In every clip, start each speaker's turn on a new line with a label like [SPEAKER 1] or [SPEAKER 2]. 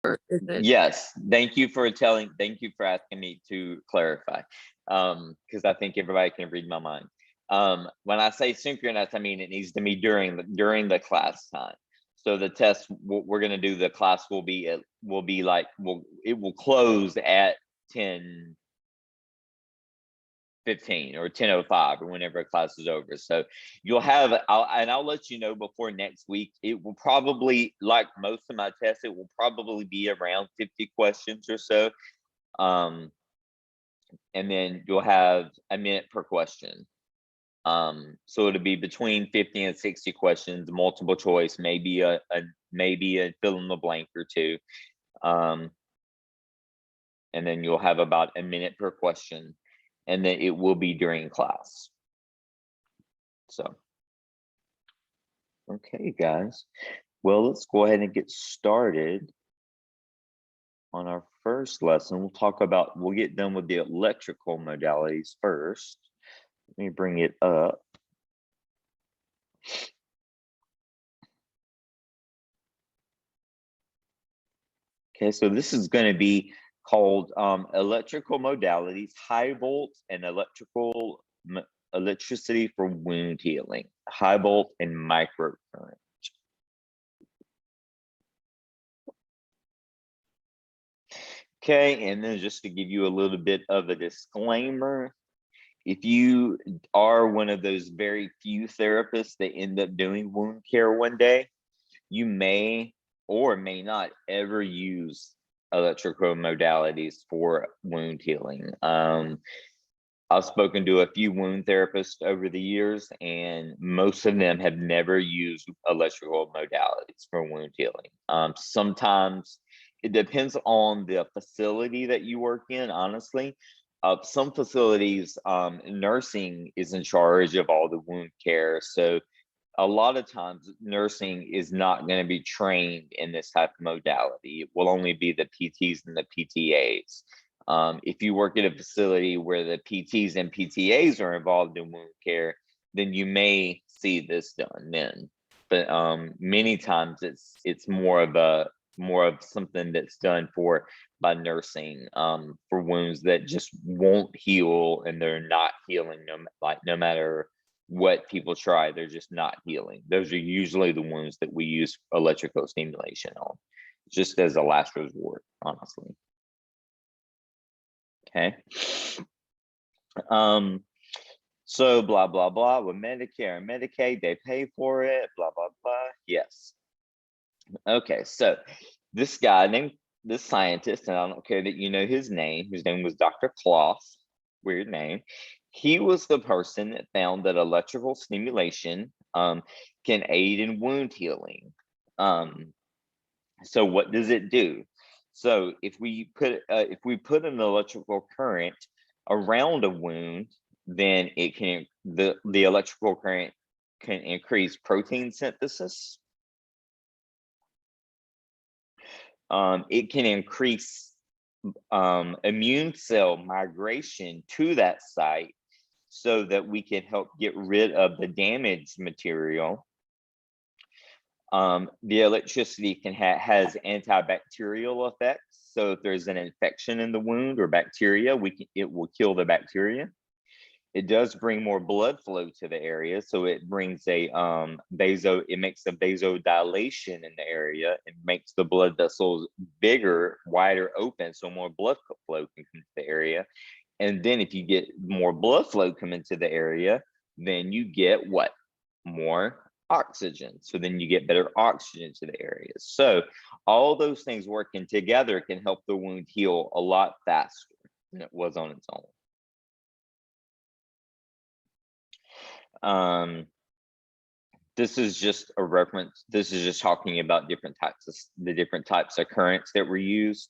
[SPEAKER 1] or is it?
[SPEAKER 2] Yes, thank you for asking me to clarify. Because I think everybody can read my mind. When I say synchronous, I mean it needs to be during the class time. So the test we're gonna do, the class will be it will close at 10:15 or 10:05 or whenever class is over. So you'll have, I'll let you know before next week. It will probably, like most of my tests, it will probably be around 50 questions or so. And then you'll have a minute per question. So it'll be between 50 and 60 questions, multiple choice, maybe a fill in the blank or two. And then you'll have about a minute per question, and then it will be during class. So, okay, guys. Well, let's go ahead and get started on our first lesson. We'll get done with the electrical modalities first. Let me bring it up. Okay, so this is going to be called electrical modalities, high volt and electricity for wound healing, high volt and microcurrent. Okay, and then just to give you a little bit of a disclaimer, if you are one of those very few therapists that end up doing wound care one day, you may or may not ever use electrical modalities for wound healing. I've spoken to a few wound therapists over the years, and most of them have never used electrical modalities for wound healing. Sometimes it depends on the facility that you work in, honestly. Some facilities, nursing is in charge of all the wound care. So a lot of times nursing is not going to be trained in this type of modality. It will only be the PTs and the PTAs. If you work at a facility where the PTs and PTAs are involved in wound care, then you may see this done then. But many times it's more of something that's done by nursing for wounds that just won't heal, and they're not healing no matter what people try, they're just not healing. Those are usually the wounds that we use electrical stimulation on, just as a last resort, honestly. Okay. So blah blah blah with Medicare and Medicaid, they pay for it, blah blah blah. Yes. Okay, so this scientist, and I don't care that you know his name was Dr. Kloss, weird name. He was the person that found that electrical stimulation can aid in wound healing. So what does it do? So if we put an electrical current around a wound, then the electrical current can increase protein synthesis. It can increase immune cell migration to that site so that we can help get rid of the damaged material. The electricity has antibacterial effects. So if there's an infection in the wound or bacteria, it will kill the bacteria. It does bring more blood flow to the area, so it brings it makes a vasodilation in the area. It makes the blood vessels bigger, wider open, so more blood flow can come to the area. And then if you get more blood flow come into the area, then you get what? More oxygen. So then you get better oxygen to the area. So all those things working together can help the wound heal a lot faster than it was on its own. This is just a reference. This is just talking about different types of currents that were used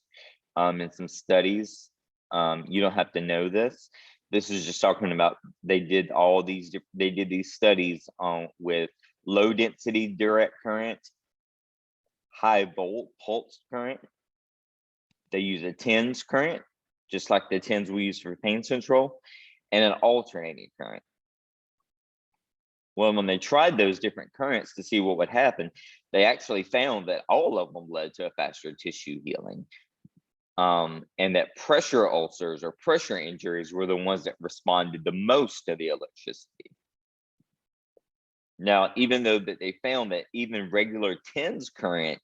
[SPEAKER 2] in some studies. You don't have to know this. This is just talking about they did these studies with low density direct current, high volt pulse current. They use a TENS current, just like the TENS we use for pain control, and an alternating current. Well, when they tried those different currents to see what would happen, they actually found that all of them led to a faster tissue healing. And that pressure ulcers or pressure injuries were the ones that responded the most to the electricity. Now, even though that they found that even regular TENS current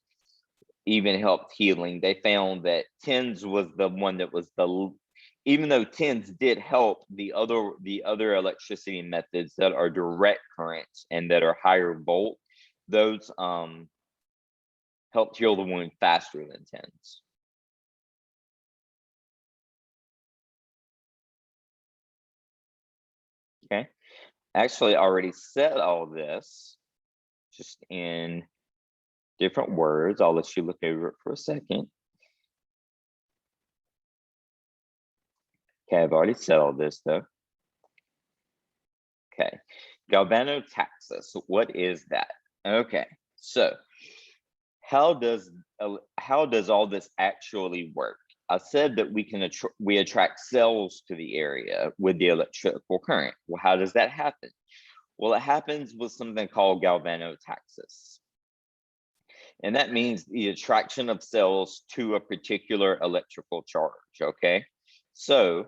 [SPEAKER 2] even helped healing, they found that TENS was the one that was even though TENS did help, the other electricity methods that are direct currents and that are higher volt, those helped heal the wound faster than TENS. Okay, actually already said all this, just in different words. I'll let you look over it for a second. Okay, I've already said all this though. Okay, galvanotaxis, what is that? Okay, so how does all this actually work? I said that we attract cells to the area with the electrical current. Well, how does that happen? Well, it happens with something called galvanotaxis. And that means the attraction of cells to a particular electrical charge, okay? So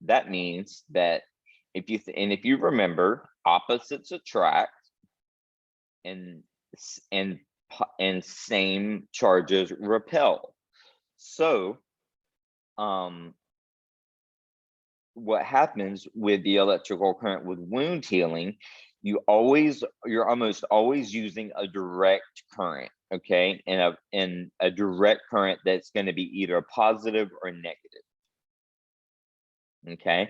[SPEAKER 2] that means that if you remember, opposites attract and same charges repel. So what happens with the electrical current with wound healing, you're almost always using a direct current, okay, and a direct current that's going to be either positive or negative, okay.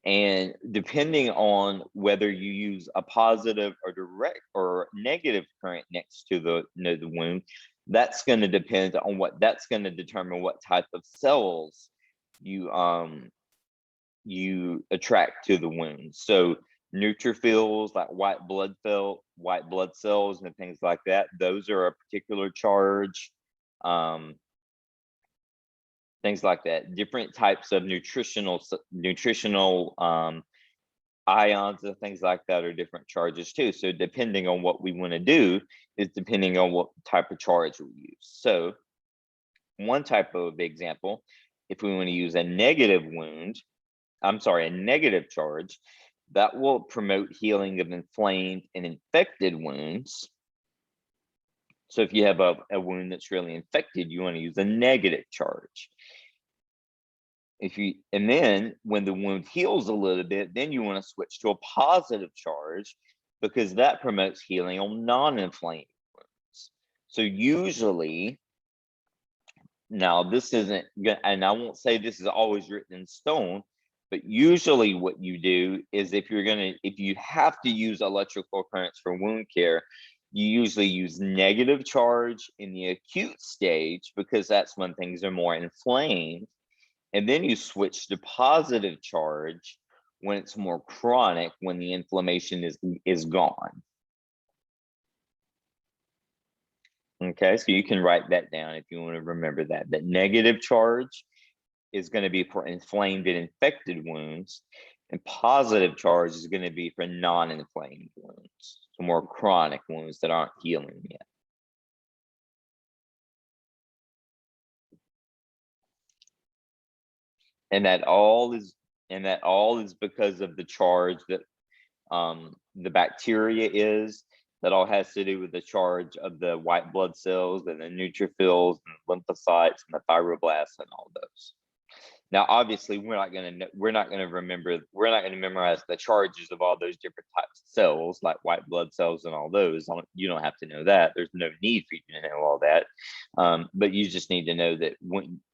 [SPEAKER 2] And depending on whether you use a positive or direct or negative current next to the wound, that's going to depend on that's going to determine what type of cells you attract to the wound. So neutrophils like white blood cells and things like that, those are a particular charge. Things like that, different types of nutritional ions and things like that are different charges too. So depending on what we want to do is depending on what type of charge we use. So one type of example, if we want to use a negative charge, that will promote healing of inflamed and infected wounds. So if you have a wound that's really infected, you want to use a negative charge. And then when the wound heals a little bit, then you want to switch to a positive charge because that promotes healing on non-inflamed wounds. So usually, now this isn't, and I won't say this is always written in stone, but usually what you do is if you have to use electrical currents for wound care, you usually use negative charge in the acute stage because that's when things are more inflamed. And then you switch to positive charge when it's more chronic, when the inflammation is gone. Okay, so you can write that down if you want to remember that. That negative charge is going to be for inflamed and infected wounds, and positive charge is going to be for non-inflamed wounds, so more chronic wounds that aren't healing yet. And that all is because of the charge that the bacteria is. That all has to do with the charge of the white blood cells and the neutrophils and the lymphocytes and the fibroblasts and all those. Now, obviously, we're not going to memorize the charges of all those different types of cells, like white blood cells and all those. You don't have to know that. There's no need for you to know all that. But you just need to know that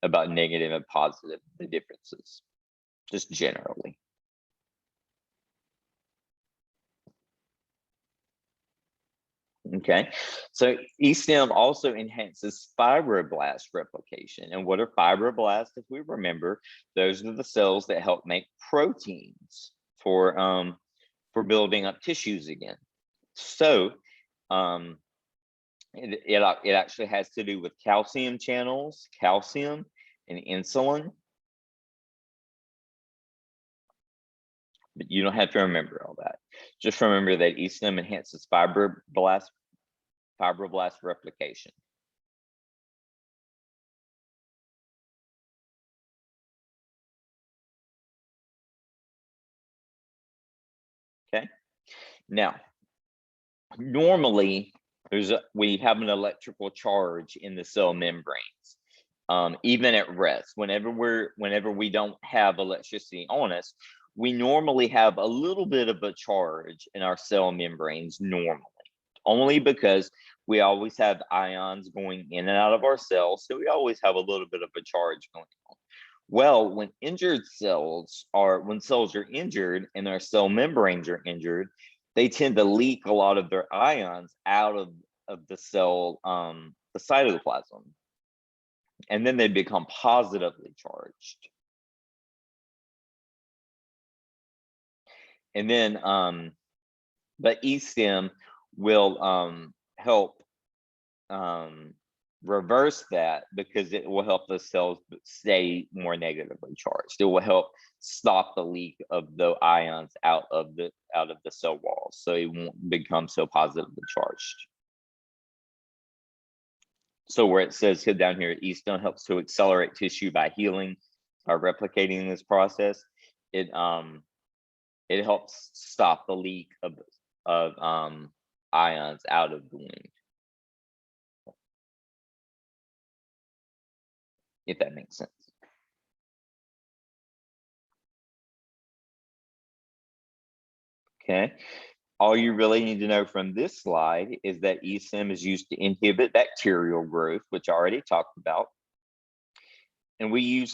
[SPEAKER 2] about negative and positive, the differences, just generally. Okay, so STM also enhances fibroblast replication. And what are fibroblasts? If we remember, those are the cells that help make proteins for building up tissues again. So it actually has to do with calcium channels, calcium and insulin. But you don't have to remember all that. Just remember that E-stim enhances fibroblast replication. Okay. Now, normally we have an electrical charge in the cell membranes, even at rest. Whenever we don't have electricity on us, we normally have a little bit of a charge in our cell membranes normally, only because we always have ions going in and out of our cells, so we always have a little bit of a charge going on. Well, when cells are injured and our cell membranes are injured, they tend to leak a lot of their ions out of the cell, the cytoplasm, and then they become positively charged. And then, but E-stim will help reverse that, because it will help the cells stay more negatively charged. It will help stop the leak of the ions out of the cell walls, so it won't become so positively charged. So where it says down here, E-stim helps to accelerate tissue by healing, by replicating this process. It helps stop the leak of ions out of the wound, if that makes sense. Okay. All you really need to know from this slide is that E-stim is used to inhibit bacterial growth, which I already talked about. And we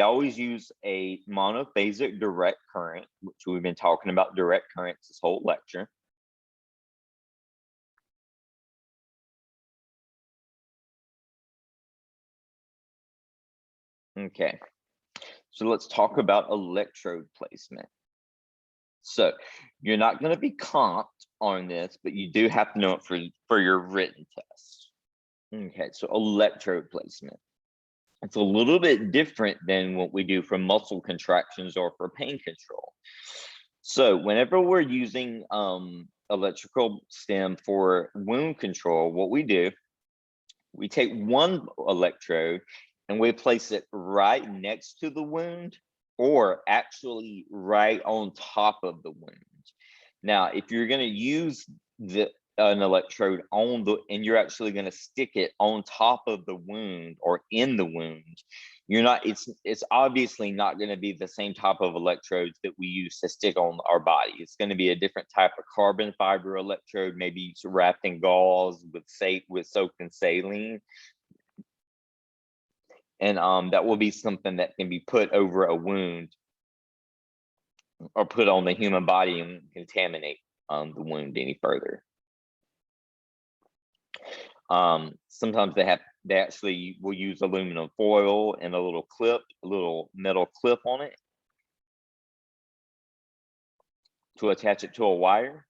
[SPEAKER 2] always use a monophasic direct current, which we've been talking about direct currents this whole lecture. Okay, so let's talk about electrode placement. So you're not going to be comped on this, but you do have to know it for your written test. Okay, so electrode placement. It's a little bit different than what we do for muscle contractions or for pain control. So whenever we're using electrical stim for wound control, what we do, we take one electrode and we place it right next to the wound, or actually right on top of the wound. Now, if you're going to use an electrode and you're actually going to stick it on top of the wound or in the wound, it's obviously not going to be the same type of electrodes that we use to stick on our body. It's going to be a different type of carbon fiber electrode, maybe wrapped in gauze with soaked in saline. And that will be something that can be put over a wound or put on the human body and contaminate the wound any further. Sometimes they actually will use aluminum foil and a little metal clip on it to attach it to a wire.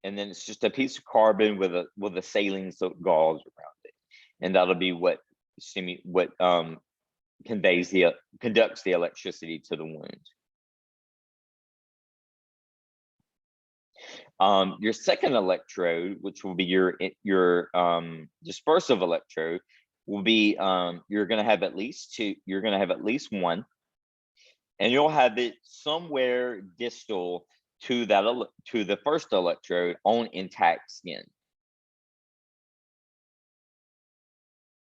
[SPEAKER 2] And then it's just a piece of carbon with a saline soaked gauze around it. And that'll be what conducts the electricity to the wound. Your second electrode, which will be your dispersive electrode, will be you're going to have at least two. You're going to have at least one, and you'll have it somewhere distal to the first electrode on intact skin.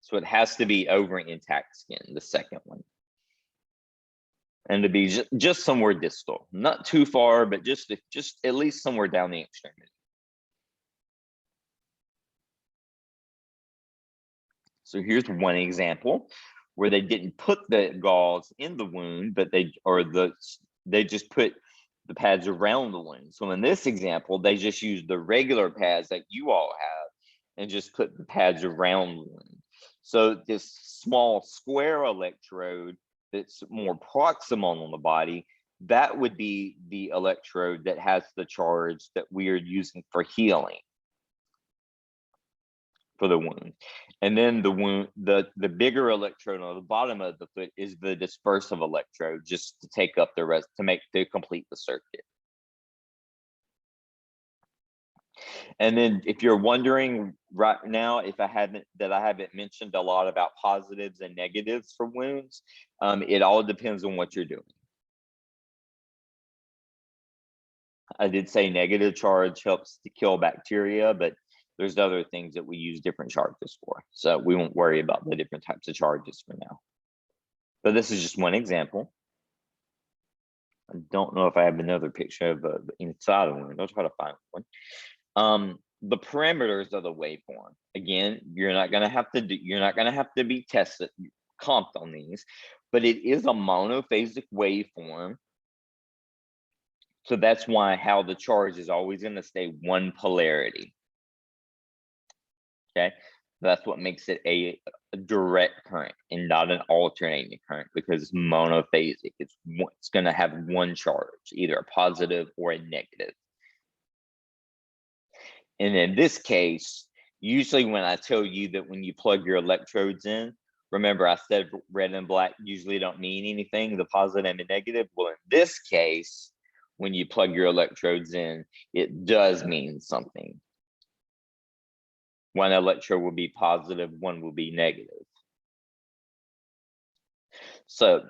[SPEAKER 2] So it has to be over intact skin, the second one. And to be just somewhere distal, not too far, but just at least somewhere down the extremity. So here's one example where they didn't put the gauze in the wound, but they just put the pads around the wound. So in this example, they just used the regular pads that you all have and just put the pads around the wound. So this small square electrode that's more proximal on the body, that would be the electrode that has the charge that we are using for healing for the wound. And then the bigger electrode on the bottom of the foot is the dispersive electrode, just to take up the rest, to complete the circuit. And then if you're wondering right now if I haven't mentioned a lot about positives and negatives for wounds, it all depends on what you're doing. I did say negative charge helps to kill bacteria, but there's other things that we use different charges for. So we won't worry about the different types of charges for now. But this is just one example. I don't know if I have another picture of inside a wound. I'll try to find one. The parameters of the waveform. Again, you're not gonna have to be tested, comped on these, but it is a monophasic waveform. So that's why how the charge is always gonna stay one polarity. Okay, that's what makes it a direct current and not an alternating current, because it's monophasic. It's gonna have one charge, either a positive or a negative. And in this case, usually when I tell you that when you plug your electrodes in, remember I said red and black usually don't mean anything, the positive and the negative. Well, in this case, when you plug your electrodes in, it does mean something. One electrode will be positive, one will be negative. So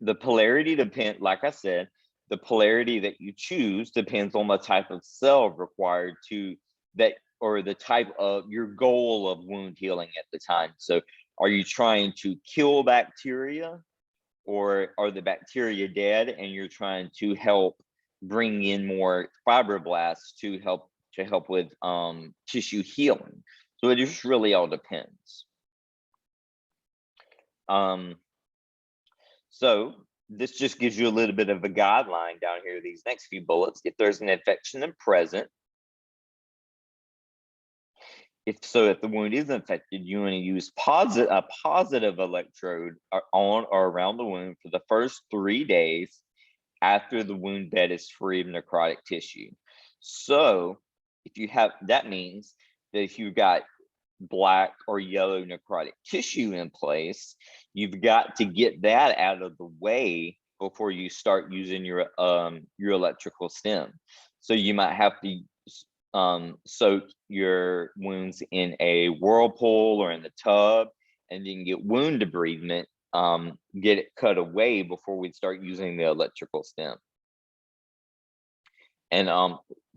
[SPEAKER 2] the polarity depends, like I said, the polarity that you choose depends on the type of cell required to that, or the type of your goal of wound healing at the time. So are you trying to kill bacteria, or are the bacteria dead and you're trying to help bring in more fibroblasts to help with tissue healing? So it just really all depends. So this just gives you a little bit of a guideline down here, these next few bullets. If there's an infection present, if the wound is infected, you want to use a positive electrode on or around the wound for the first 3 days after the wound bed is free of necrotic tissue. So if you have, that means that if you've got black or yellow necrotic tissue in place, you've got to get that out of the way before you start using your electrical stem. So you might have to soak your wounds in a whirlpool or in the tub, and then get wound debridement, get it cut away before we start using the electrical stem. And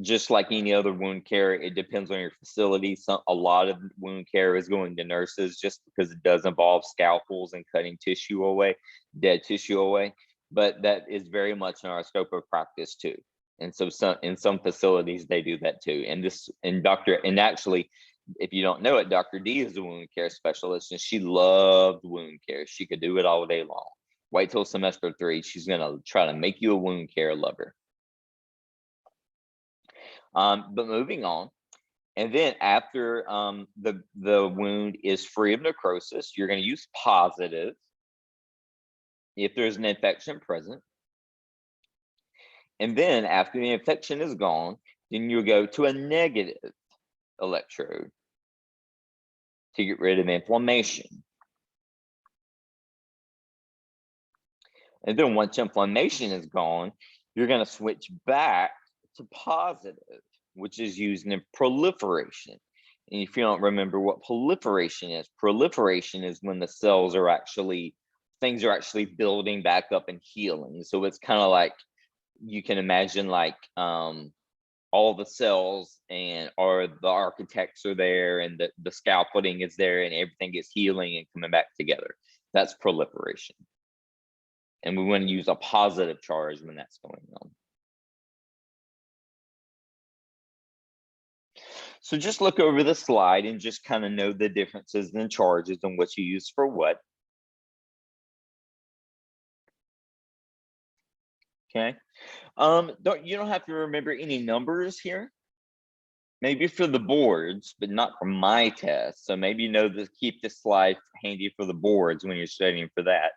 [SPEAKER 2] just like any other wound care, it depends on your facility. A lot of wound care is going to nurses just because it does involve scalpels and cutting tissue away, dead tissue away. But that is very much in our scope of practice too. And so in some facilities they do that too. And actually, if you don't know it, Dr. D is a wound care specialist, and she loved wound care. She could do it all day long. Wait till semester 3, she's gonna try to make you a wound care lover. But moving on, and then after the wound is free of necrosis, you're going to use positive if there's an infection present. And then after the infection is gone, then you'll go to a negative electrode to get rid of inflammation. And then once inflammation is gone, you're going to switch back to positive, which is used in proliferation. And if you don't remember what proliferation is when the cells are things are actually building back up and healing. So it's kind of like, you can imagine like all the cells or the architects are there, and the scaffolding is there, and everything is healing and coming back together. That's proliferation. And we want to use a positive charge when that's going on. So just look over the slide and just kind of know the differences in charges and what you use for what. Okay. You don't have to remember any numbers here. Maybe for the boards, but not for my test. So maybe keep this slide handy for the boards when you're studying for that.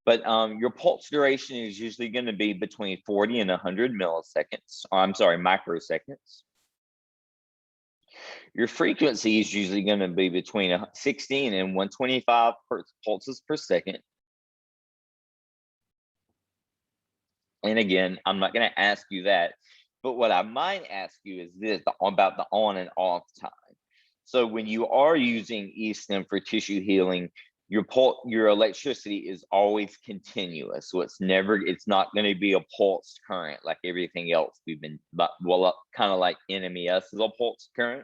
[SPEAKER 2] But your pulse duration is usually going to be between 40 and 100 milliseconds. I'm sorry, microseconds. Your frequency is usually going to be between 16 and 125 pulses per second. And again, I'm not going to ask you that. But what I might ask you is this about the on and off time. So when you are using eSTEM for tissue healing, your electricity is always continuous. So it's not going to be a pulsed current like everything else we've been, well, kind of like NMES is a pulsed current.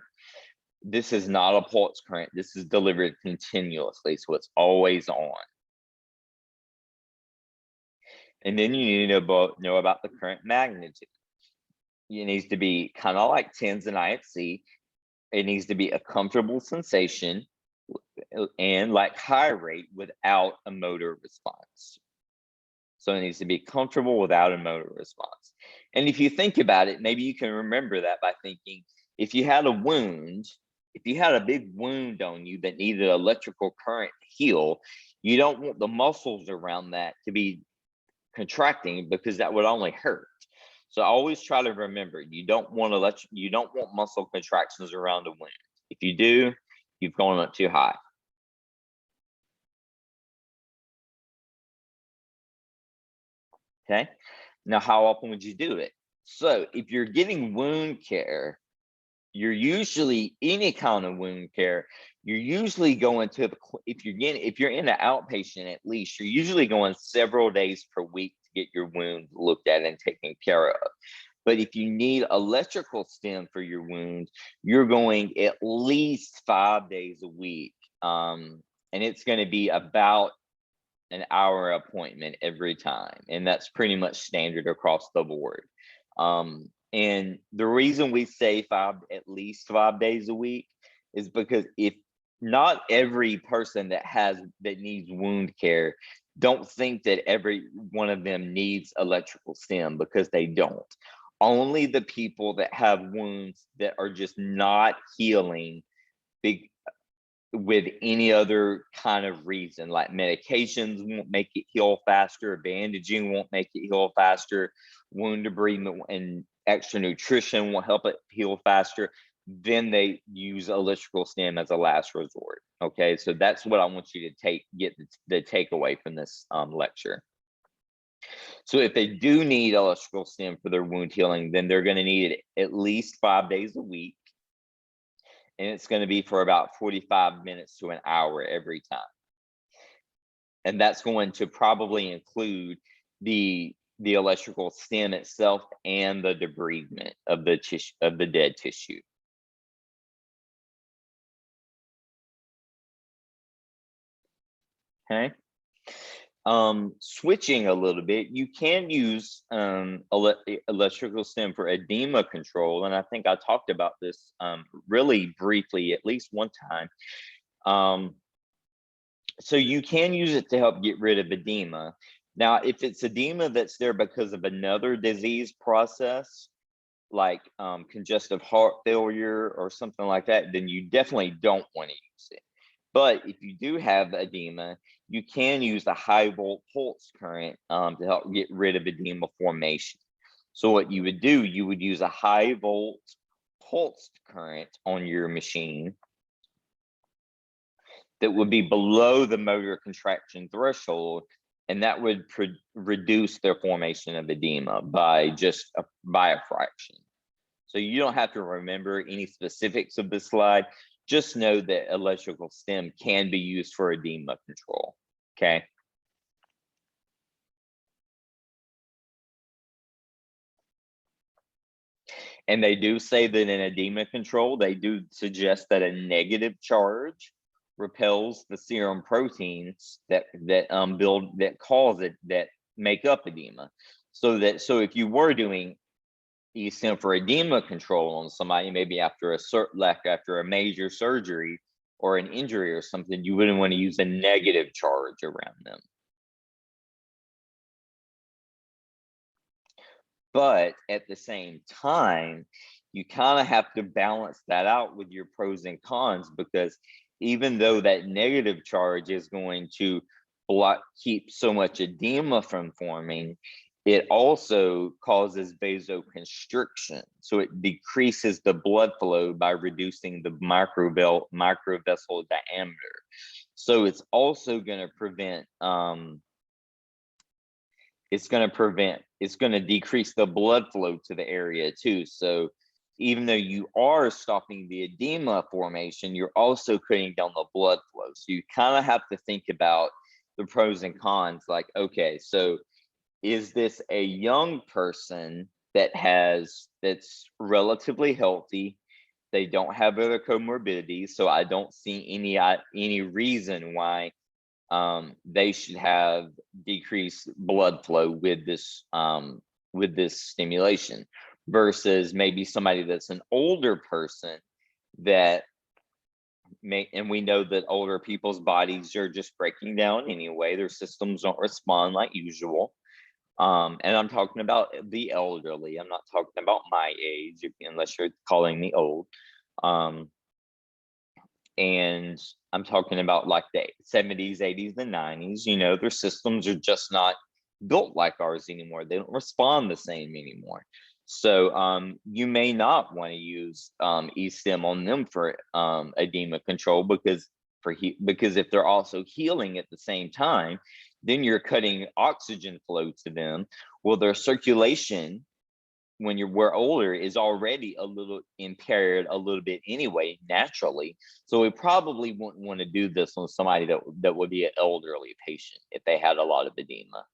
[SPEAKER 2] This is not a pulse current. This is delivered continuously, so it's always on. And then you need to know about the current magnitude. It needs to be kind of like tens and IHC. It needs to be a comfortable sensation and like high rate without a motor response. So it needs to be comfortable without a motor response. And if you think about it, maybe you can remember that by thinking, if you had a wound, if you had a big wound on you that needed electrical current to heal, you don't want the muscles around that to be contracting because that would only hurt. So always try to remember, you don't want muscle contractions around a wound. If you do, you've gone up too high. Okay, now how often would you do it? So if you're getting wound care, you're usually any kind of wound care, you're usually going to if you're in an outpatient, at least you're usually going several days per week to get your wound looked at and taken care of. But if you need electrical stim for your wound, you're going at least 5 days a week, and it's going to be about an hour appointment every time, and that's pretty much standard across the board. And the reason we say at least 5 days a week is because if not every person that needs wound care, don't think that every one of them needs electrical stim, because they don't. Only the people that have wounds that are just not healing with any other kind of reason, like medications won't make it heal faster, bandaging won't make it heal faster, wound debridement and extra nutrition will help it heal faster, then they use electrical stim as a last resort. Okay, so that's what I want you to get the takeaway from this lecture. So if they do need electrical stim for their wound healing, then they're going to need it at least 5 days a week. And it's going to be for about 45 minutes to an hour every time. And that's going to probably include the electrical stim itself and the debridement of the tissue, of the dead tissue. Okay. Switching a little bit, you can use electrical stim for edema control, and I think I talked about this really briefly at least one time. So you can use it to help get rid of edema. Now, if it's edema that's there because of another disease process, like congestive heart failure or something like that, then you definitely don't want to use it. But if you do have edema, you can use the high volt pulse current to help get rid of edema formation. So what you would do, you would use a high volt pulsed current on your machine that would be below the motor contraction threshold, and that would reduce their formation of edema by a fraction. So you don't have to remember any specifics of this slide. Just know that electrical stim can be used for edema control, okay? And they do say that in edema control, they do suggest that a negative charge repels the serum proteins that make up edema. So if you were doing eSTIM for edema control on somebody, maybe after a major surgery or an injury or something, you wouldn't want to use a negative charge around them. But at the same time, you kind of have to balance that out with your pros and cons, because even though that negative charge is going to keep so much edema from forming, it also causes vasoconstriction. So it decreases the blood flow by reducing the microvessel diameter. So it's also going to prevent it's going to decrease the blood flow to the area too. So even though you are stopping the edema formation, you're also cutting down the blood flow. So you kind of have to think about the pros and cons. Like, okay, so is this a young person that's relatively healthy? They don't have other comorbidities, so I don't see any reason why they should have decreased blood flow with this stimulation, versus maybe somebody that's an older person that and we know that older people's bodies are just breaking down anyway. Their systems don't respond like usual. And I'm talking about the elderly. I'm not talking about my age, unless you're calling me old. And I'm talking about like the 70s, 80s, and 90s. Their systems are just not built like ours anymore. They don't respond the same anymore. So you may not want to use E-stim on them for edema control, because if they're also healing at the same time, then you're cutting oxygen flow to them. Well, their circulation when we're older is already a little impaired a little bit anyway, naturally. So we probably wouldn't want to do this on somebody that would be an elderly patient if they had a lot of edema.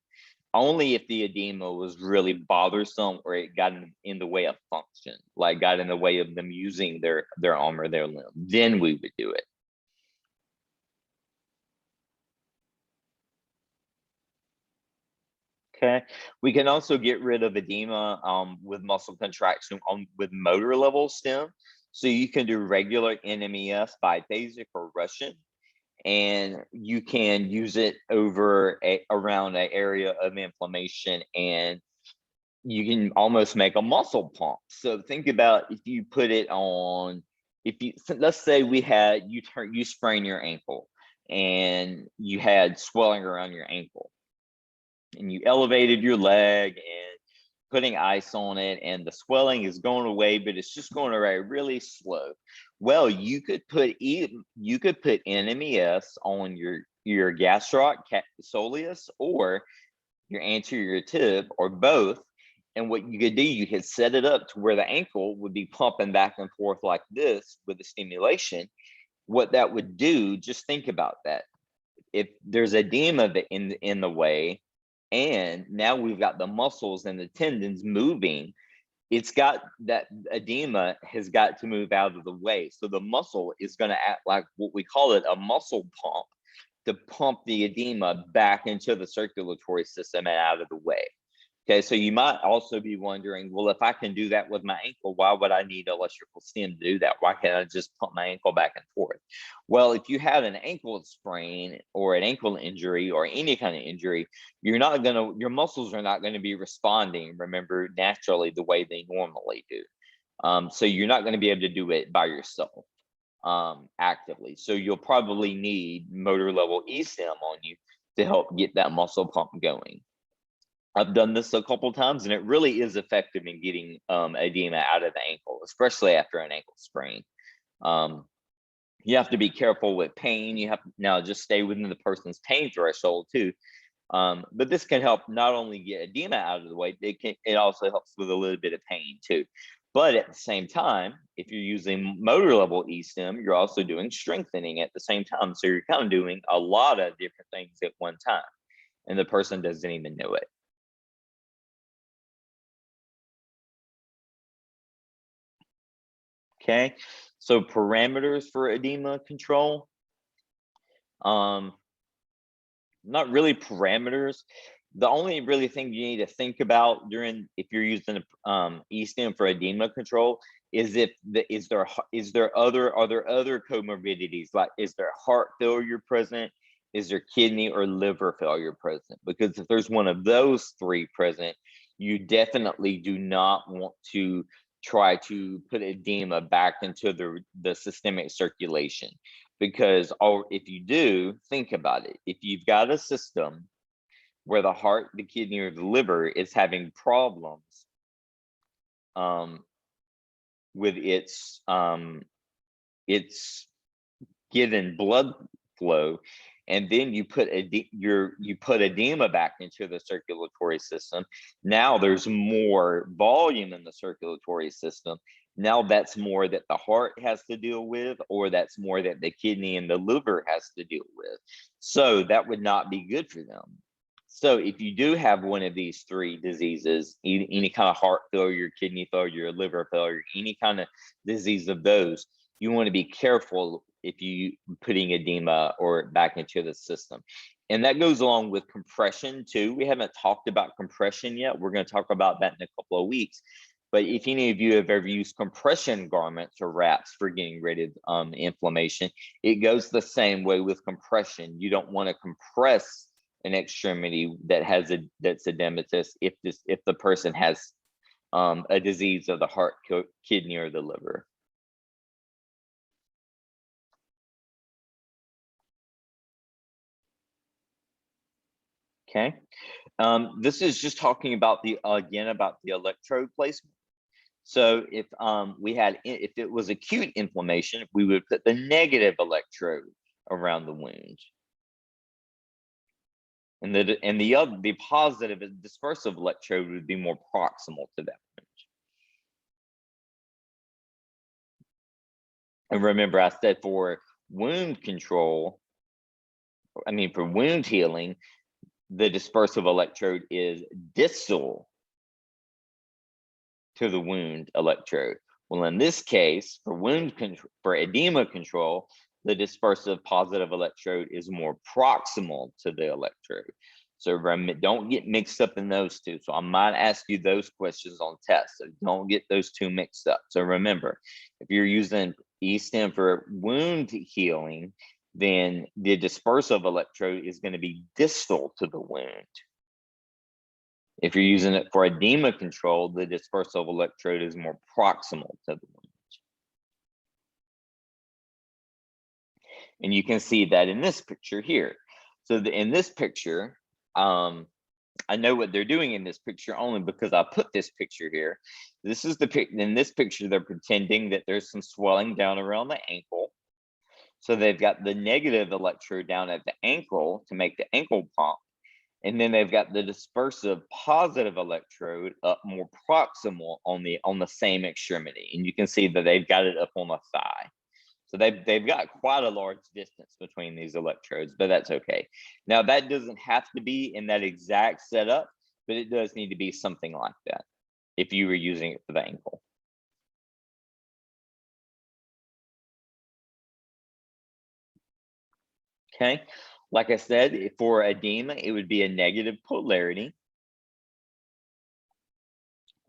[SPEAKER 2] Only if the edema was really bothersome or it got in the way of function, like got in the way of them using their arm or their limb, then we would do it. Okay. We can also get rid of edema with muscle contraction with motor level stim. So you can do regular NMES, biphasic, or Russian, and you can use it around an area of inflammation, and you can almost make a muscle pump. So think about if you put it on, let's say you sprain your ankle and you had swelling around your ankle, and you elevated your leg and putting ice on it, and the swelling is going away, but it's just going away really slow. Well, you could put NMES on your gastroc soleus or your anterior tib, or both. And what you could do, you could set it up to where the ankle would be pumping back and forth like this with the stimulation. What that would do, just think about that. If there's edema in the way, and now we've got the muscles and the tendons moving, it's got that edema has got to move out of the way. So the muscle is going to act like what we call it a muscle pump, to pump the edema back into the circulatory system and out of the way. Okay, so you might also be wondering, well, if I can do that with my ankle, why would I need electrical stim to do that? Why can't I just pump my ankle back and forth? Well, if you have an ankle sprain or an ankle injury or any kind of injury, your muscles are not going to be responding, remember, naturally the way they normally do. So you're not going to be able to do it by yourself actively. So you'll probably need motor level E-stim on you to help get that muscle pump going. I've done this a couple times, and it really is effective in getting edema out of the ankle, especially after an ankle sprain. You have to be careful with pain. You have to now just stay within the person's pain threshold too. But this can help not only get edema out of the way, it also helps with a little bit of pain too. But at the same time, if you're using motor level E-stim, you're also doing strengthening at the same time. So you're kind of doing a lot of different things at one time, and the person doesn't even know it. Okay, so parameters for edema control. Not really parameters. The only really thing you need to think about if you're using E-stim for edema control is are there other comorbidities, like is there heart failure present? Is there kidney or liver failure present? Because if there's one of those three present, you definitely do not want to try to put edema back into the systemic circulation. Because if you do, think about it. If you've got a system where the heart, the kidney, or the liver is having problems with its given blood flow, and then you put you put edema back into the circulatory system. Now there's more volume in the circulatory system. Now that's more that the heart has to deal with, or that's more that the kidney and the liver has to deal with. So that would not be good for them. So if you do have one of these three diseases, any kind of heart failure, kidney failure, liver failure, any kind of disease of those, you want to be careful if you putting edema or back into the system. And that goes along with compression too. We haven't talked about compression yet. We're going to talk about that in a couple of weeks. But if any of you have ever used compression garments or wraps for getting rid of inflammation, it goes the same way with compression. You don't want to compress an extremity that has that's edematous if the person has a disease of the heart, kidney, or the liver. Okay, this is just talking about again about the electrode placement. So if if it was acute inflammation, we would put the negative electrode around the wound. And the positive dispersive electrode would be more proximal to that wound. And remember, I said for wound control, for wound healing, the dispersive electrode is distal to the wound electrode. Well, in this case, for for edema control, the dispersive positive electrode is more proximal to the electrode. So don't get mixed up in those two. So I might ask you those questions on tests. So don't get those two mixed up. So remember, if you're using E-stim for wound healing, then the dispersive electrode is going to be distal to the wound. If you're using it for edema control, the dispersive electrode is more proximal to the wound. And you can see that in this picture here. So in this picture, I know what they're doing in this picture only because I put this picture here. This is in this picture, they're pretending that there's some swelling down around the ankle. So they've got the negative electrode down at the ankle to make the ankle pump. And then they've got the dispersive positive electrode up more proximal on the same extremity. And you can see that they've got it up on the thigh. So they've got quite a large distance between these electrodes, but that's okay. Now that doesn't have to be in that exact setup, but it does need to be something like that if you were using it for the ankle. Okay, like I said, for edema, it would be a negative polarity.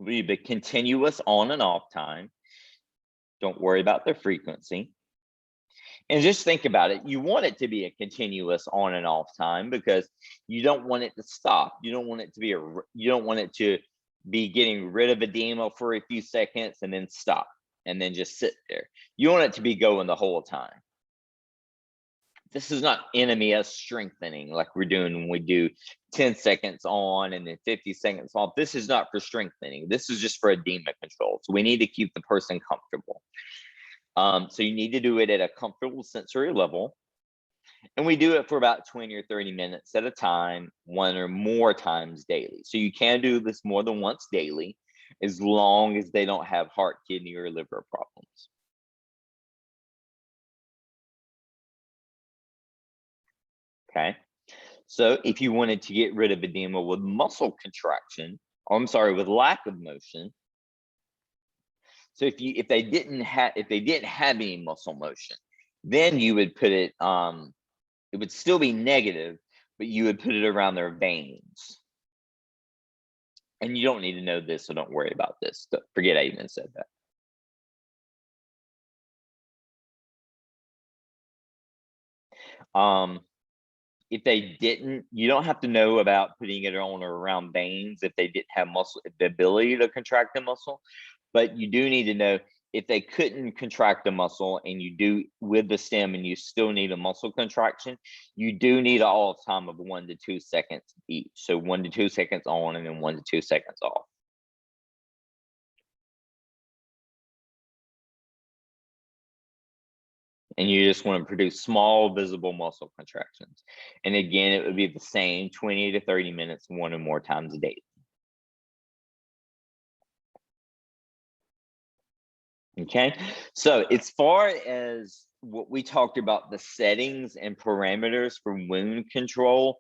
[SPEAKER 2] It would be continuous on and off time. Don't worry about the frequency. And just think about it. You want it to be a continuous on and off time because you don't want it to stop. You don't want it to be you don't want it to be getting rid of edema for a few seconds and then stop and then just sit there. You want it to be going the whole time. This is not NMES strengthening like we're doing when we do 10 seconds on and then 50 seconds off. This is not for strengthening. This is just for edema control. So we need to keep the person comfortable. So you need to do it at a comfortable sensory level. And we do it for about 20 or 30 minutes at a time, one or more times daily. So you can do this more than once daily, as long as they don't have heart, kidney, or liver problems. Okay. So if you wanted to get rid of edema with muscle contraction, or I'm sorry, with lack of motion. So if they didn't have any muscle motion, then you would put it it would still be negative, but you would put it around their veins. And you don't need to know this, so don't worry about this. Forget I even said that. If they didn't, you don't have to know about putting it on or around veins if they didn't have the ability to contract the muscle, but you do need to know if they couldn't contract the muscle and you do with the stem and you still need a muscle contraction, you do need an off time of 1 to 2 seconds each. So 1 to 2 seconds on and then 1 to 2 seconds off. And you just want to produce small visible muscle contractions. And again, it would be the same 20 to 30 minutes, 1 or more times a day. Okay, so as far as what we talked about, the settings and parameters for wound control,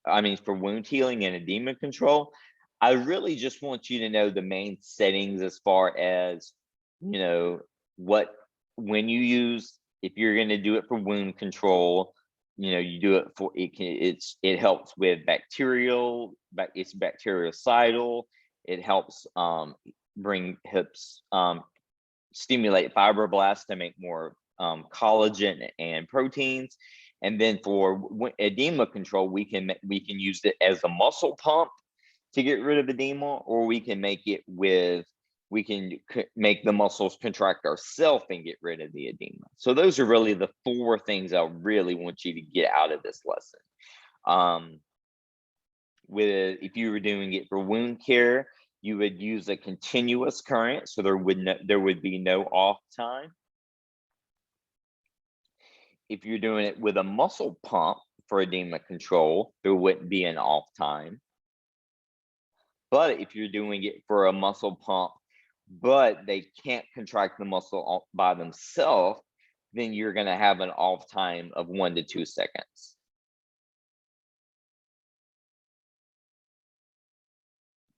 [SPEAKER 2] for wound healing and edema control, I really just want you to know the main settings as far as, when you use, if you're going to do it for wound control, you do it for, it helps with it's bactericidal. It helps stimulate fibroblasts to make more collagen and proteins. And then for edema control, we can use it as a muscle pump to get rid of edema, or we can make the muscles contract ourselves and get rid of the edema. So those are really the 4 things I really want you to get out of this lesson. If you were doing it for wound care, you would use a continuous current, so there would be no off time. If you're doing it with a muscle pump for edema control, there wouldn't be an off time. But if you're doing it for a muscle pump, but they can't contract the muscle by themselves, then you're going to have an off time of 1 to 2 seconds.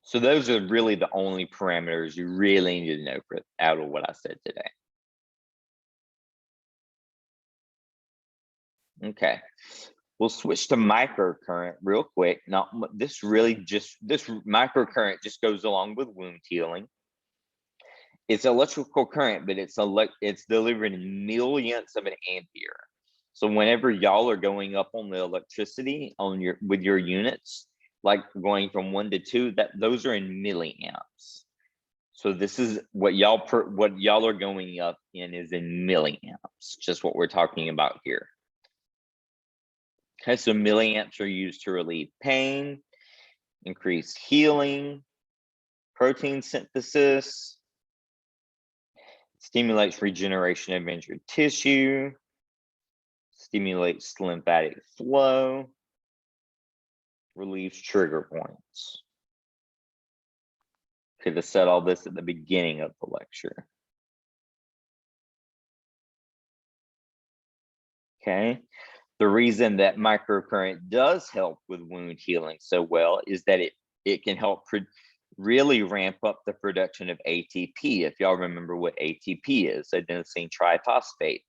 [SPEAKER 2] So those are really the only parameters you really need to know out of what I said today. Okay, we'll switch to microcurrent real quick. This microcurrent just goes along with wound healing. It's electrical current, but it's delivered in millionths of an ampere. So whenever y'all are going up on the electricity with your units, like going from 1 to 2, those are in milliamps. So this is what y'all are going up in is in milliamps, just what we're talking about here. Okay, so milliamps are used to relieve pain, increase healing, protein synthesis, stimulates regeneration of injured tissue, stimulates lymphatic flow, relieves trigger points. Could have said all this at the beginning of the lecture. Okay. The reason that microcurrent does help with wound healing so well is that it can help really ramp up the production of ATP. If y'all remember what ATP is, adenosine triphosphate.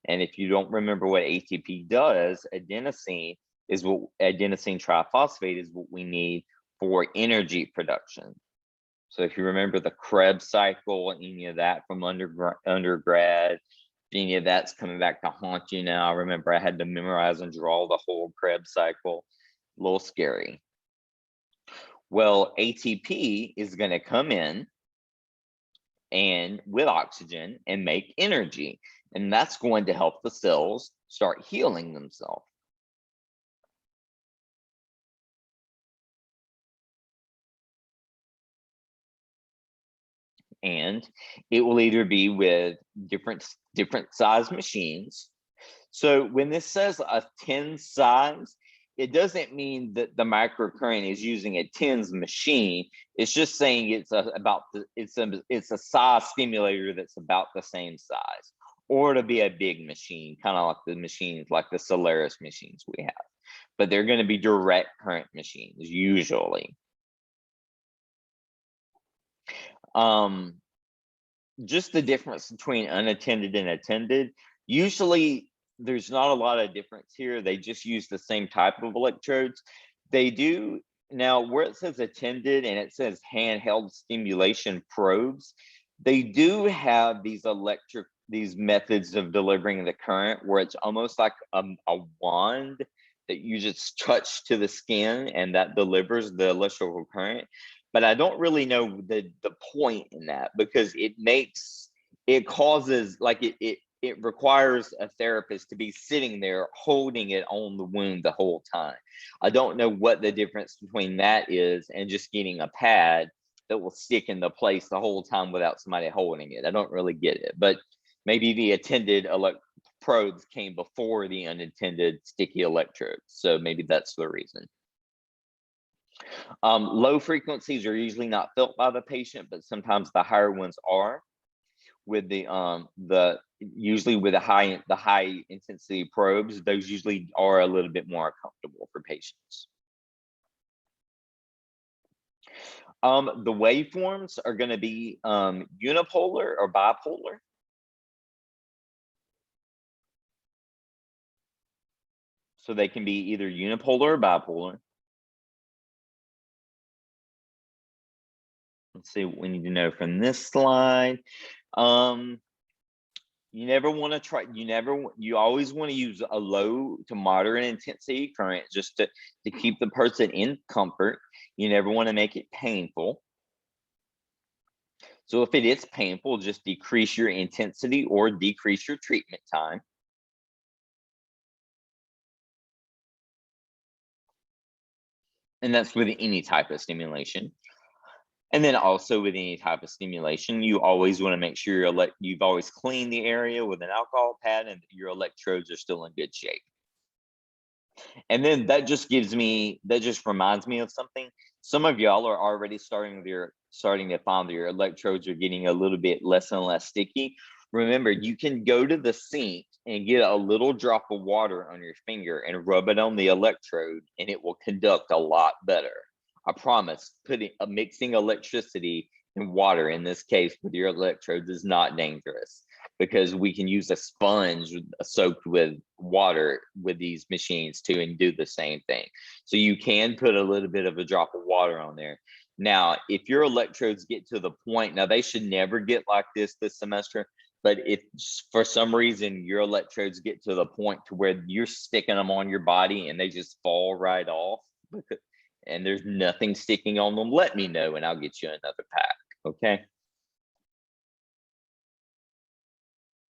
[SPEAKER 2] And if you don't remember what ATP does, adenosine triphosphate is what we need for energy production. So if you remember the Krebs cycle, any of that from undergrad, any of that's coming back to haunt you now. I remember I had to memorize and draw the whole Krebs cycle. A little scary. Well, ATP is going to come in and with oxygen and make energy, and that's going to help the cells start healing themselves. And it will either be with different size machines. So when this says a 10 size, it doesn't mean that the microcurrent is using a tens machine. It's just saying it's a size stimulator that's about the same size, or to be a big machine, kind of like the machines, like the Solaris machines we have. But they're going to be direct current machines usually. Just the difference between unattended and attended. Usually there's not a lot of difference here. They just use the same type of electrodes. They do now where it says attended and it says handheld stimulation probes, they do have these methods of delivering the current where it's almost like a wand that you just touch to the skin and that delivers the electrical current. But I don't really know the point in that, because it requires a therapist to be sitting there holding it on the wound the whole time. I don't know what the difference between that is and just getting a pad that will stick into place the whole time without somebody holding it. I don't really get it, but maybe the attended probes came before the unintended sticky electrodes. So maybe that's the reason. Low frequencies are usually not felt by the patient, but sometimes the higher ones are. With the usually with the high intensity probes, those usually are a little bit more comfortable for patients. The waveforms are going to be unipolar or bipolar. So they can be either unipolar or bipolar. Let's see what we need to know from this slide. You never want to try, you always want to use a low to moderate intensity current just to keep the person in comfort. You never want to make it painful. So if it is painful, just decrease your intensity or decrease your treatment time. And that's with any type of stimulation. And then also with any type of stimulation, you always want to make sure you've always cleaned the area with an alcohol pad and your electrodes are still in good shape. And then that just reminds me of something. Some of y'all are already starting to find that your electrodes are getting a little bit less and less sticky. Remember, you can go to the sink and get a little drop of water on your finger and rub it on the electrode, and it will conduct a lot better. I promise, mixing electricity and water in this case with your electrodes is not dangerous, because we can use a sponge soaked with water with these machines too and do the same thing. So you can put a little bit of a drop of water on there. Now, if your electrodes get to the point, now they should never get like this semester, but if for some reason your electrodes get to the point to where you're sticking them on your body and they just fall right off, and there's nothing sticking on them, let me know and I'll get you another pack, okay?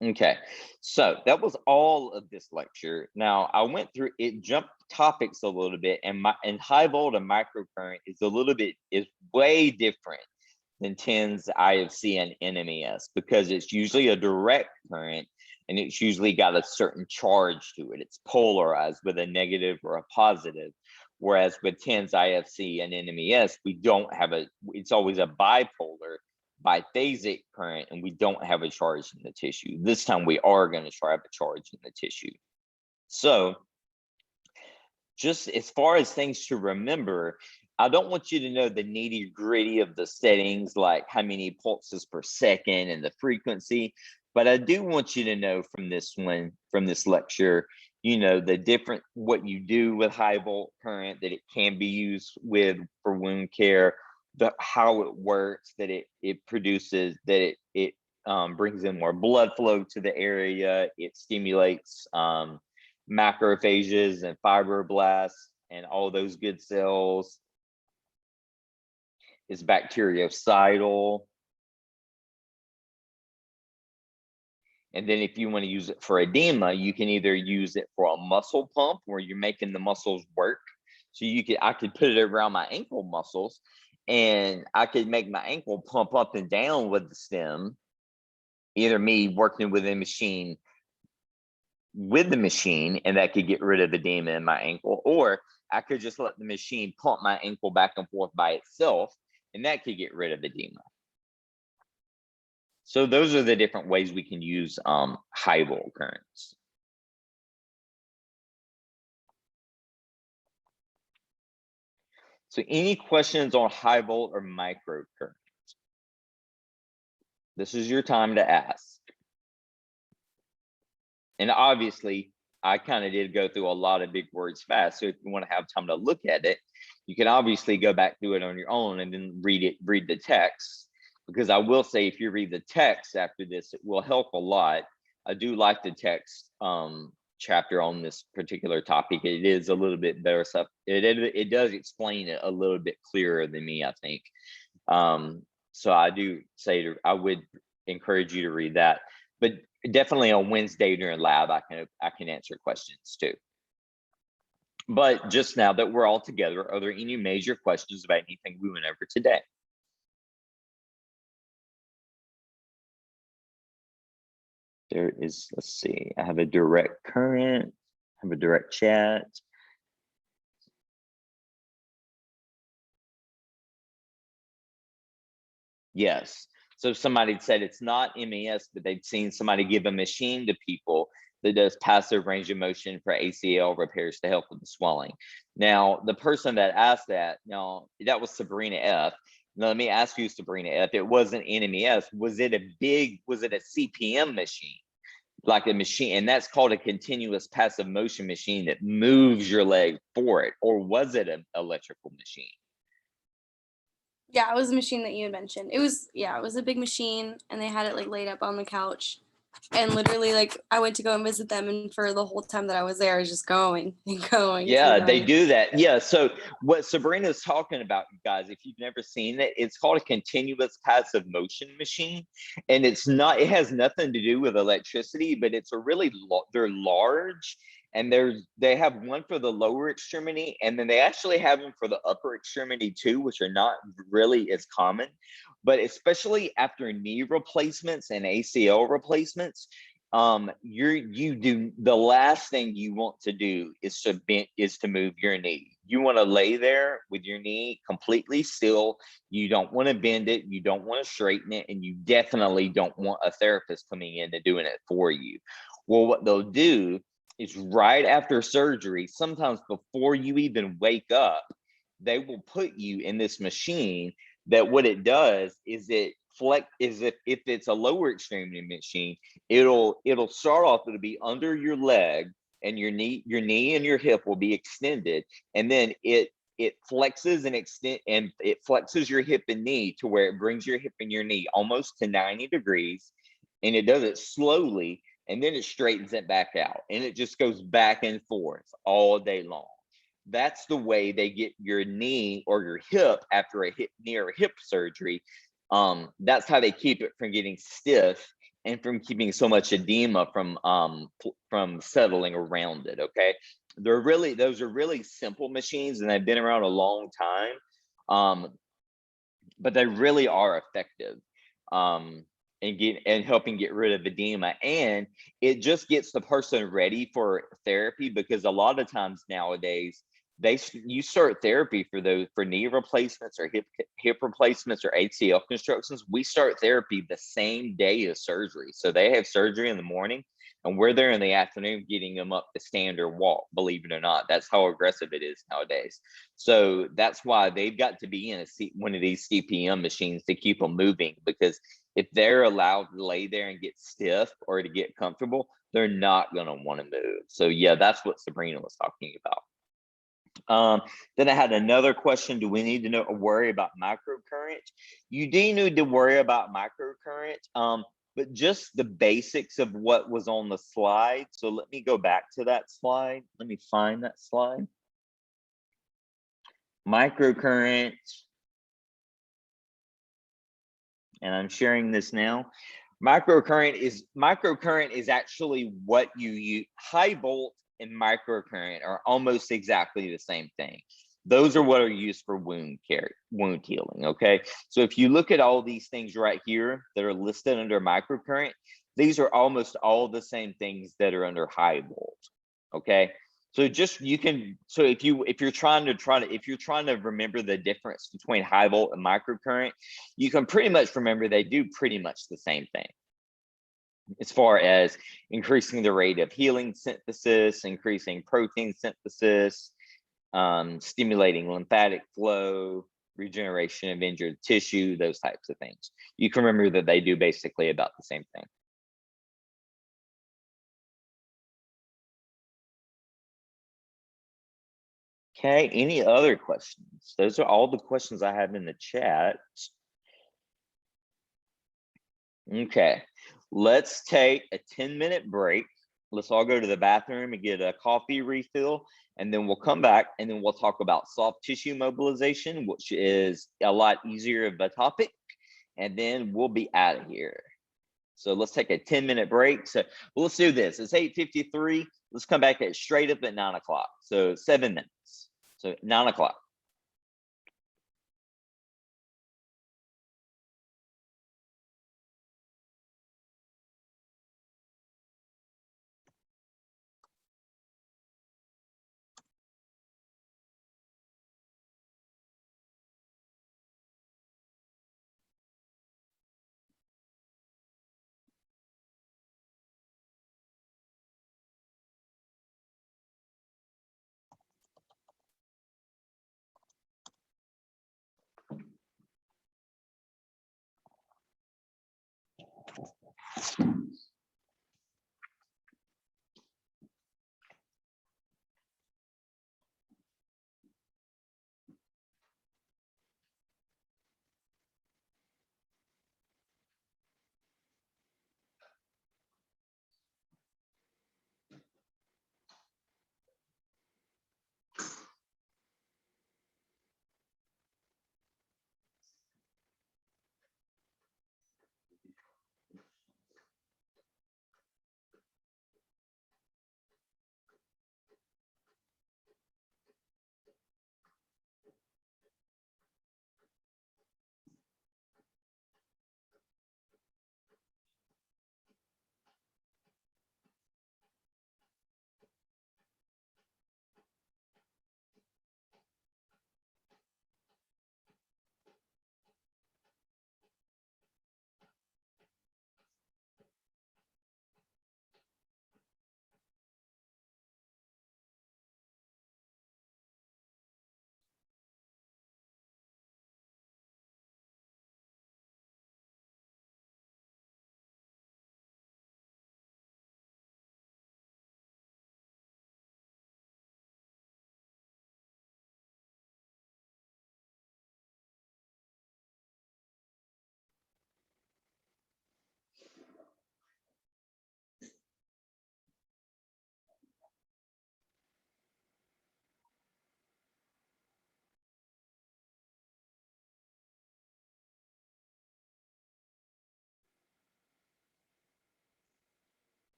[SPEAKER 2] Okay, so that was all of this lecture. Now I went through it, jumped topics a little bit, and high volt and microcurrent is way different than TENS, IFC, and NMES, because it's usually a direct current and it's usually got a certain charge to it. It's polarized with a negative or a positive. Whereas with TENS, IFC, and NMES, it's always a bipolar, biphasic current, and we don't have a charge in the tissue. This time we are going to try a charge in the tissue. So just as far as things to remember, I don't want you to know the nitty gritty of the settings, like how many pulses per second and the frequency, but I do want you to know from this lecture, what you do with high volt current, that it can be used for wound care, how it works, that it produces, that it brings in more blood flow to the area, it stimulates macrophages and fibroblasts and all those good cells. It's bactericidal. And then if you want to use it for edema, you can either use it for a muscle pump where you're making the muscles work. So I could put it around my ankle muscles and I could make my ankle pump up and down with the stem, either me working with the machine and that could get rid of edema in my ankle, or I could just let the machine pump my ankle back and forth by itself and that could get rid of edema. So those are the different ways we can use high volt currents. So any questions on high volt or microcurrent? This is your time to ask. And obviously, I kind of did go through a lot of big words fast. So if you want to have time to look at it, you can obviously go back through it on your own and then read the text. Because I will say, if you read the text after this, it will help a lot. I do like the text chapter on this particular topic. It is a little bit better stuff. It does explain it a little bit clearer than me, I think. So I would encourage you to read that. But definitely on Wednesday during lab, I can answer questions too. But just now that we're all together, are there any major questions about anything we went over today? There is, let's see, I have a direct current, I have a direct chat. Yes. So somebody said it's not MES, but they've seen somebody give a machine to people that does passive range of motion for ACL repairs to help with the swelling. Now, the person that asked that, now that was Sabrina F. Now, let me ask you, Sabrina, if it wasn't MES, was it a CPM machine? Like a machine, and that's called a continuous passive motion machine that moves your leg for it, or was it an electrical machine?
[SPEAKER 1] Yeah, it was a machine that you had mentioned. It was, yeah, it was a big machine, and they had it like laid up on the couch. And literally, like, I went to go and visit them, and for the whole time that I was there, I was just going and going and
[SPEAKER 2] Yeah, they
[SPEAKER 1] going.
[SPEAKER 2] do that. Yeah. So what Sabrina's talking about, you guys, if you've never seen it, it's called a continuous passive motion machine. And it has nothing to do with electricity, but it's a really, they're large, and they have one for the lower extremity, and then they actually have them for the upper extremity too, which are not really as common. But especially after knee replacements and ACL replacements, you do, the last thing you want to do is to move your knee. You want to lay there with your knee completely still. You don't want to bend it, you don't want to straighten it, and you definitely don't want a therapist coming in and doing it for you. Well, what they'll do is right after surgery, sometimes before you even wake up, they will put you in this machine that what it does is it flex, is if it's a lower extremity machine, it'll start off, it'll be under your leg, and your knee and your hip will be extended, and then it flexes and it flexes your hip and knee to where it brings your hip and your knee almost to 90 degrees, and it does it slowly, and then it straightens it back out, and it just goes back and forth all day long. That's the way they get your knee or your hip after a knee or hip surgery. That's how they keep it from getting stiff and from keeping so much edema from settling around it. Okay, those are really simple machines, and they've been around a long time, but they really are effective. And helping get rid of edema, and it just gets the person ready for therapy, because a lot of times nowadays you start therapy for knee replacements or hip replacements or ACL constructions. We start therapy the same day as surgery, so they have surgery in the morning, and we're there in the afternoon getting them up to stand or walk. Believe it or not, that's how aggressive it is nowadays. So that's why they've got to be in one of these CPM machines to keep them moving, because if they're allowed to lay there and get stiff or to get comfortable, they're not going to want to move. So yeah, that's what Sabrina was talking about. Then I had another question. Do we need to worry about microcurrent? You do need to worry about microcurrent, but just the basics of what was on the slide. So let me go back to that slide. Let me find that slide. Microcurrent. And I'm sharing this now. Microcurrent is actually what you use. High volt and microcurrent are almost exactly the same thing. Those are what are used for wound healing. Okay, so if you look at all these things right here that are listed under microcurrent, these are almost all the same things that are under high volt. Okay, so if you're trying to remember the difference between high volt and microcurrent, you can pretty much remember they do pretty much the same thing, as far as increasing the rate of healing synthesis, increasing protein synthesis, stimulating lymphatic flow, regeneration of injured tissue, those types of things. You can remember that they do basically about the same thing. Okay, any other questions? Those are all the questions I have in the chat. Okay, let's take a 10-minute break. Let's all go to the bathroom and get a coffee refill, and then we'll come back and then we'll talk about soft tissue mobilization, which is a lot easier of a topic, and then we'll be out of here. So let's take a 10-minute break. So let's do this. It's 8:53. Let's come back at straight up at 9 o'clock. So 7 minutes. So 9 o'clock. Nice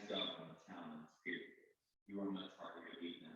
[SPEAKER 2] job on the challenge, period. You were much harder to beat than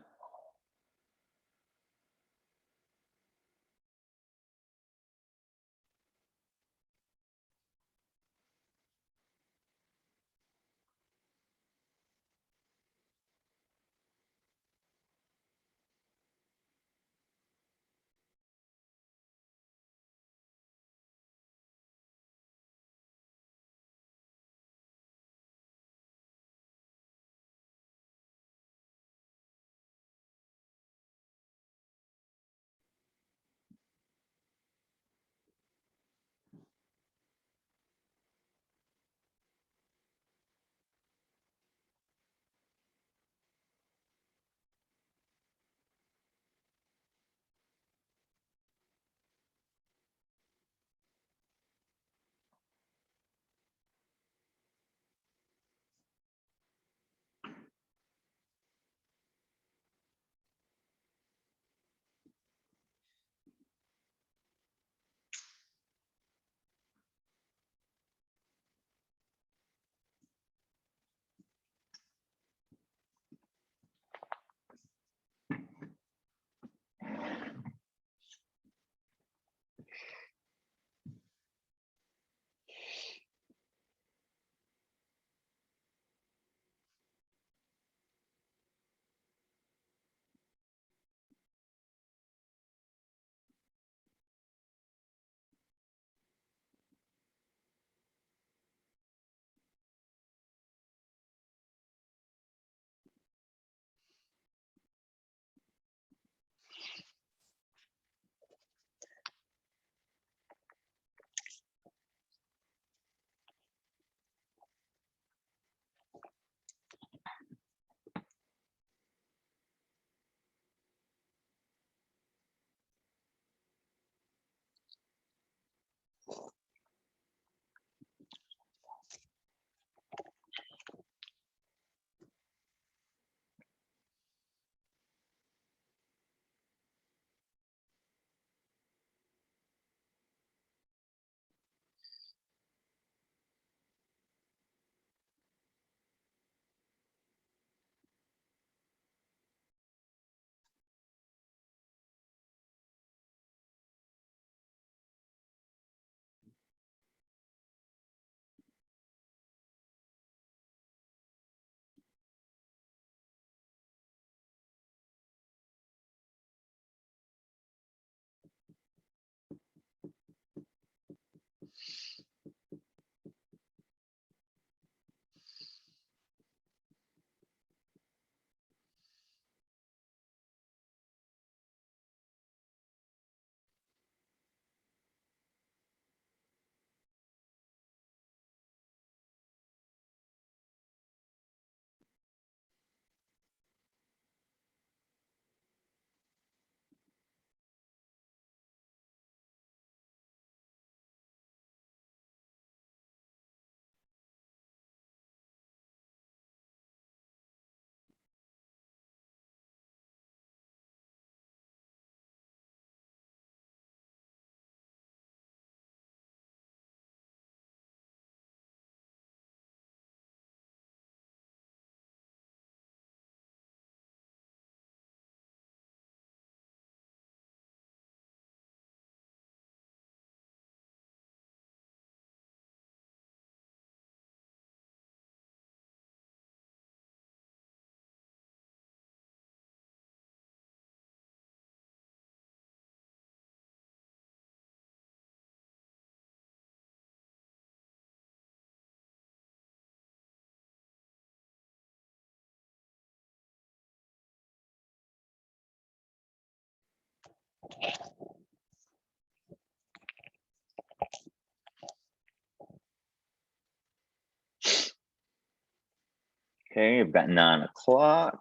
[SPEAKER 2] Okay, I've got 9 o'clock.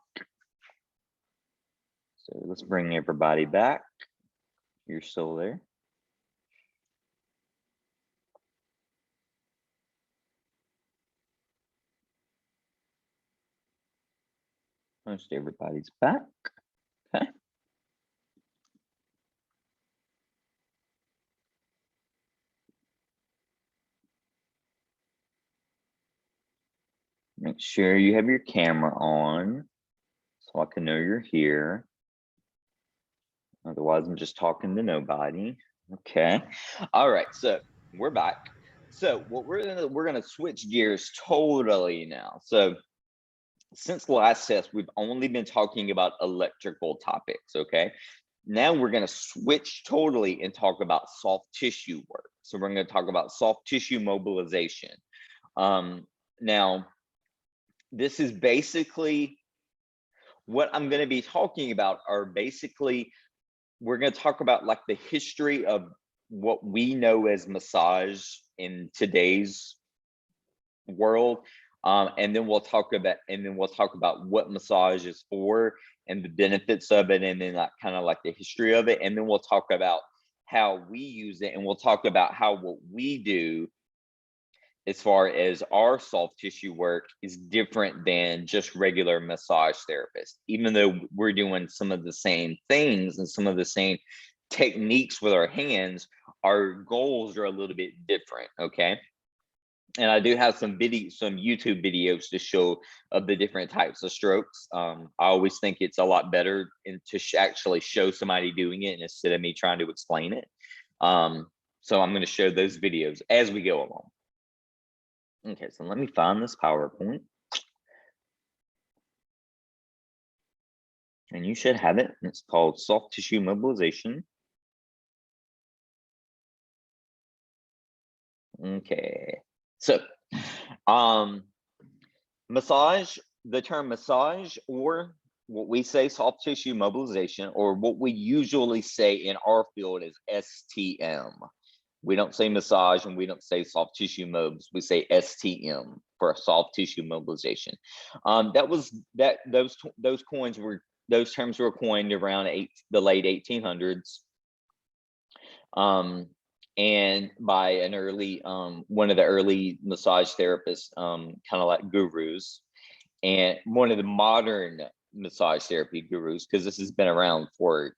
[SPEAKER 2] So let's bring everybody back. You're still there. Most everybody's back. Okay. Make sure you have your camera on so I can know you're here. Otherwise, I'm just talking to nobody. Okay. All right. So we're back. So what we're gonna switch gears totally now. So since the last test, we've only been talking about electrical topics. Okay. Now we're going to switch totally and talk about soft tissue work. So we're going to talk about soft tissue mobilization. Now, this is basically what I'm going to be talking about are basically, we're going to talk about like the history of what we know as massage in today's world. And then we'll talk about what massage is for and the benefits of it, and then like kind of like the history of it, and then we'll talk about how we use it, and we'll talk about how what we do as far as our soft tissue work is different than just regular massage therapists, even though we're doing some of the same things and some of the same techniques with our hands. Our goals are a little bit different. Okay. And I do have some YouTube videos to show of the different types of strokes. I always think it's a lot better to actually show somebody doing it instead of me trying to explain it. So I'm going to show those videos as we go along. Okay, so let me find this PowerPoint. And you should have it. It's called Soft Tissue Mobilization. Okay. So, massage, the term massage, or what we say soft tissue mobilization, or what we usually say in our field is STM. We don't say massage and we don't say soft tissue mobs. We say STM for soft tissue mobilization. Those terms were coined around the late 1800s. And by an early one of the early massage therapists, kind of like gurus, and one of the modern massage therapy gurus, because this has been around for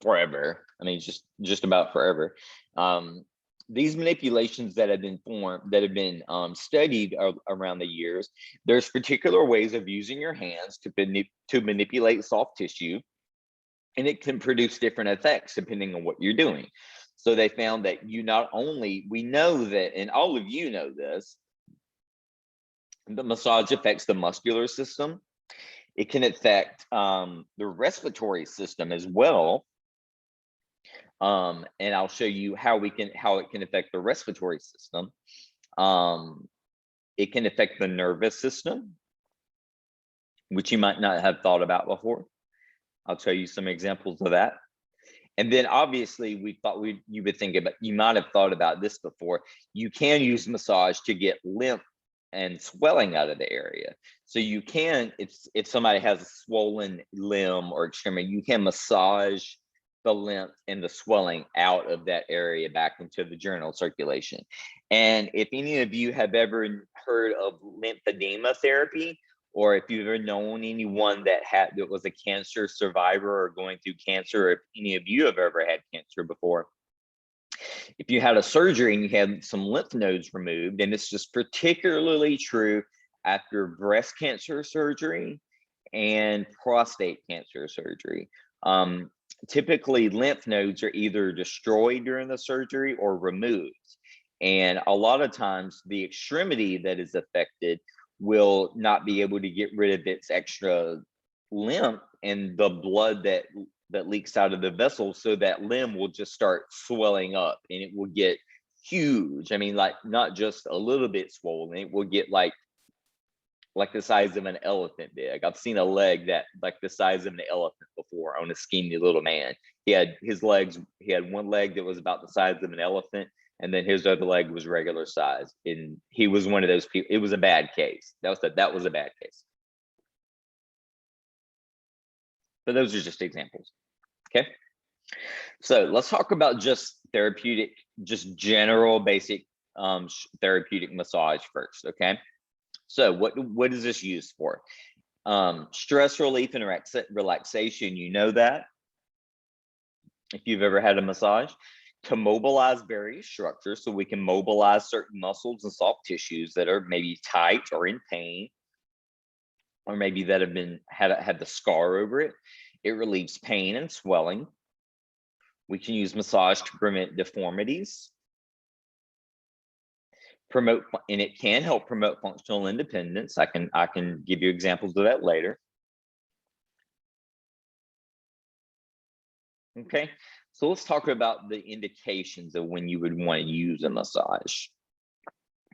[SPEAKER 2] forever. I mean, just about forever. These manipulations that have been studied around the years, there's particular ways of using your hands to manipulate soft tissue, and it can produce different effects depending on what you're doing. So they found that we know that, and all of you know this, the massage affects the muscular system. It can affect the respiratory system as well. And I'll show you how it can affect the respiratory system. It can affect the nervous system, which you might not have thought about before. I'll show you some examples of that. And then obviously you might have thought about this before. You can use massage to get lymph and swelling out of the area. So you can, if somebody has a swollen limb or extremity, you can massage the lymph and the swelling out of that area back into the general circulation. And if any of you have ever heard of lymphedema therapy, or if you've ever known anyone that was a cancer survivor or going through cancer, or if any of you have ever had cancer before, if you had a surgery and you had some lymph nodes removed, and it's just particularly true after breast cancer surgery and prostate cancer surgery. Typically, lymph nodes are either destroyed during the surgery or removed. And a lot of times the extremity that is affected will not be able to get rid of its extra lymph and the blood that leaks out of the vessel, so that limb will just start swelling up and it will get huge. I mean, like not just a little bit swollen, it will get like like the size of an elephant big. I've seen a leg that like the size of an elephant before on a skinny little man. He had one leg that was about the size of an elephant, and then his other leg was regular size. And he was one of those people. It was a bad case. That was a bad case. But those are just examples. Okay. So let's talk about just therapeutic, just general basic therapeutic massage first. Okay. So what is this used for? Stress relief and relaxation, you know that if you've ever had a massage, to mobilize various structures, so we can mobilize certain muscles and soft tissues that are maybe tight or in pain, or maybe that have been had the scar over it. It relieves pain and swelling. We can use massage to prevent deformities, and it can help promote functional independence. I can give you examples of that later. Okay, so let's talk about the indications of when you would want to use a massage.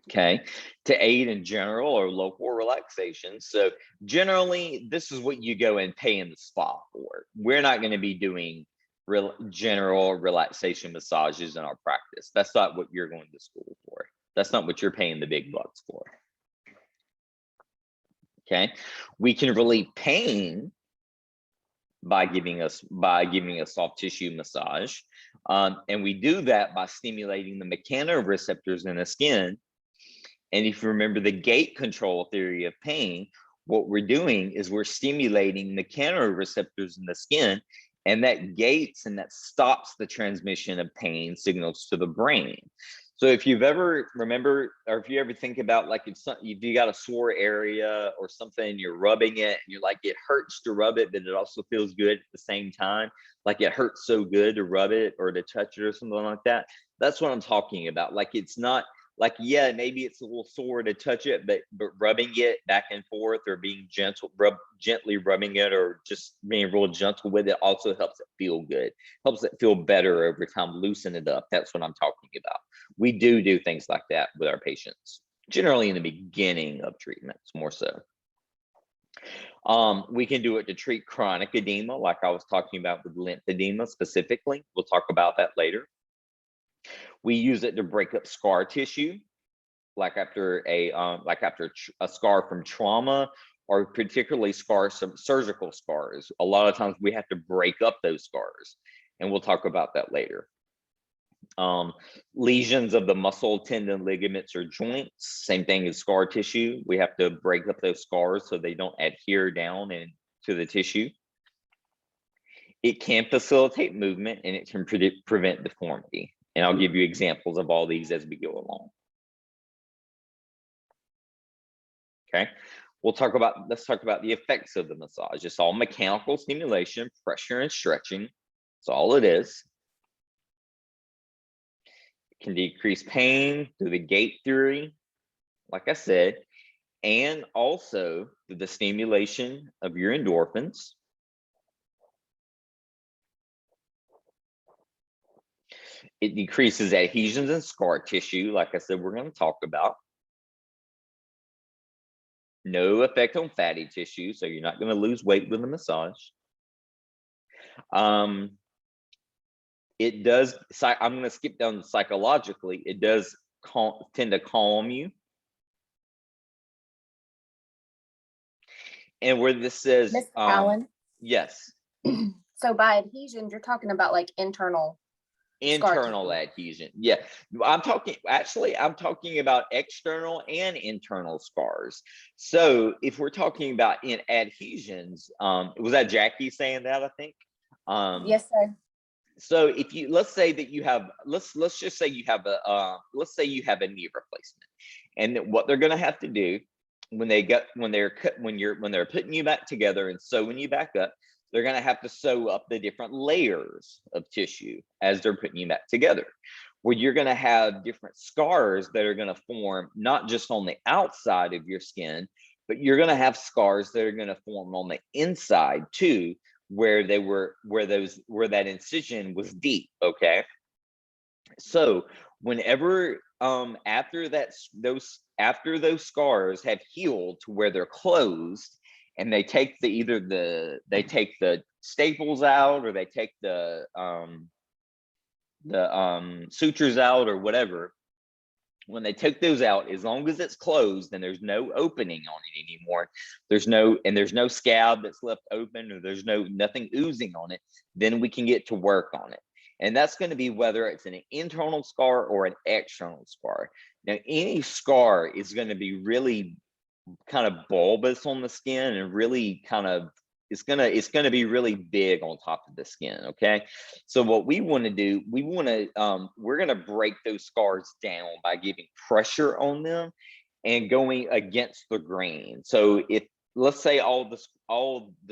[SPEAKER 2] Okay, to aid in general or local relaxation. So generally, this is what you go and pay in the spa for. We're not going to be doing general relaxation massages in our practice. That's not what you're going to school for. That's not what you're paying the big bucks for. Okay, we can relieve pain by giving a soft tissue massage, and we do that by stimulating the mechanoreceptors in the skin. And if you remember the gate control theory of pain, what we're doing is we're stimulating mechanoreceptors in the skin, and that gates and that stops the transmission of pain signals to the brain. So if you've ever remember, or if you ever think about like if you got a sore area or something and you're rubbing it and you're like, it hurts to rub it, but it also feels good at the same time. Like it hurts so good to rub it or to touch it or something like that. That's what I'm talking about. Like it's not like, yeah, maybe it's a little sore to touch it, but rubbing it back and forth or being gently rubbing it or just being real gentle with it also helps it feel good, helps it feel better over time, loosen it up. That's what I'm talking about. We do things like that with our patients, generally in the beginning of treatments, more so. We can do it to treat chronic edema, like I was talking about with lymphedema specifically. We'll talk about that later. We use it to break up scar tissue, like after a scar from trauma, or particularly some surgical scars. A lot of times we have to break up those scars, and we'll talk about that later. Lesions of the muscle, tendon, ligaments, or joints, same thing as scar tissue. We have to break up those scars so they don't adhere down into the tissue. It can facilitate movement, and it can prevent deformity. And I'll give you examples of all these as we go along. Okay, let's talk about the effects of the massage. It's all mechanical stimulation, pressure, and stretching. That's all it is. It can decrease pain through the gate theory, like I said, and also through the stimulation of your endorphins. It decreases adhesions and scar tissue, like I said, we're going to talk about. No effect on fatty tissue, so you're not going to lose weight with the massage. It does, I'm going to skip down psychologically. It does tend to calm you. And where this says,
[SPEAKER 3] Miss Allen.
[SPEAKER 2] Yes.
[SPEAKER 3] So by adhesion, you're talking about like internal
[SPEAKER 2] adhesion. Yeah, I'm talking about external and internal scars. So if we're talking about in adhesions, was that Jackie saying that? I think.
[SPEAKER 3] Yes, sir.
[SPEAKER 2] So if you let's say you have a knee replacement, and what they're going to have to do when they're putting you back together and sewing you back up, they're going to have to sew up the different layers of tissue as they're putting you back together, where you're going to have different scars that are going to form not just on the outside of your skin, but you're going to have scars that are going to form on the inside too, where that incision was deep. Okay, so whenever after those scars have healed to where they're closed, and they take they take the staples out, or they take the sutures out or whatever. When they took those out, as long as it's closed and there's no opening on it anymore, there's no scab that's left open, or there's nothing oozing on it, then we can get to work on it. And that's going to be whether it's an internal scar or an external scar. Now, any scar is going to be really kind of bulbous on the skin, and really kind of, it's gonna be really big on top of the skin. Okay, so what we want to do, we're gonna break those scars down by giving pressure on them and going against the grain. So if, let's say all the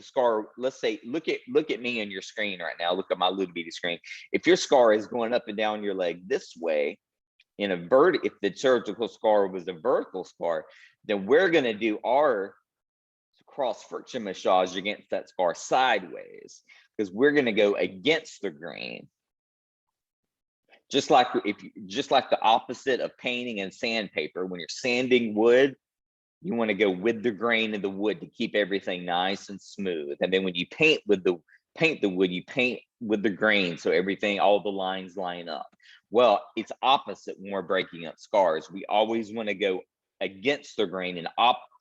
[SPEAKER 2] scar, let's say, look at me on your screen right now, look at my little bitty screen. If your scar is going up and down your leg this way, if the surgical scar was a vertical scar, then we're going to do our cross friction massage against that scar sideways, because we're going to go against the grain. Just like the opposite of painting and sandpaper. When you're sanding wood, you want to go with the grain of the wood to keep everything nice and smooth. And then when you paint the wood, you paint with the grain, so all the lines line up. Well, it's opposite when we're breaking up scars. We always want to go against the grain and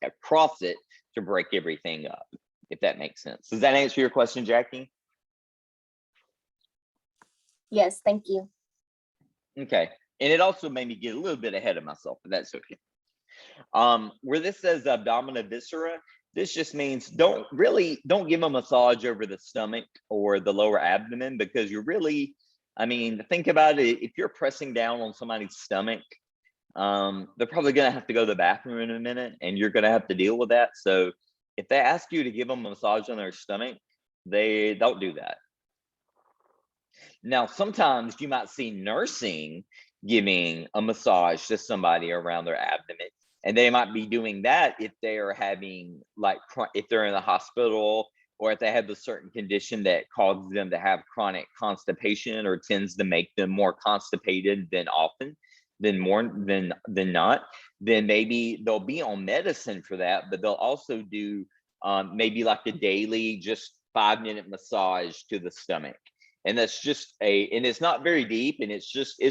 [SPEAKER 2] across it to break everything up, if that makes sense. Does that answer your question, Jackie?
[SPEAKER 3] Yes, thank you.
[SPEAKER 2] Okay, and it also made me get a little bit ahead of myself, but that's okay. Where this says abdominal viscera, this just means don't give a massage over the stomach or the lower abdomen, because you're really, I mean, think about it. If you're pressing down on somebody's stomach, they're probably going to have to go to the bathroom in a minute, and you're going to have to deal with that. So if they ask you to give them a massage on their stomach, they don't do that. Now, sometimes you might see nursing giving a massage to somebody around their abdomen, and they might be doing that if they are having, like, if they're in the hospital, or if they have a certain condition that causes them to have chronic constipation, or tends to make them more constipated than not, then maybe they'll be on medicine for that, but they'll also do maybe like a daily, just 5-minute massage to the stomach. And that's just and it's not very deep, and it's just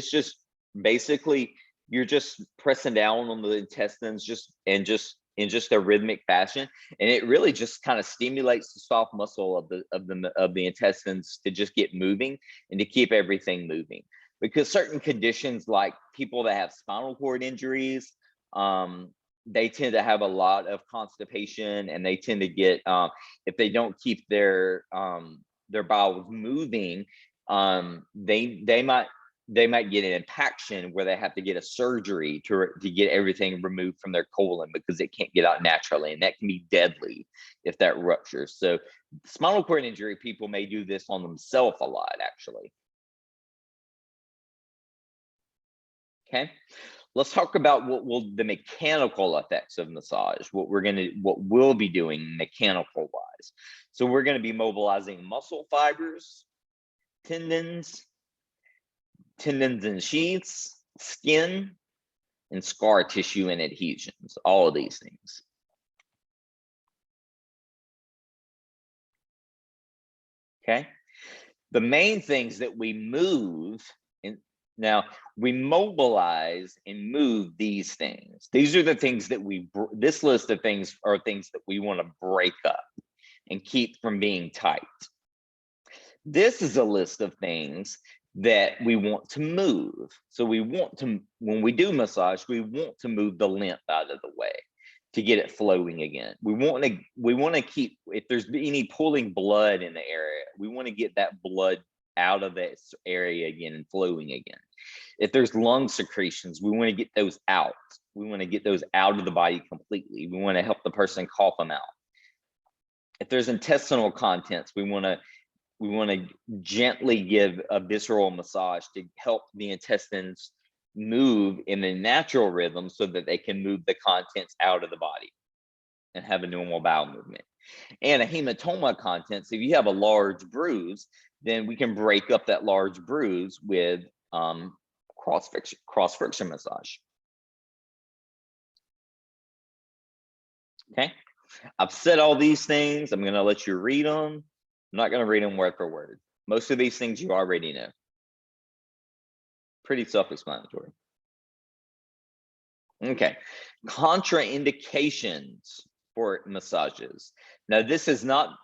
[SPEAKER 2] basically, you're just pressing down on the intestines in just a rhythmic fashion, and it really just kind of stimulates the soft muscle of the intestines to just get moving and to keep everything moving. Because certain conditions, like people that have spinal cord injuries, they tend to have a lot of constipation, and they tend to get, if they don't keep their bowels moving, they might get an impaction where they have to get a surgery to get everything removed from their colon, because it can't get out naturally, and that can be deadly if that ruptures. So spinal cord injury people may do this on themselves a lot, actually. Okay, let's talk about the mechanical effects of massage, what we'll be doing mechanical wise. So we're going to be mobilizing muscle fibers, tendons and sheaths, skin, and scar tissue and adhesions, all of these things. Okay, the main things that we move, now we mobilize and move these things. These are the things that this list of things are things that we want to break up and keep from being tight. This is a list of things that we want to move. So when we do massage, we want to move the lymph out of the way to get it flowing again. We want to keep, if there's any pulling blood in the area, we want to get that blood out of that area again and flowing again. If there's lung secretions, we want to get those out. We want to get those out of the body completely. We want to help the person cough them out. If there's intestinal contents, we want to gently give a visceral massage to help the intestines move in a natural rhythm, so that they can move the contents out of the body and have a normal bowel movement. And a hematoma contents, if you have a large bruise, then we can break up that large bruise with cross friction massage. Okay, I've said all these things. I'm going to let you read them. I'm not going to read them word for word. Most of these things you already know. Pretty self-explanatory. Okay, contraindications for massages. Now, this is not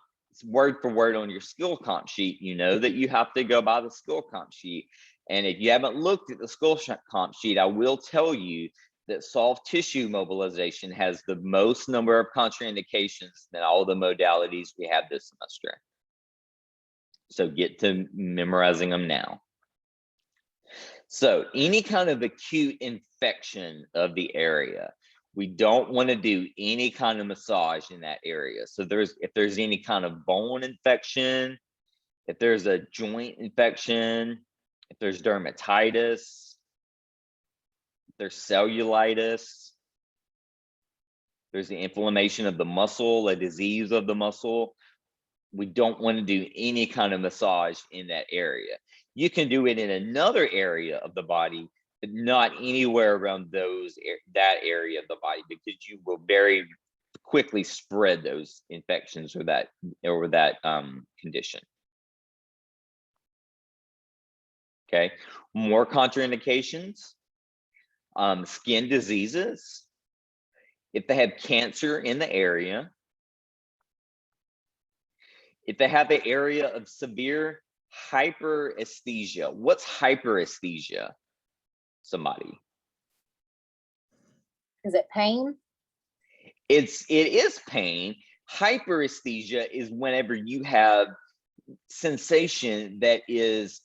[SPEAKER 2] word for word on your skill comp sheet. You know that you have to go by the skill comp sheet. And if you haven't looked at the skill comp sheet, I will tell you that soft tissue mobilization has the most number of contraindications than all the modalities we have this semester. So get to memorizing them now. So any kind of acute infection of the area, we don't want to do any kind of massage in that area. So if there's any kind of bone infection, if there's a joint infection, if there's dermatitis, if there's cellulitis, there's the inflammation of the muscle, a disease of the muscle, we don't want to do any kind of massage in that area. You can do it in another area of the body, but not anywhere around that area of the body, because you will very quickly spread those infections or that condition. Okay, more contraindications, skin diseases, if they have cancer in the area, if they have the area of severe hyperesthesia. What's hyperesthesia? Somebody.
[SPEAKER 3] Is it pain?
[SPEAKER 2] It is pain. Hyperesthesia is whenever you have sensation that is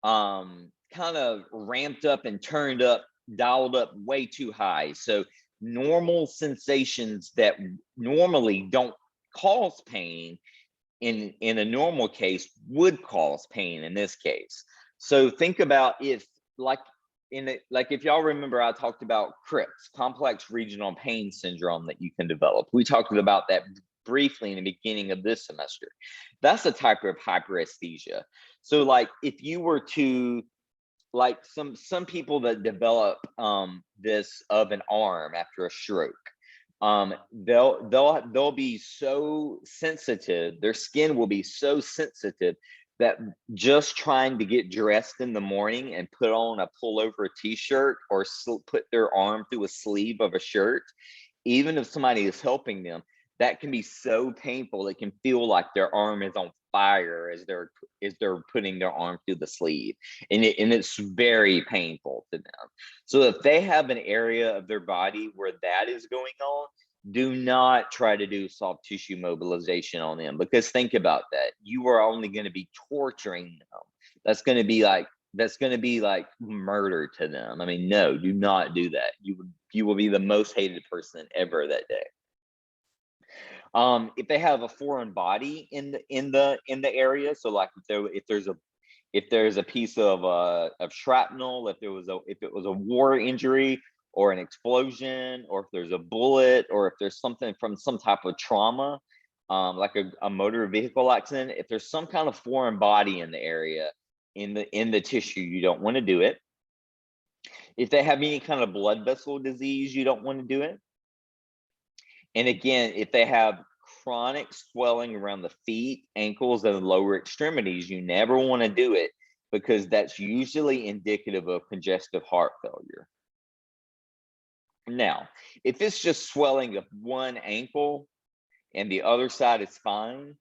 [SPEAKER 2] kind of ramped up and turned up, dialed up way too high. So normal sensations that normally don't cause pain in a normal case would cause pain in this case. So think about if if y'all remember, I talked about CRIPS, complex regional pain syndrome, that you can develop. We talked about that briefly in the beginning of this semester. That's a type of hyperesthesia. So like if you were to, like some people that develop this of an arm after a stroke, they'll be so sensitive, their skin will be so sensitive that just trying to get dressed in the morning and put on a pullover t-shirt or put their arm through a sleeve of a shirt, even if somebody is helping them, that can be so painful. It can feel like their arm is on fire as they're putting their arm through the sleeve, and it's very painful to them. So if they have an area of their body where that is going on, do not try to do soft tissue mobilization on them, because think about that. You are only going to be torturing them. That's going to be like murder to them. I mean, no, do not do that. You will be the most hated person ever that day. If they have a foreign body in the area, so like if there's a piece of shrapnel, if it was a war injury or an explosion, or if there's a bullet, or if there's something from some type of trauma, like a motor vehicle accident, if there's some kind of foreign body in the area, in the tissue, you don't want to do it. If they have any kind of blood vessel disease, you don't want to do it. And again, if they have chronic swelling around the feet, ankles, and lower extremities, you never want to do it, because that's usually indicative of congestive heart failure. Now, if it's just swelling of one ankle and the other side is fine,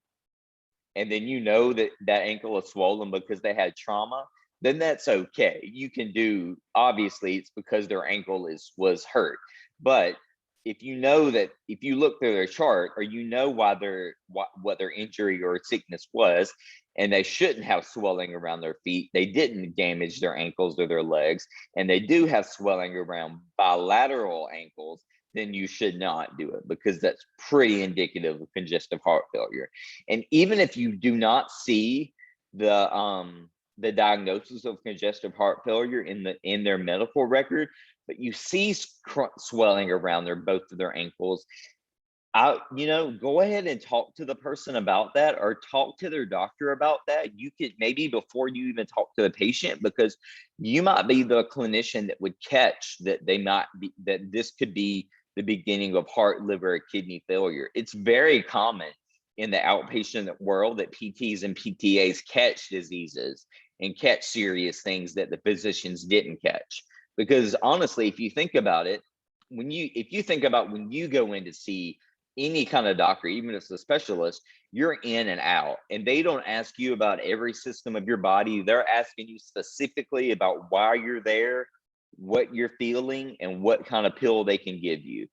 [SPEAKER 2] and then you know that that ankle is swollen because they had trauma, then that's okay. You can do, obviously it's because their ankle was hurt. But if you know that, if you look through their chart, or you know what their injury or sickness was, and they shouldn't have swelling around their feet, they didn't damage their ankles or their legs, and they do have swelling around bilateral ankles, then you should not do it, because that's pretty indicative of congestive heart failure. And even if you do not see the diagnosis of congestive heart failure in their medical record, but you see swelling around both of their ankles, Go ahead and talk to the person about that, or talk to their doctor about that. You could maybe before you even talk to the patient, because you might be the clinician that would catch that that this could be the beginning of heart, liver, or kidney failure. It's very common in the outpatient world that PTs and PTAs catch diseases and catch serious things that the physicians didn't catch. Because honestly, if you think about it, when you go in to see any kind of doctor, even if it's a specialist, you're in and out, and they don't ask you about every system of your body. They're asking you specifically about why you're there, what you're feeling, and what kind of pill they can give you.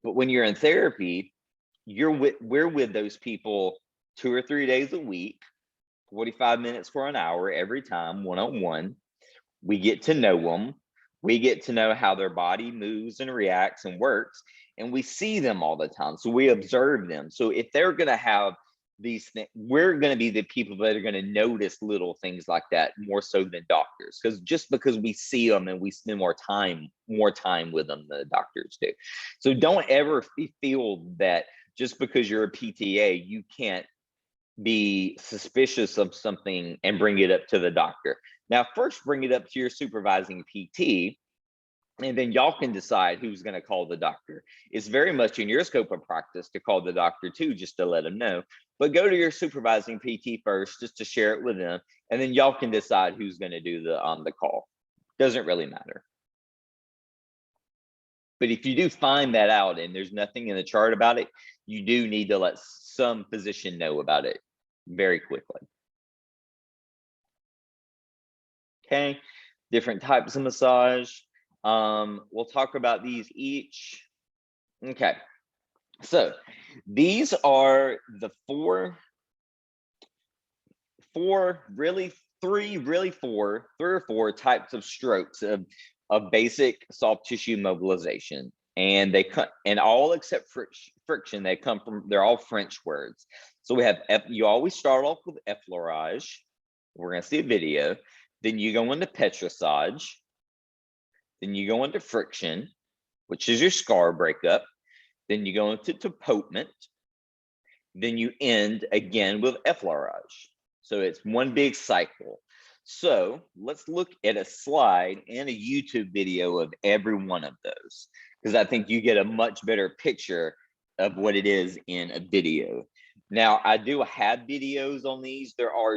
[SPEAKER 2] But when you're in therapy, we're with those people 2 or 3 days a week, 45 minutes for an hour every time, one-on-one. We get to know them. We get to know how their body moves and reacts and works, and we see them all the time. So we observe them. So if they're going to have these things, we're going to be the people that are going to notice little things like that more so than doctors, because we see them and we spend more time with them than the doctors do. So don't ever feel that just because you're a PTA, you can't be suspicious of something and bring it up to the doctor. Now, first bring it up to your supervising PT, and then y'all can decide who's going to call the doctor. It's very much in your scope of practice to call the doctor too, just to let them know. But go to your supervising PT first, just to share it with them, and then y'all can decide who's going to do the call. Doesn't really matter. But if you do find that out and there's nothing in the chart about it, you do need to let some physician know about it very quickly. Okay, different types of massage. We'll talk about these each. Okay, so these are the four or four types of strokes of basic soft tissue mobilization. And and all except friction, they're all French words. So we have, you always start off with effleurage. We're going to see a video. Then you go into petrissage. Then you go into friction, which is your scar breakup. Then you go into tapotement. Then you end again with effleurage. So it's one big cycle. So let's look at a slide and a YouTube video of every one of those, because I think you get a much better picture of what it is in a video. Now, I do have videos on these. There are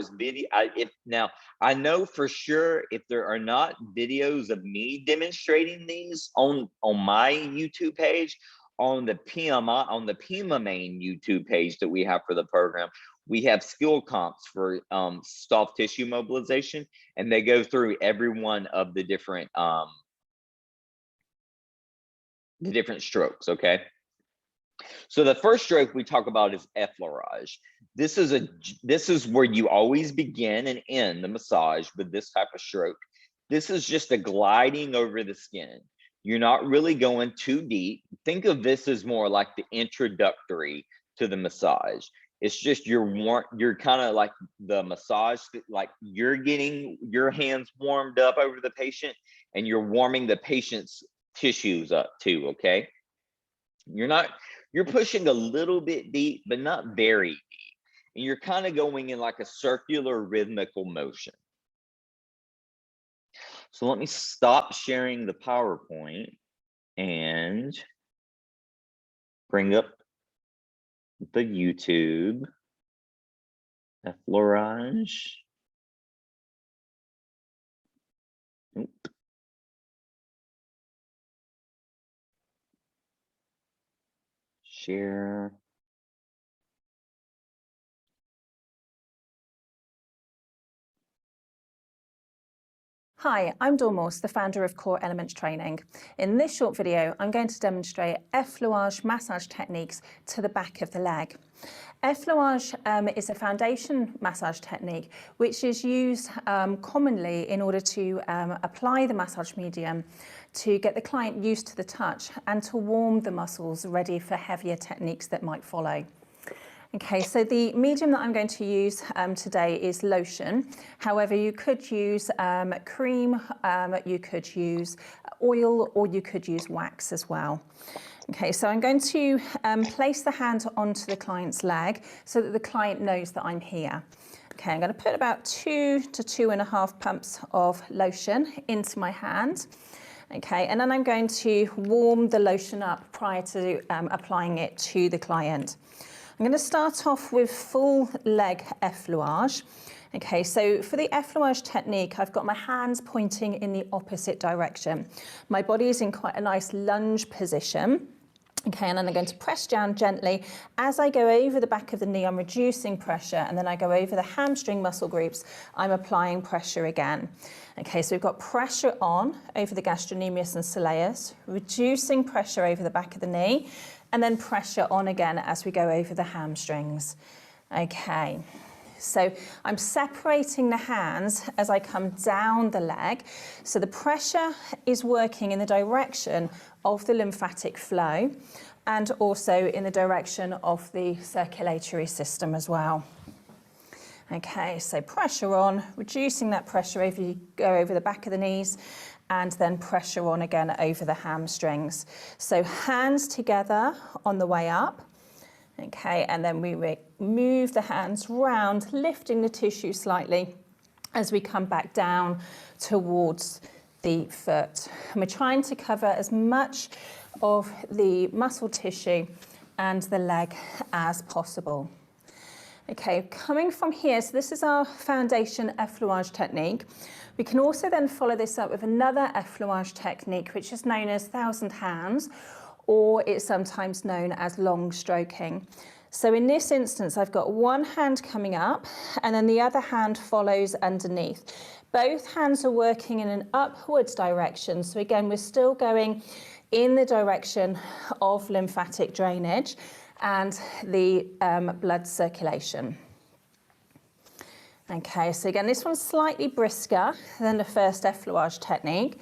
[SPEAKER 2] now I know for sure if there are not videos of me demonstrating these on my YouTube page, on the PIMA main YouTube page that we have for the program, we have skill comps for soft tissue mobilization, and they go through every one of the different strokes. Okay. So the first stroke we talk about is effleurage. This is where you always begin and end the massage with this type of stroke. This is just a gliding over the skin. You're not really going too deep. Think of this as more like the introductory to the massage. It's just you're kind of like the massage, like you're getting your hands warmed up over the patient, and you're warming the patient's tissues up too. Okay. You're pushing a little bit deep, but not very deep. And you're kind of going in like a circular rhythmical motion. So let me stop sharing the PowerPoint and bring up the YouTube. Effleurage. Nope. Share.
[SPEAKER 4] Hi, I'm Dawn Morse, the founder of Core Elements Training. In this short video, I'm going to demonstrate effleurage massage techniques to the back of the leg. Effleurage is a foundation massage technique which is used commonly in order to apply the massage medium to get the client used to the touch and to warm the muscles ready for heavier techniques that might follow. Okay, so the medium that I'm going to use today is lotion. However, you could use cream, you could use oil, or you could use wax as well. Okay, so I'm going to place the hand onto the client's leg so that the client knows that I'm here. Okay, I'm going to put about 2 to 2.5 pumps of lotion into my hand. Okay, and then I'm going to warm the lotion up prior to applying it to the client. I'm going to start off with full leg effleurage. Okay, so for the effleurage technique, I've got my hands pointing in the opposite direction. My body is in quite a nice lunge position. Okay, and then I'm going to press down gently. As I go over the back of the knee, I'm reducing pressure, and then I go over the hamstring muscle groups, I'm applying pressure again. Okay, so we've got pressure on over the gastrocnemius and soleus, reducing pressure over the back of the knee, and then pressure on again as we go over the hamstrings. Okay. So I'm separating the hands as I come down the leg. So the pressure is working in the direction of the lymphatic flow and also in the direction of the circulatory system as well. Okay, so pressure on, reducing that pressure as you go over the back of the knees, and then pressure on again over the hamstrings. So hands together on the way up. Okay, and then we move the hands round, lifting the tissue slightly as we come back down towards the foot. And we're trying to cover as much of the muscle tissue and the leg as possible. Okay, coming from here, so this is our foundation effleurage technique. We can also then follow this up with another effleurage technique, which is known as 1,000 hands, or it's sometimes known as long stroking. So in this instance, I've got one hand coming up and then the other hand follows underneath. Both hands are working in an upwards direction. So again, we're still going in the direction of lymphatic drainage and the blood circulation. Okay, so again, this one's slightly brisker than the first effleurage technique.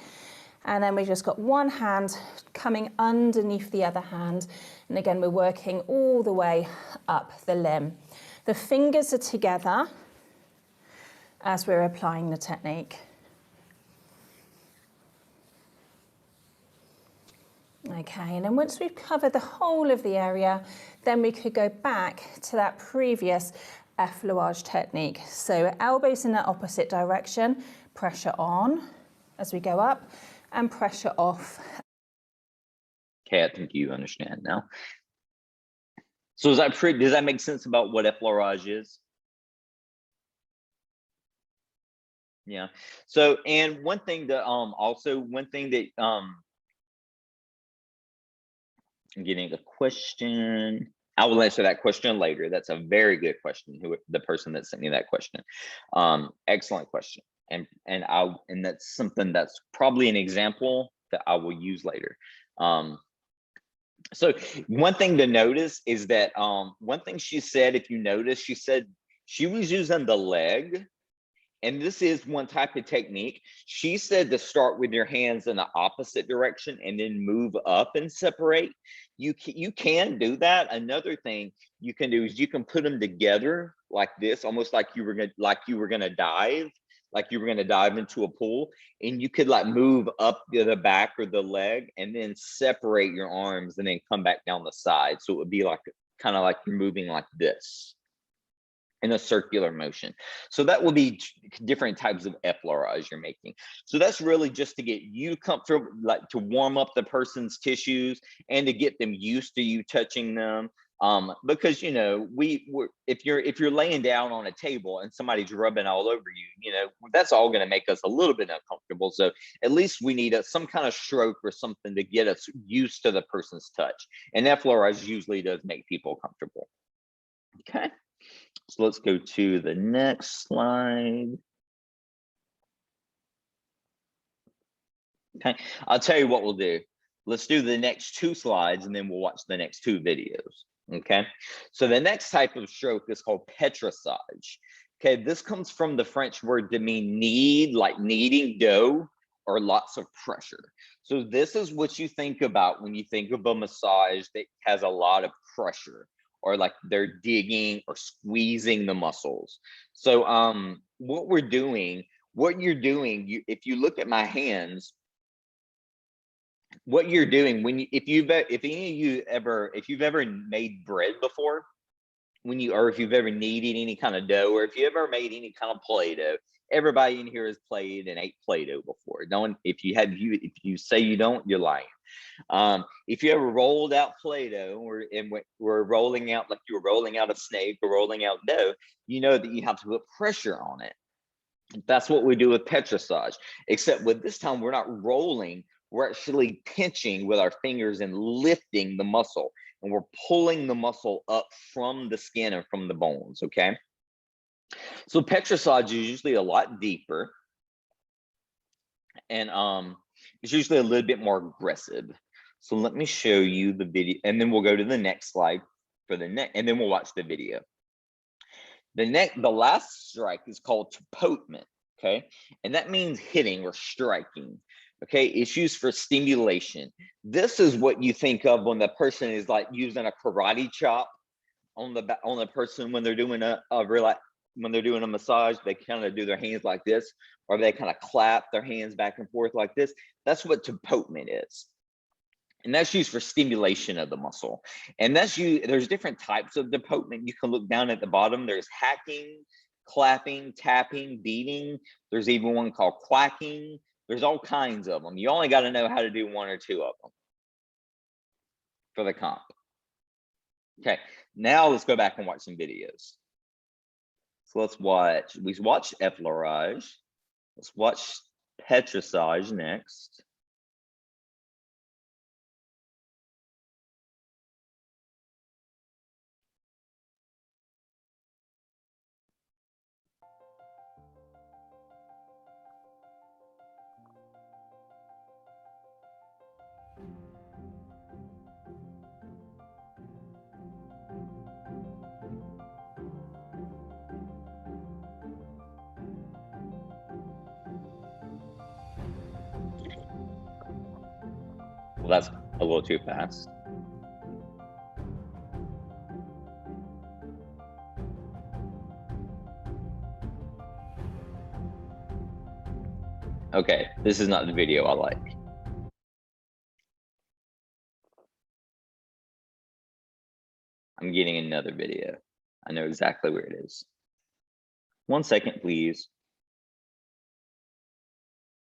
[SPEAKER 4] And then we've just got one hand coming underneath the other hand. And again, we're working all the way up the limb. The fingers are together as we're applying the technique. Okay, and then once we've covered the whole of the area, then we could go back to that previous effleurage technique. So elbows in the opposite direction, pressure on as we go up, and pressure off.
[SPEAKER 2] Okay, I think you understand now. So does that make sense about what effleurage is? Yeah. So, and one thing that I'm getting a question. I will answer that question later. That's a very good question. The person that sent me that question. Excellent question. And that's something that's probably an example that I will use later. So one thing to notice is that one thing she said, if you notice, she said she was using the leg, and this is one type of technique. She said to start with your hands in the opposite direction and then move up and separate. You can do that. Another thing you can do is you can put them together like this, almost like you were gonna dive. Like you were going to dive into a pool, and you could like move up to the back or the leg and then separate your arms and then come back down the side. So it would be like kind of like you're moving like this in a circular motion. So that will be different types of effleurage you're making. So that's really just to get you comfortable, like to warm up the person's tissues and to get them used to you touching them. Because you know, if you're laying down on a table and somebody's rubbing all over you, you know, that's all going to make us a little bit uncomfortable. So at least we need some kind of stroke or something to get us used to the person's touch. And effleurage usually does make people comfortable. Okay, so let's go to the next slide. Okay, I'll tell you what we'll do. Let's do the next 2 slides and then we'll watch the next 2 videos. Okay, so the next type of stroke is called petrissage. Okay, this comes from the French word to mean knead, like kneading dough or lots of pressure. So this is what you think about when you think of a massage that has a lot of pressure, or like they're digging or squeezing the muscles. So what you're doing, if you look at my hands, what you're doing when you, if any of you ever, if you've ever made bread before, or if you've ever kneaded any kind of dough, or if you ever made any kind of Play-Doh, everybody in here has played and ate Play-Doh before. Don't, if you say you don't, you're lying. If you ever rolled out Play-Doh and were rolling out, like you were rolling out a snake or rolling out dough, you know that you have to put pressure on it. That's what we do with petrissage, except with this time, we're not rolling, we're actually pinching with our fingers and lifting the muscle, and we're pulling the muscle up from the skin and from the bones, okay? So petrissage is usually a lot deeper, and it's usually a little bit more aggressive. So let me show you the video, and then we'll go to the next slide for the next, and then we'll watch the video. The last strike is called tapotement, okay? And that means hitting or striking, okay? It's used for stimulation. This is what you think of when the person is like using a karate chop on the person when they're doing when they're doing a massage. They kind of do their hands like this, or they kind of clap their hands back and forth like this. That's what tapotement is. And that's used for stimulation of the muscle. And there's different types of tapotement. You can look down at the bottom. There's hacking, clapping, tapping, beating. There's even one called quacking. There's all kinds of them. You only got to know how to do one or two of them for the comp. Okay, now let's go back and watch some videos. So we watched effleurage. Let's watch petrissage next. Well, that's a little too fast. Okay, this is not the video I like. I'm getting another video. I know exactly where it is. 1 second, please.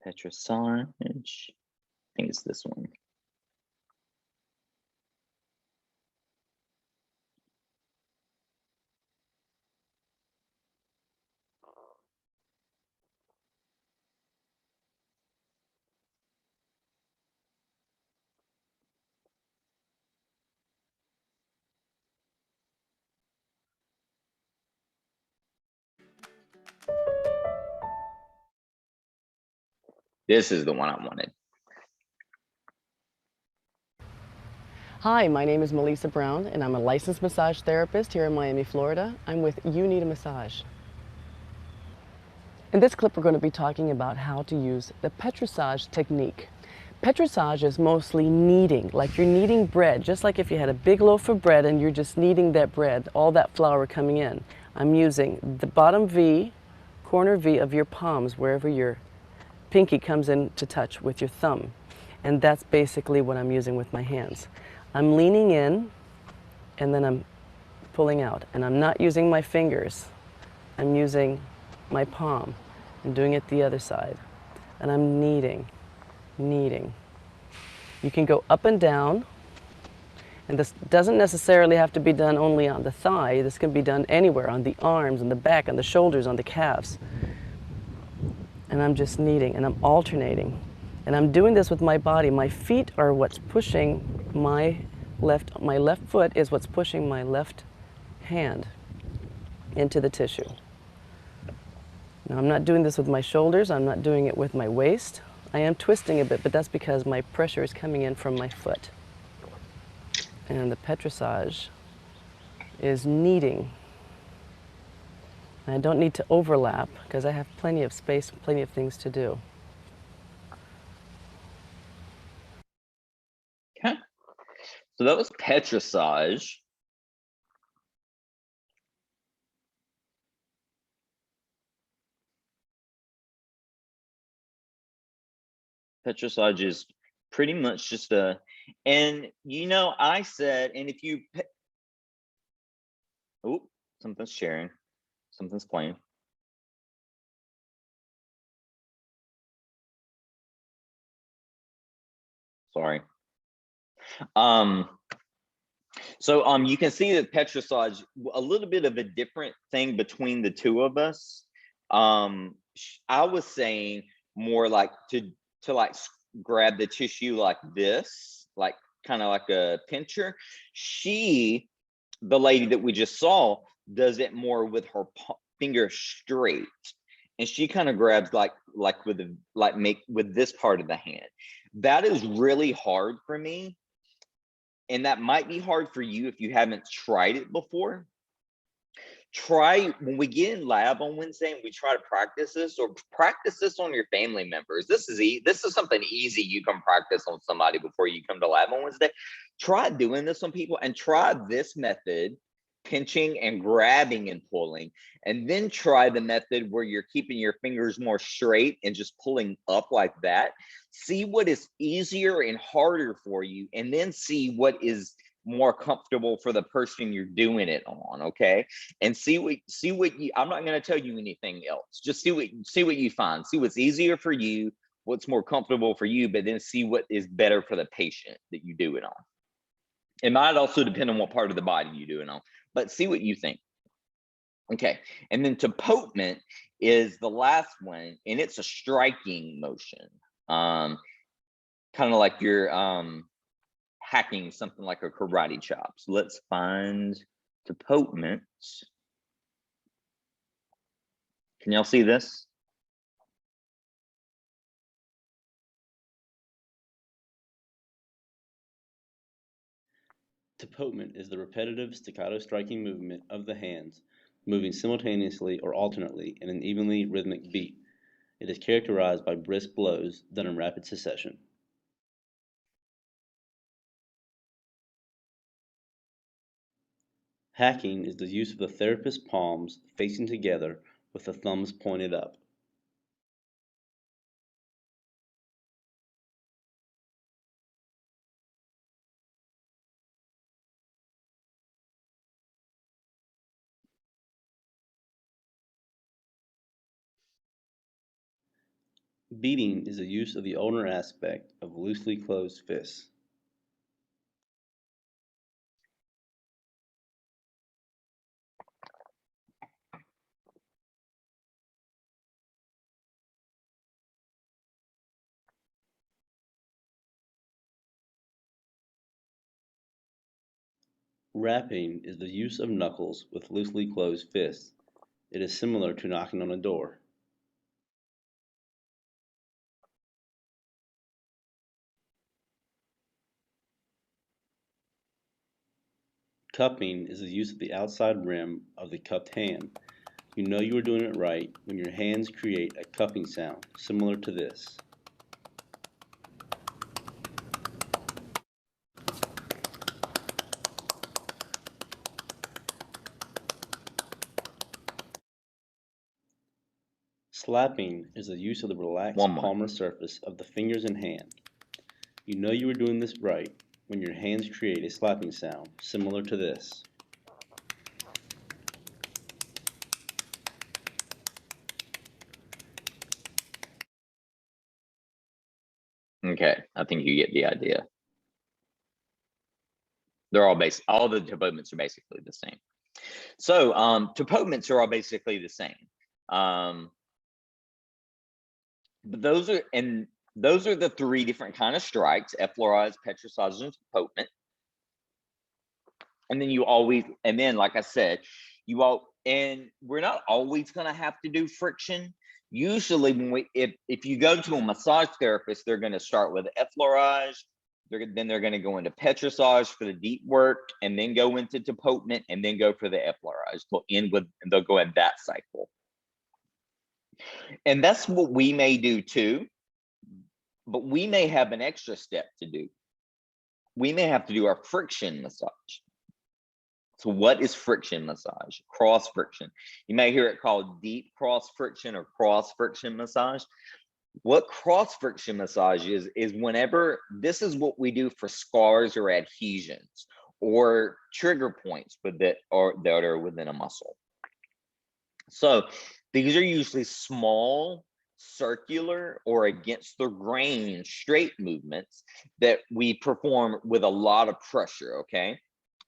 [SPEAKER 2] Petrissage. I think it's this one. This is the one I wanted.
[SPEAKER 5] Hi, my name is Melissa Brown, and I'm a licensed massage therapist here in Miami, Florida. I'm with You Need a Massage. In this clip, we're going to be talking about how to use the petrissage technique. Petrissage is mostly kneading, like you're kneading bread, just like if you had a big loaf of bread and you're just kneading that bread, all that flour coming in. I'm using the bottom V, corner V of your palms, wherever your pinky comes in to touch with your thumb. And that's basically what I'm using with my hands. I'm leaning in, and then I'm pulling out. And I'm not using my fingers. I'm using my palm. I'm doing it the other side. And I'm kneading, kneading. You can go up and down. And this doesn't necessarily have to be done only on the thigh. This can be done anywhere, on the arms, on the back, on the shoulders, on the calves. And I'm just kneading, and I'm alternating. And I'm doing this with my body. My feet are what's pushing my left foot is what's pushing my left hand into the tissue. Now I'm not doing this with my shoulders, I'm not doing it with my waist. I am twisting a bit, but that's because my pressure is coming in from my foot. And the petrissage is kneading. And I don't need to overlap because I have plenty of space, plenty of things to do.
[SPEAKER 2] Okay. So that was petrissage. Petrissage is pretty much just and you know, I said, and if you, oh, something's sharing, something's playing. Sorry. So you can see that Petrissage, a little bit of a different thing between the two of us. I was saying more like to like grab the tissue like this, like kind of like a pincher. She, the lady that we just saw, does it more with her finger straight, and she kind of grabs like with the make with this part of the hand. That is really hard for me, and that might be hard for you if you haven't tried it before. Try when we get in lab on Wednesday and we try to practice this, or practice this on your family members. This is something easy you can practice on somebody before you come to lab on Wednesday. Try doing this on people, and try this method, pinching and grabbing and pulling, and then try the method where you're keeping your fingers more straight and just pulling up like that. See what is easier and harder for you, and then see what is more comfortable for the person you're doing it on. Okay, and see what you, I'm not going to tell you anything else. Just see what you find. See what's easier for you, what's more comfortable for you, but then see what is better for the patient that you do it on. It might also depend on what part of the body you do it on, but see what you think. Okay, and then topotement is the last one, and it's a striking motion, kind of like you're hacking something like a karate chop. So let's find topotement. Can y'all see this?
[SPEAKER 6] Topotement is the repetitive staccato striking movement of the hands, moving simultaneously or alternately in an evenly rhythmic beat. It is characterized by brisk blows done in rapid succession. Hacking is the use of the therapist's palms facing together with the thumbs pointed up. Beating is the use of the ulnar aspect of loosely closed fists. Rapping is the use of knuckles with loosely closed fists. It is similar to knocking on a door. Cupping is the use of the outside rim of the cupped hand. You know you are doing it right when your hands create a cupping sound, similar to this. Slapping is the use of the relaxed palmar surface of the fingers and hand. You know you are doing this right when your hands create a slapping sound, similar to this.
[SPEAKER 2] Okay, I think you get the idea. They're all all the topotements are basically the same. So topotements are all basically the same. But those are the three different kind of strikes: effleurage, petrissage, and topotement. And then like I said, and we're not always going to have to do friction. Usually when if you go to a massage therapist, they're going to start with effleurage, then they're going to go into petrissage for the deep work, and then go into topotement, and then go for the effleurage. They'll go in that cycle. And that's what we may do too, but we may have an extra step to do. We may have to do our friction massage. So what is friction massage? Cross friction. You may hear it called deep cross friction or cross friction massage. What cross friction massage is whenever, this is what we do for scars or adhesions or trigger points that are within a muscle. So these are usually small, circular, or against the grain straight movements that we perform with a lot of pressure, okay?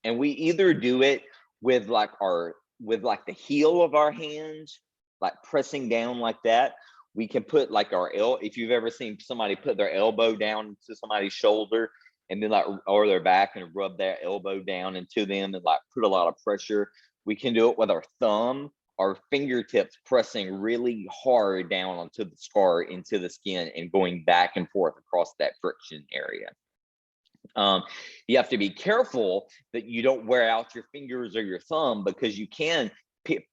[SPEAKER 2] And we either do it with like the heel of our hands, like pressing down like that. We can put like if you've ever seen somebody put their elbow down to somebody's shoulder and then like, or their back, and rub their elbow down into them and like put a lot of pressure. We can do it with our thumb, our fingertips pressing really hard down onto the scar, into the skin, and going back and forth across that friction area. You have to be careful that you don't wear out your fingers or your thumb, because you can,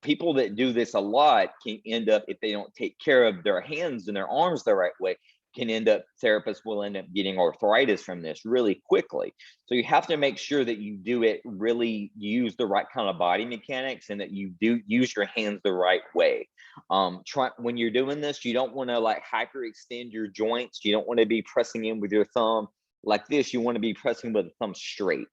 [SPEAKER 2] people that do this a lot can end up, if they don't take care of their hands and their arms the right way, therapists will end up getting arthritis from this really quickly. So you have to make sure that you do it really, use the right kind of body mechanics, and that you do use your hands the right way. When you're doing this, you don't want to like hyperextend your joints. You don't want to be pressing in with your thumb like this. You want to be pressing with the thumb straight.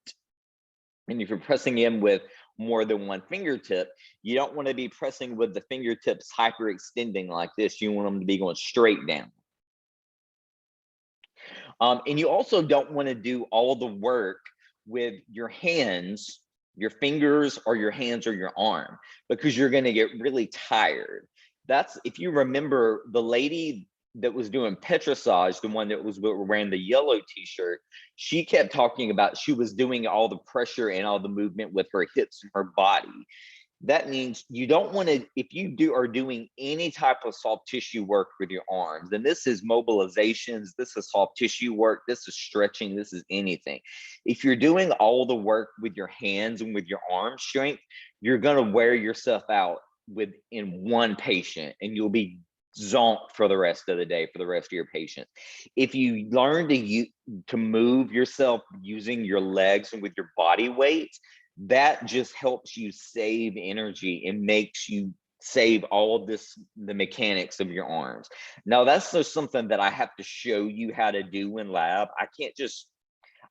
[SPEAKER 2] And if you're pressing in with more than one fingertip, you don't want to be pressing with the fingertips hyperextending like this. You want them to be going straight down. And you also don't want to do all the work with your hands, your fingers, or your hands or your arm, because you're going to get really tired. That's, if you remember the lady that was doing petrissage, the one that was wearing the yellow t-shirt, she kept talking about she was doing all the pressure and all the movement with her hips and her body. That means you don't want to, if you are doing any type of soft tissue work with your arms, and this is mobilizations, this is soft tissue work, this is stretching, this is anything. If you're doing all the work with your hands and with your arm strength, you're going to wear yourself out in one patient, and you'll be zonked for the rest of the day, for the rest of your patients. If you learn to move yourself using your legs and with your body weight, that just helps you save energy and makes you save all of the mechanics of your arms. Now, that's just something that I have to show you how to do in lab. I can't just,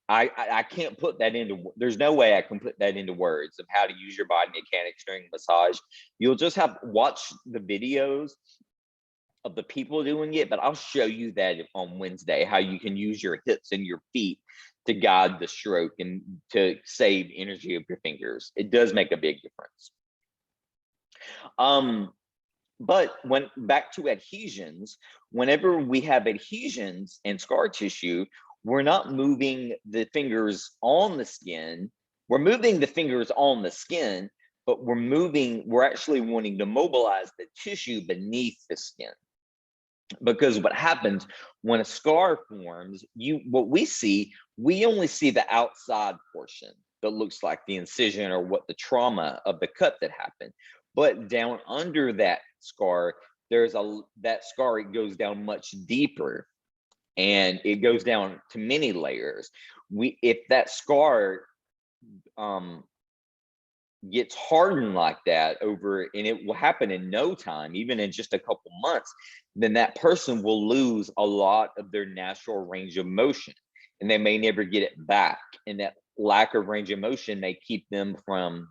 [SPEAKER 2] I can't put that into, there's no way I can put that into words of how to use your body mechanics during massage. You'll just have to watch the videos of the people doing it, but I'll show you that on Wednesday, how you can use your hips and your feet to guide the stroke and to save energy of your fingers. It does make a big difference. But back to adhesions, whenever we have adhesions and scar tissue, we're not moving the fingers on the skin. We're moving the fingers on the skin, but we're actually wanting to mobilize the tissue beneath the skin. Because what happens when a scar forms, what we see, we only see the outside portion that looks like the incision or what the trauma of the cut that happened. But down under that scar, that scar, it goes down much deeper, and it goes down to many layers. If that scar gets hardened like that and it will happen in no time, even in just a couple months, then that person will lose a lot of their natural range of motion, and they may never get it back. And that lack of range of motion may keep them from,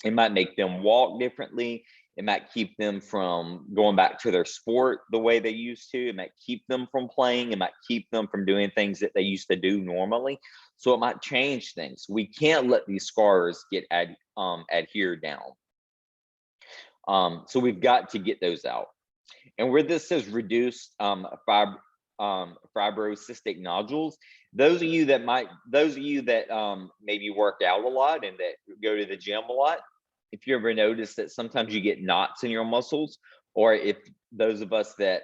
[SPEAKER 2] it might make them walk differently. It might keep them from going back to their sport the way they used to. It might keep them from playing. It might keep them from doing things that they used to do normally. So it might change things. We can't let these scars get adhered down. So we've got to get those out. And where this says reduce fibrocystic nodules, those of you that maybe work out a lot and that go to the gym a lot, if you ever notice that sometimes you get knots in your muscles, or if those of us that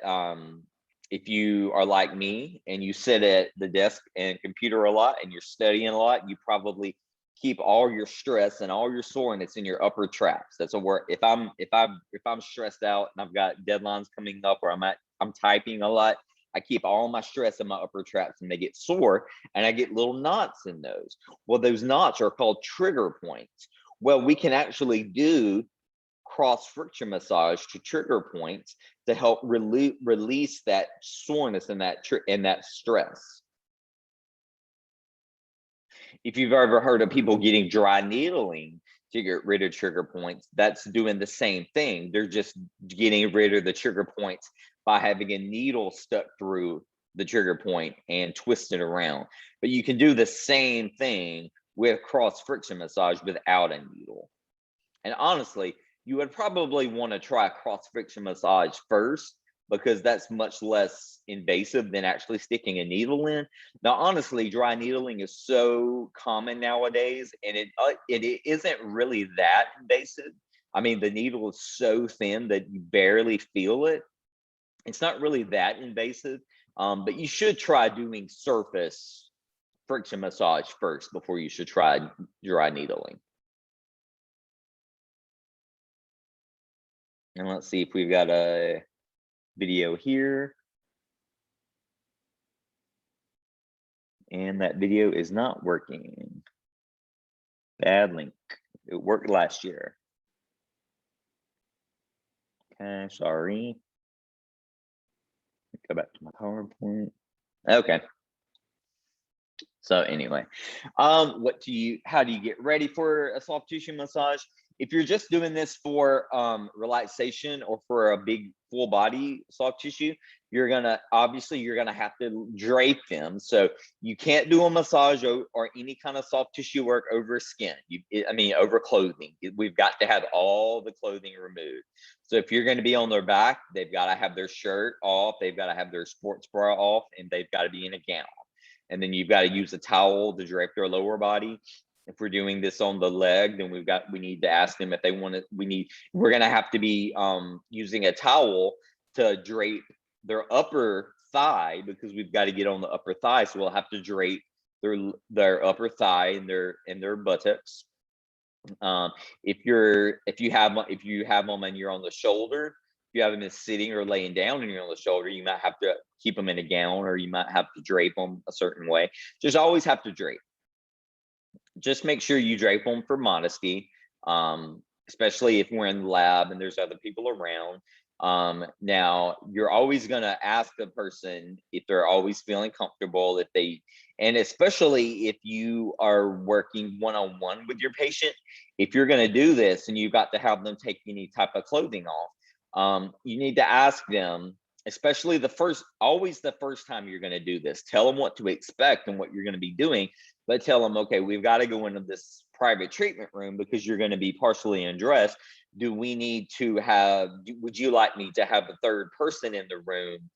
[SPEAKER 2] if you are like me and you sit at the desk and computer a lot and you're studying a lot, you probably keep all your stress and all your soreness in your upper traps. That's a word. If I'm stressed out and I've got deadlines coming up, or I'm typing a lot, I keep all my stress in my upper traps, and they get sore, and I get little knots in those. Well, those knots are called trigger points. Well, we can actually do cross friction massage to trigger points to help release that soreness and that stress. If you've ever heard of people getting dry needling to get rid of trigger points, that's doing the same thing. They're just getting rid of the trigger points by having a needle stuck through the trigger point and twist it around. But you can do the same thing with cross friction massage without a needle. And honestly, you would probably want to try cross friction massage first, because that's much less invasive than actually sticking a needle in. Now, honestly, dry needling is so common nowadays, and it isn't really that invasive. I mean, the needle is so thin that you barely feel it. It's not really that invasive, but you should try doing surface friction massage first before you should try dry needling. And let's see if we've got a video here. And that video is not working. Bad link. It worked last year. Okay, sorry. Go back to my PowerPoint. Okay. So anyway, how do you get ready for a soft tissue massage? If you're just doing this for relaxation or for a big full body soft tissue, you're gonna have to drape them. So you can't do a massage or any kind of soft tissue work over skin. Over clothing. We've got to have all the clothing removed. So if you're going to be on their back, they've got to have their shirt off, they've got to have their sports bra off, and they've got to be in a gown. And then you've got to use a towel to drape their lower body. If we're doing this on the leg, then we need to ask them if they want it. We're going to have to be using a towel to drape their upper thigh, because we've got to get on the upper thigh. So we'll have to drape their upper thigh and their buttocks. If you have them and you're on the shoulder, if you have them sitting or laying down and you're on the shoulder, you might have to keep them in a gown, or you might have to drape them a certain way. Just always have to drape. Just make sure you drape them for modesty, especially if we're in the lab and there's other people around. Now, you're always going to ask the person if they're always feeling comfortable, and especially if you are working one-on-one with your patient, if you're going to do this and you've got to have them take any type of clothing off, you need to ask them, especially always the first time you're going to do this, tell them what to expect and what you're going to be doing, but tell them, okay, we've got to go into this private treatment room because you're going to be partially undressed. Would you like me to have a third person in the room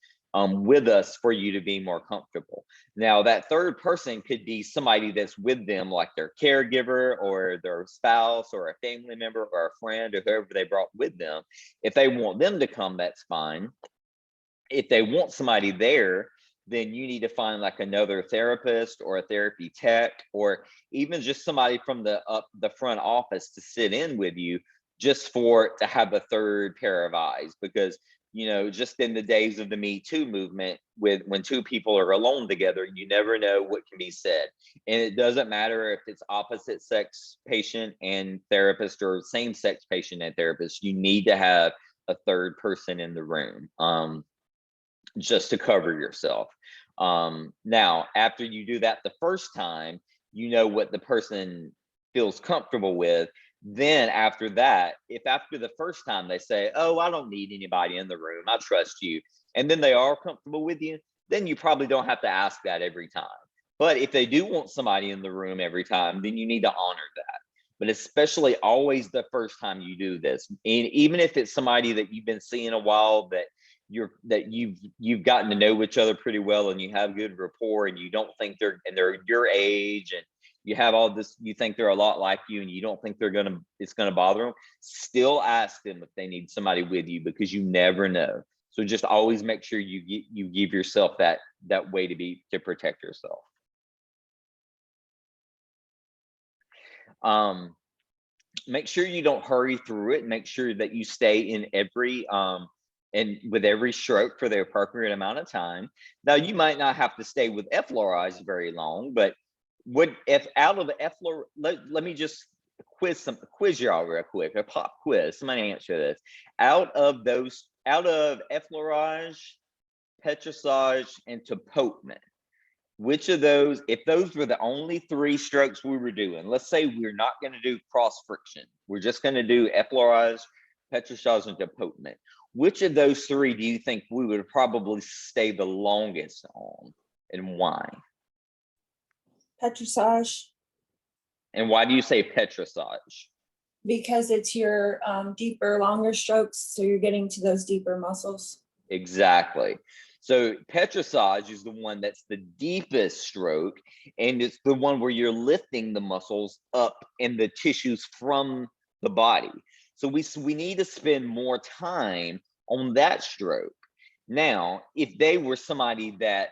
[SPEAKER 2] with us for you to be more comfortable? Now, that third person could be somebody that's with them, like their caregiver or their spouse or a family member or a friend or whoever they brought with them. If they want them to come, that's fine. If they want somebody there, then you need to find like another therapist or a therapy tech, or even just somebody from the front office to sit in with you, just to have a third pair of eyes. Because, just in the days of the Me Too movement, when two people are alone together, you never know what can be said. And it doesn't matter if it's opposite sex patient and therapist or same sex patient and therapist, you need to have a third person in the room. Just to cover yourself. Now, after you do that the first time, you know what the person feels comfortable with. Then after that, if after the first time they say, oh, I don't need anybody in the room, I trust you, and then they are comfortable with you, then you probably don't have to ask that every time. But if they do want somebody in the room every time, then you need to honor that. But especially always the first time you do this, and even if it's somebody that you've been seeing a while, that you've gotten to know each other pretty well and you have good rapport, and you don't think they're your age, and you have all this, you think they're a lot like you, and you don't think it's gonna bother them, still ask them if they need somebody with you, because you never know. So just always make sure you give yourself that way to protect yourself. Make sure you don't hurry through it. Make sure that you stay in with every stroke for the appropriate amount of time. Now, you might not have to stay with effleurize very long, but if out of the effleurize, let me just quiz y'all real quick, a pop quiz. Somebody answer this. Out of those out of effleurage, petrissage, and tapotement, which of those, if those were the only 3 strokes we were doing, let's say we're not going to do cross friction, we're just going to do effleurage, petrissage, and tapotement, which of those 3 do you think we would probably stay the longest on, and why?
[SPEAKER 7] Petrissage,
[SPEAKER 2] And why do you say petrissage?
[SPEAKER 7] because it's your deeper, longer strokes. So you're getting to those deeper muscles.
[SPEAKER 2] Exactly. So petrissage is the one that's the deepest stroke, and it's the one where you're lifting the muscles up in the tissues from the body. So we need to spend more time on that stroke. Now, if they were somebody that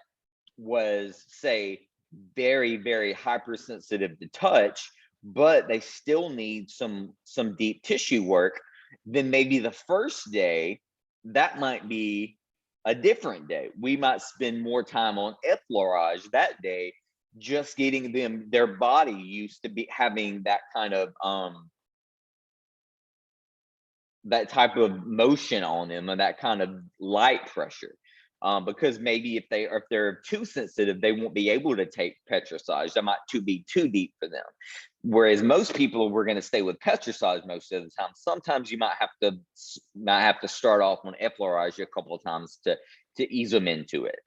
[SPEAKER 2] was, say, very, very hypersensitive to touch, but they still need some deep tissue work, then maybe the first day, that might be a different day. We might spend more time on effleurage that day, just getting them, their body used to be having that kind of that type of motion on them, and that kind of light pressure. Because maybe if they're too sensitive, they won't be able to take petrissage. That might be too deep for them. Whereas most people, we're going to stay with petrissage most of the time. Sometimes you might have to start off on effleurage a couple of times to ease them into it.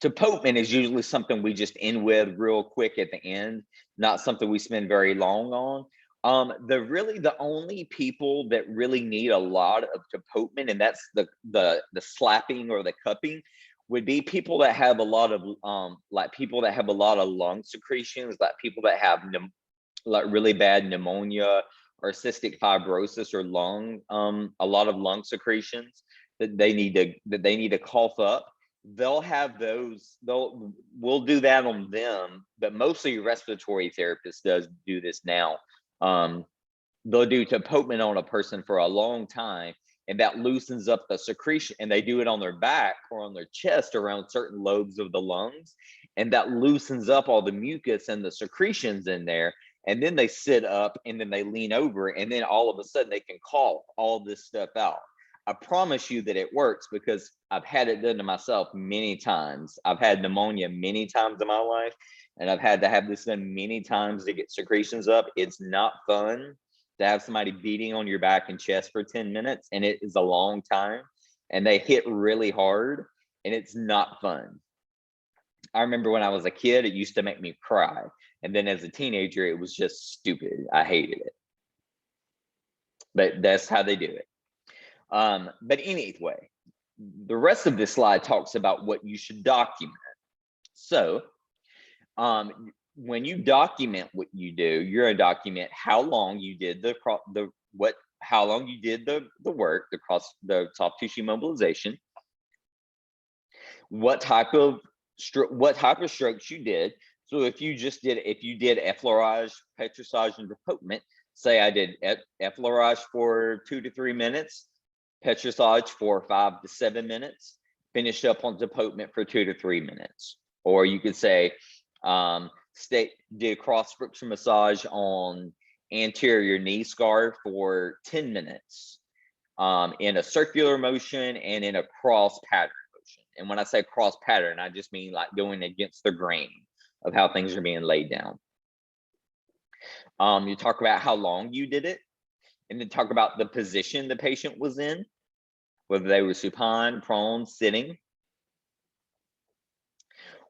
[SPEAKER 2] Tapotement is usually something we just end with real quick at the end, not something we spend very long on. The only people that really need a lot of tapotement, and that's the slapping or the cupping, would be people that have a lot of people that have a lot of lung secretions, like people that have really bad pneumonia or cystic fibrosis, or a lot of lung secretions that they need to cough up. They'll have those. We'll do that on them, but mostly respiratory therapists does do this now. They'll do tapotement on a person for a long time, and that loosens up the secretion, and they do it on their back or on their chest around certain lobes of the lungs, and that loosens up all the mucus and the secretions in there. And then they sit up, and then they lean over, and then all of a sudden they can cough all this stuff out. I promise you that it works, because I've had it done to myself many times. I've had pneumonia many times in my life, and I've had to have this done many times to get secretions up. It's not fun to have somebody beating on your back and chest for 10 minutes, and it is a long time, and they hit really hard, and it's not fun. I remember when I was a kid, it used to make me cry. And then as a teenager, it was just stupid. I hated it. But that's how they do it. But anyway, the rest of this slide talks about what you should document. So when you document what you do, you're going to document how long you did how long you did the work, the soft tissue mobilization, what type of strokes you did. So if you did effleurage, petrissage, and tapotement, say I did effleurage for 2 to 3 minutes, petrissage for 5 to 7 minutes, finished up on tapotement for 2 to 3 minutes. Or you could say, did cross friction massage on anterior knee scar for 10 minutes in a circular motion and in a cross pattern motion. And when I say cross pattern, I just mean like going against the grain of how things are being laid down. You talk about how long you did it, and then talk about the position the patient was in, whether they were supine, prone, sitting.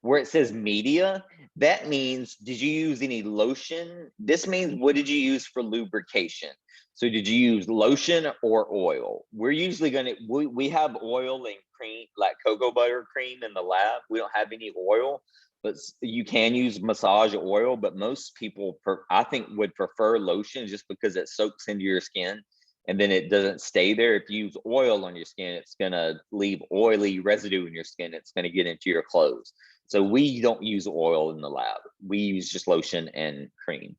[SPEAKER 2] Where it says media, that means, did you use any lotion? This means, what did you use for lubrication? So did you use lotion or oil? We're usually we have oil and cream, like cocoa butter cream in the lab. We don't have any oil, but you can use massage oil. But most people, I think, would prefer lotion, just because it soaks into your skin and then it doesn't stay there. If you use oil on your skin, it's gonna leave oily residue in your skin. It's gonna get into your clothes. So we don't use oil in the lab. We use just lotion and cream.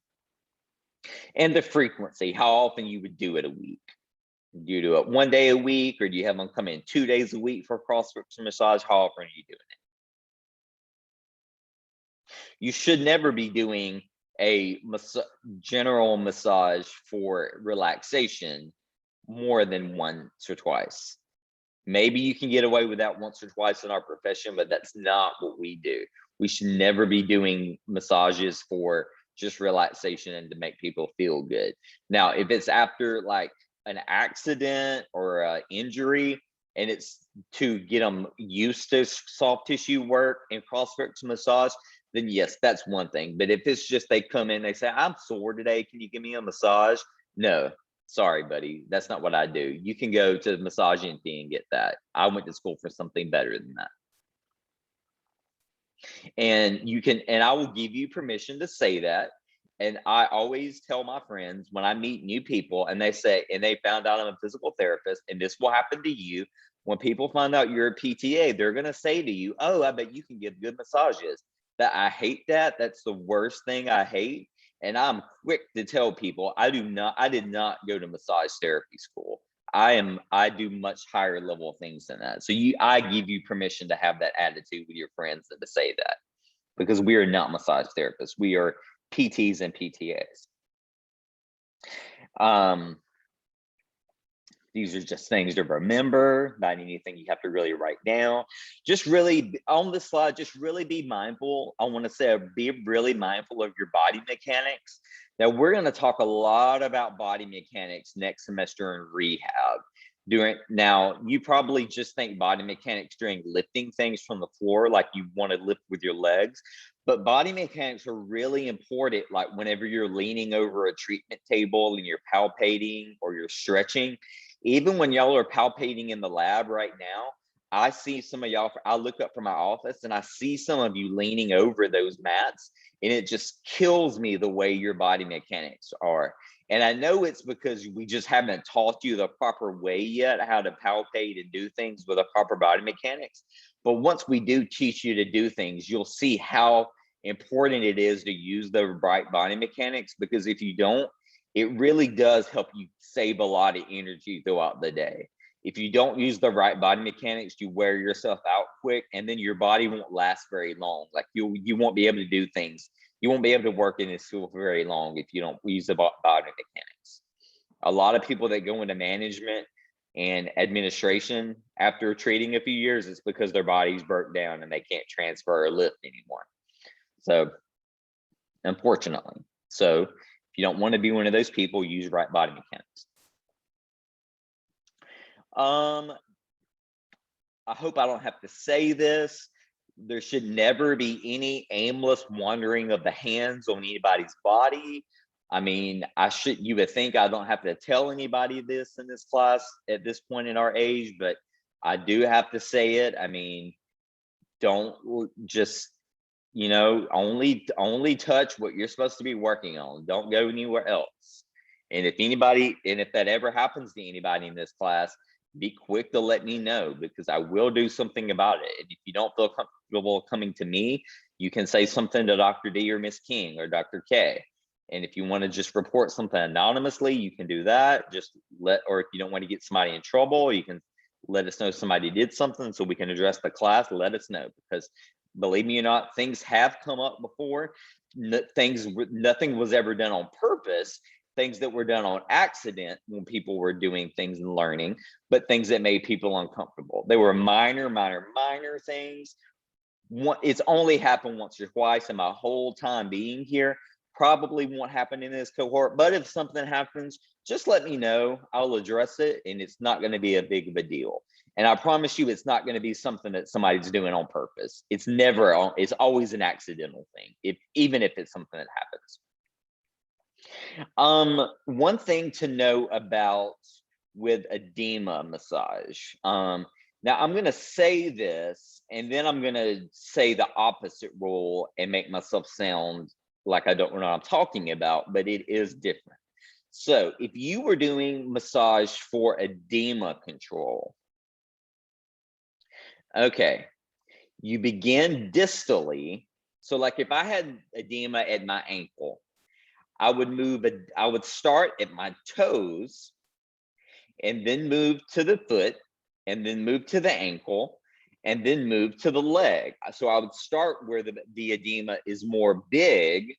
[SPEAKER 2] And the frequency, how often you would do it a week. Do you do it 1 day a week, or do you have them come in 2 days a week for cross friction massage? How often are you doing it? You should never be doing a general massage for relaxation more than once or twice. Maybe you can get away with that once or twice in our profession, but that's not what we do. We should never be doing massages for just relaxation and to make people feel good. Now, if it's after like an accident or an injury and it's to get them used to soft tissue work and cross-fracture massage, then yes, that's one thing. But if it's just they come in, they say, I'm sore today, can you give me a massage? No, sorry, buddy, that's not what I do. You can go to Massage NT and get that. I went to school for something better than that. And you can, and I will give you permission to say that. And I always tell my friends when I meet new people and they say, and they found out I'm a physical therapist, and this will happen to you. When people find out you're a PTA, they're going to say to you, oh, I bet you can give good massages. That I hate that. That's the worst thing I hate. And I'm quick to tell people I did not go to massage therapy school. I do much higher level things than that. So I give you permission to have that attitude with your friends and to say that, because we are not massage therapists. We are PTs and PTAs. These are just things to remember, not anything you have to really write down. Just really on this slide, just really be mindful. I want to say be really mindful of your body mechanics. Now we're going to talk a lot about body mechanics next semester in rehab. Now you probably just think body mechanics during lifting things from the floor, like you want to lift with your legs. But body mechanics are really important, like whenever you're leaning over a treatment table and you're palpating or you're stretching. Even when y'all are palpating in the lab right now, I see some of y'all, I look up from my office and I see some of you leaning over those mats, and it just kills me the way your body mechanics are. And I know it's because we just haven't taught you the proper way yet, how to palpate and do things with a proper body mechanics. But once we do teach you to do things, you'll see how important it is to use the right body mechanics, because if you don't, it really does help you save a lot of energy throughout the day. If you don't use the right body mechanics, you wear yourself out quick, and then your body won't last very long. Like you won't be able to do things. You won't be able to work in this field for very long if you don't use the body mechanics. A lot of people that go into management and administration after treating a few years, it's because their body's burnt down and they can't transfer or lift anymore. So, unfortunately. So, if you don't want to be one of those people, use right body mechanics. I hope I don't have to say this. There should never be any aimless wandering of the hands on anybody's body. I mean, you would think I don't have to tell anybody this in this class at this point in our age, but I do have to say it. I mean, don't just, only touch what you're supposed to be working on. Don't go anywhere else. And if that ever happens to anybody in this class, be quick to let me know, because I will do something about it. And if you don't feel comfortable coming to me, you can say something to Dr. D or Miss King or Dr. K. And if you want to just report something anonymously, you can do that. Or if you don't want to get somebody in trouble, you can let us know somebody did something so we can address the class. Let us know, because believe me or not, things have come up before. Nothing was ever done on purpose. Things that were done on accident when people were doing things and learning, but things that made people uncomfortable. They were minor things. It's only happened once or twice in my whole time being here. Probably won't happen in this cohort, but if something happens, just let me know. I'll address it, and it's not going to be a big of a deal. And I promise you, it's not going to be something that somebody's doing on purpose. It's always an accidental thing, even if it's something that happens. One thing to know about with edema massage. Now I'm going to say this, and then I'm going to say the opposite rule and make myself sound like I don't know what I'm talking about, but it is different. So if you were doing massage for edema control, okay, you begin distally. So like if I had edema at my ankle, I would start at my toes and then move to the foot and then move to the ankle and then move to the leg. So I would start where the edema is more big,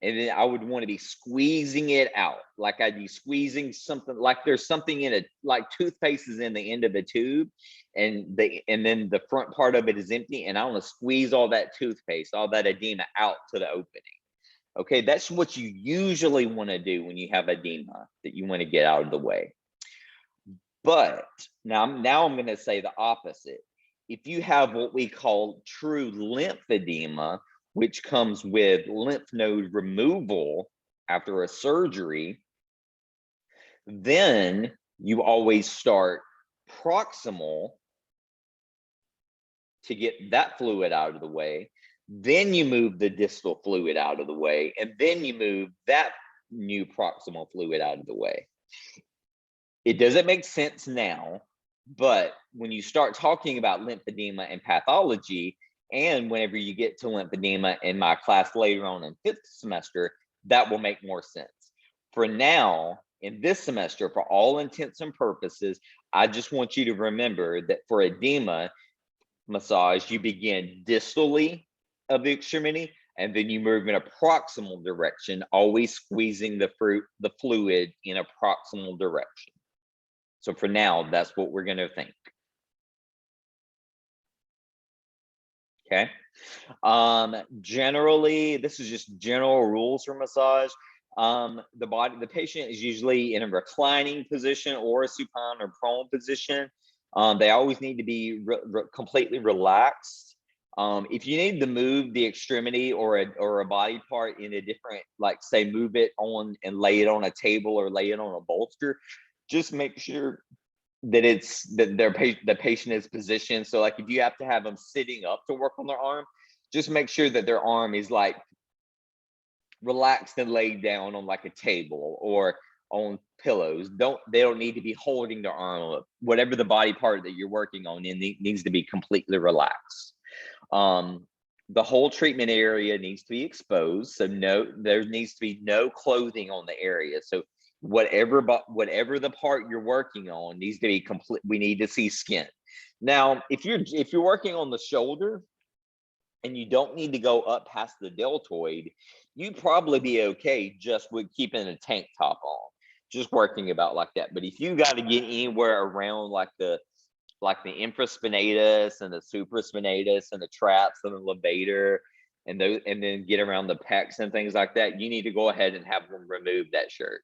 [SPEAKER 2] And then I would want to be squeezing it out, like I'd be squeezing something, like there's something in it, like toothpaste is in the end of the tube, and then the front part of it is empty, and I want to squeeze all that toothpaste, all that edema out to the opening. Okay, that's what you usually want to do when you have edema that you want to get out of the way. But now I'm going to say the opposite. If you have what we call true lymphedema, which comes with lymph node removal after a surgery, then you always start proximal to get that fluid out of the way. Then you move the distal fluid out of the way, and then you move that new proximal fluid out of the way. It doesn't make sense now, but when you start talking about lymphedema and pathology, and whenever you get to lymphedema in my class later on in 5th semester, that will make more sense. For now, in this semester, for all intents and purposes, I just want you to remember that for edema massage, you begin distally of the extremity, and then you move in a proximal direction, always squeezing the fluid in a proximal direction. So for now, that's what we're going to think. Okay. Generally, this is just general rules for massage. The patient is usually in a reclining position or a supine or prone position. They always need to be completely relaxed. If you need to move the extremity or a body part in a different, like say, move it on and lay it on a table or lay it on a bolster, just make sure that the patient is positioned. So like if you have to have them sitting up to work on their arm, just make sure that their arm is like relaxed and laid down on like a table or on pillows. They don't need to be holding their arm up. Whatever the body part that you're working on, it needs to be completely relaxed. The whole treatment area needs to be exposed. So there needs to be no clothing on the area. So whatever the part you're working on needs to be complete. We need to see skin. Now, if you're working on the shoulder and you don't need to go up past the deltoid, you'd probably be okay just with keeping a tank top on, just working about like that. But if you got to get anywhere around like the infraspinatus and the supraspinatus and the traps and the levator and then get around the pecs and things like that, you need to go ahead and have them remove that shirt.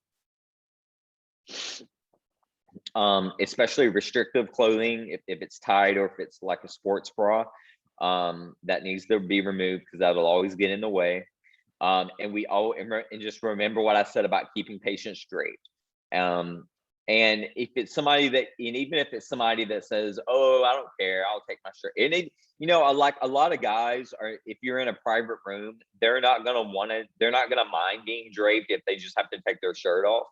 [SPEAKER 2] Especially restrictive clothing, if it's tight or if it's like a sports bra, that needs to be removed because that'll always get in the way. And just remember what I said about keeping patients straight. And if it's somebody that, and even if it's somebody that says, "Oh, I don't care, I'll take my shirt," and like a lot of guys are, if you're in a private room, they're not gonna mind being draped if they just have to take their shirt off.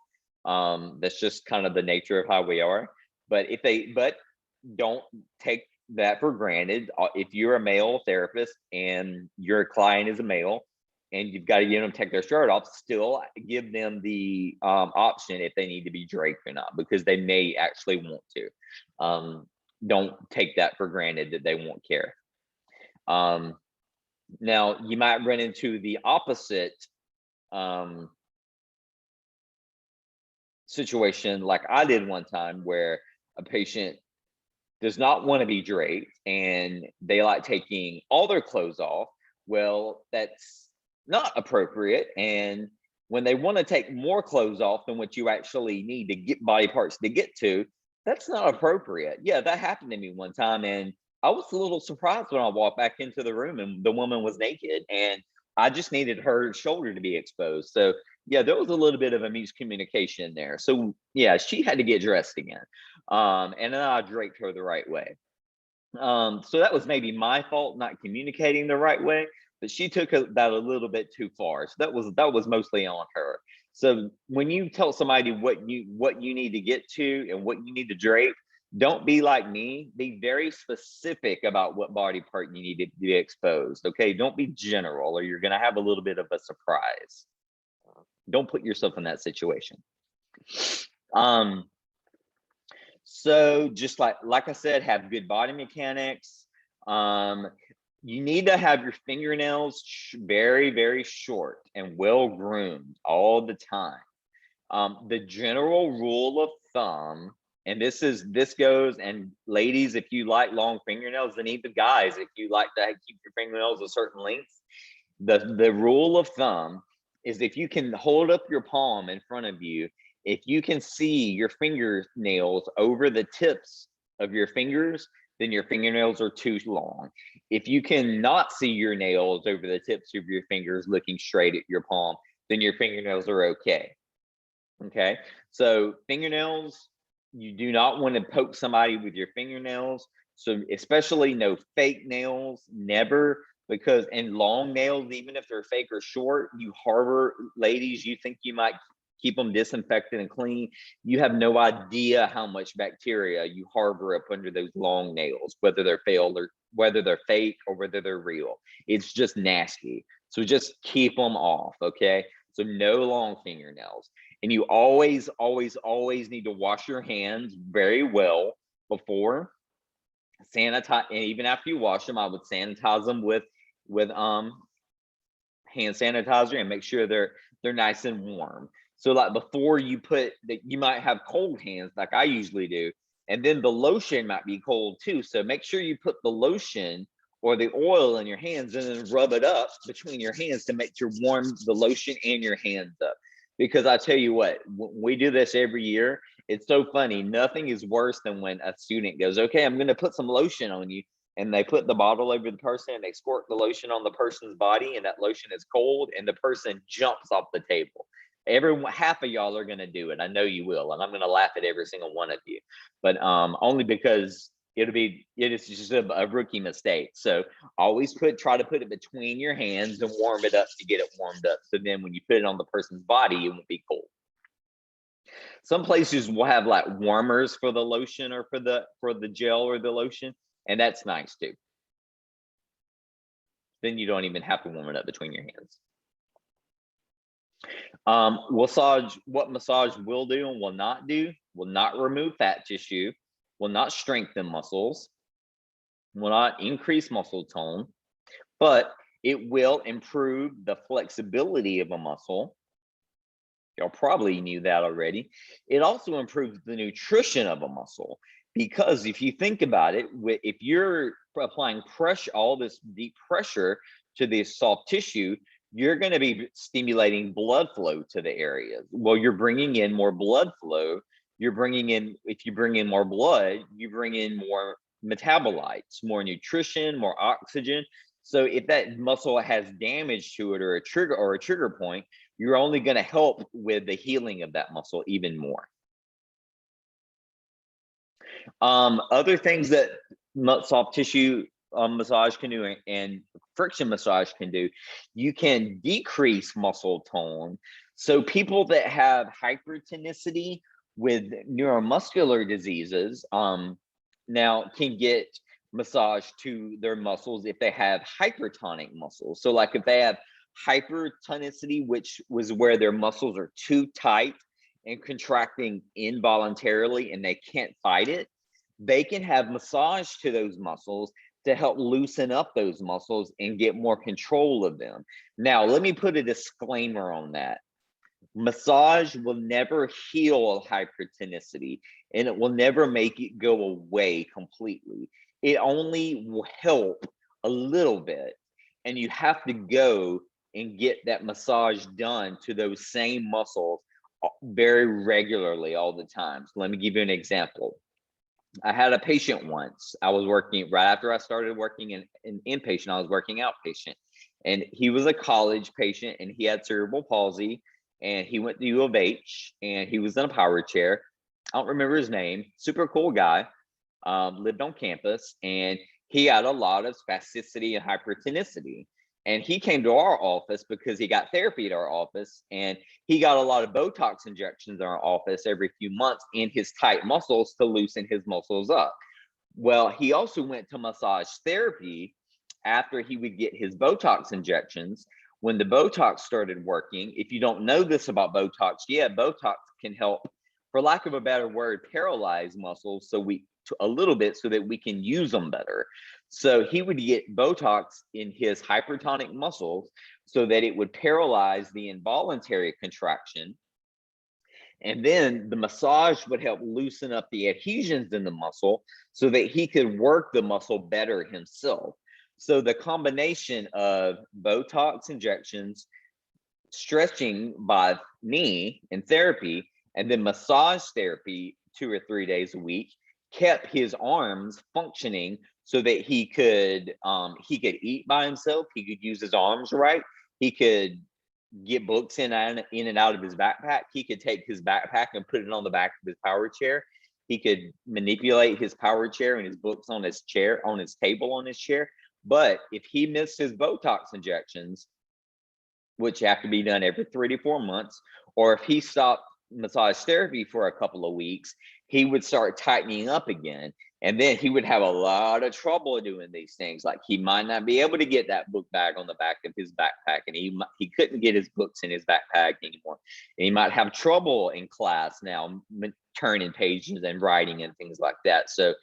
[SPEAKER 2] That's just kind of the nature of how we are. But don't take that for granted. If you're a male therapist and your client is a male and you've got to get them to take their shirt off, still give them the option if they need to be draped or not, because they may actually want to. Don't take that for granted that they won't care. Now, you might run into the opposite situation like I did one time, where a patient does not want to be draped and they like taking all their clothes off. Well, that's not appropriate. And when they want to take more clothes off than what you actually need to get body parts to get to, that's not appropriate. Yeah, that happened to me one time, and I was a little surprised when I walked back into the room and the woman was naked and I just needed her shoulder to be exposed. So yeah, there was a little bit of a miscommunication there. So yeah, she had to get dressed again. And then I draped her the right way. So that was maybe my fault not communicating the right way, but she took that a little bit too far. So that was mostly on her. So when you tell somebody what you need to get to and what you need to drape, don't be like me. Be very specific about what body part you need to be exposed. Okay, don't be general, or you're going to have a little bit of a surprise. Don't put yourself in that situation. So just like I said, have good body mechanics. you need to have your fingernails very, very short and well groomed all the time. The general rule of thumb, and this goes, and ladies, if you like long fingernails, and even guys, if you like to keep your fingernails a certain length, the rule of thumb is if you can hold up your palm in front of you, if you can see your fingernails over the tips of your fingers, then your fingernails are too long. If you cannot see your nails over the tips of your fingers looking straight at your palm, then your fingernails are okay. Okay, so fingernails, you do not want to poke somebody with your fingernails. So especially no fake nails, never, because and long nails, even if they're fake or short, you harbor, ladies, you think you might keep them disinfected and clean. You have no idea how much bacteria you harbor up under those long nails, whether they're failed or whether they're fake or whether they're real. It's just nasty. So just keep them off, okay? So no long fingernails. And you always, always, always need to wash your hands very well before sanitize, and even after you wash them, I would sanitize them with hand sanitizer and make sure they're nice and warm. So like before you put that, you might have cold hands like I usually do, and then the lotion might be cold too. So make sure you put the lotion or the oil in your hands and then rub it up between your hands to make sure warm the lotion and your hands up. Because I tell you what, we do this every year. It's so funny. Nothing is worse than when a student goes, okay, I'm going to put some lotion on you. And they put the bottle over the person and they squirt the lotion on the person's body, and that lotion is cold and the person jumps off the table. Half of y'all are going to do it. I know you will. And I'm going to laugh at every single one of you, but only because it is just a rookie mistake. So always try to put it between your hands and warm it up to get it warmed up. So then when you put it on the person's body, it won't be cold. Some places will have like warmers for the lotion or for the gel or the lotion, and that's nice too. Then you don't even have to warm it up between your hands. What massage will do and will not do, will not remove fat tissue, will not strengthen muscles, will not increase muscle tone, but it will improve the flexibility of a muscle. Y'all probably knew that already. It also improves the nutrition of a muscle, because if you think about it, if you're applying pressure, all this deep pressure to this soft tissue, you're going to be stimulating blood flow to the areas. Well, you're bringing in more blood flow. If you bring in more blood, you bring in more metabolites, more nutrition, more oxygen. So if that muscle has damage to it or a trigger point, you're only going to help with the healing of that muscle even more. Other things that soft tissue massage can do and friction massage can do, you can decrease muscle tone. So people that have hypertonicity with neuromuscular diseases now can get massage to their muscles if they have hypertonic muscles. So like if they have hypertonicity, which was where their muscles are too tight and contracting involuntarily and they can't fight it, they can have massage to those muscles to help loosen up those muscles and get more control of them. Now, let me put a disclaimer on that. Massage will never heal hypertonicity, and it will never make it go away completely. It only will help a little bit, and you have to go and get that massage done to those same muscles very regularly all the time. So let me give you an example. I had a patient once. I was working right after I started working in inpatient. I was working outpatient, and he was a college patient, and he had cerebral palsy, and he went to U of H, and he was in a power chair. I don't remember his name. Super cool guy. Lived on campus, and he had a lot of spasticity and hypertonicity. And he came to our office because he got therapy at our office, and he got a lot of Botox injections in our office every few months in his tight muscles to loosen his muscles up. Well, he also went to massage therapy after he would get his Botox injections. When the Botox started working, if you don't know this about Botox, yeah, Botox can help, for lack of a better word, paralyze muscles. So a little bit so that we can use them better. So he would get Botox in his hypertonic muscles so that it would paralyze the involuntary contraction. And then the massage would help loosen up the adhesions in the muscle so that he could work the muscle better himself. So the combination of Botox injections, stretching by knee and therapy, and then massage therapy 2 or 3 days a week kept his arms functioning so that he could eat by himself. He could use his arms right. He could get books in and out of his backpack. He could take his backpack and put it on the back of his power chair. He could manipulate his power chair and his books on his chair, on his table on his chair. But if he missed his Botox injections, which have to be done every 3 to 4 months, or if he stopped massage therapy for a couple of weeks, he would start tightening up again. And then he would have a lot of trouble doing these things. Like he might not be able to get that book bag on the back of his backpack, and he couldn't get his books in his backpack anymore. And he might have trouble in class now, turning pages and writing and things like that. So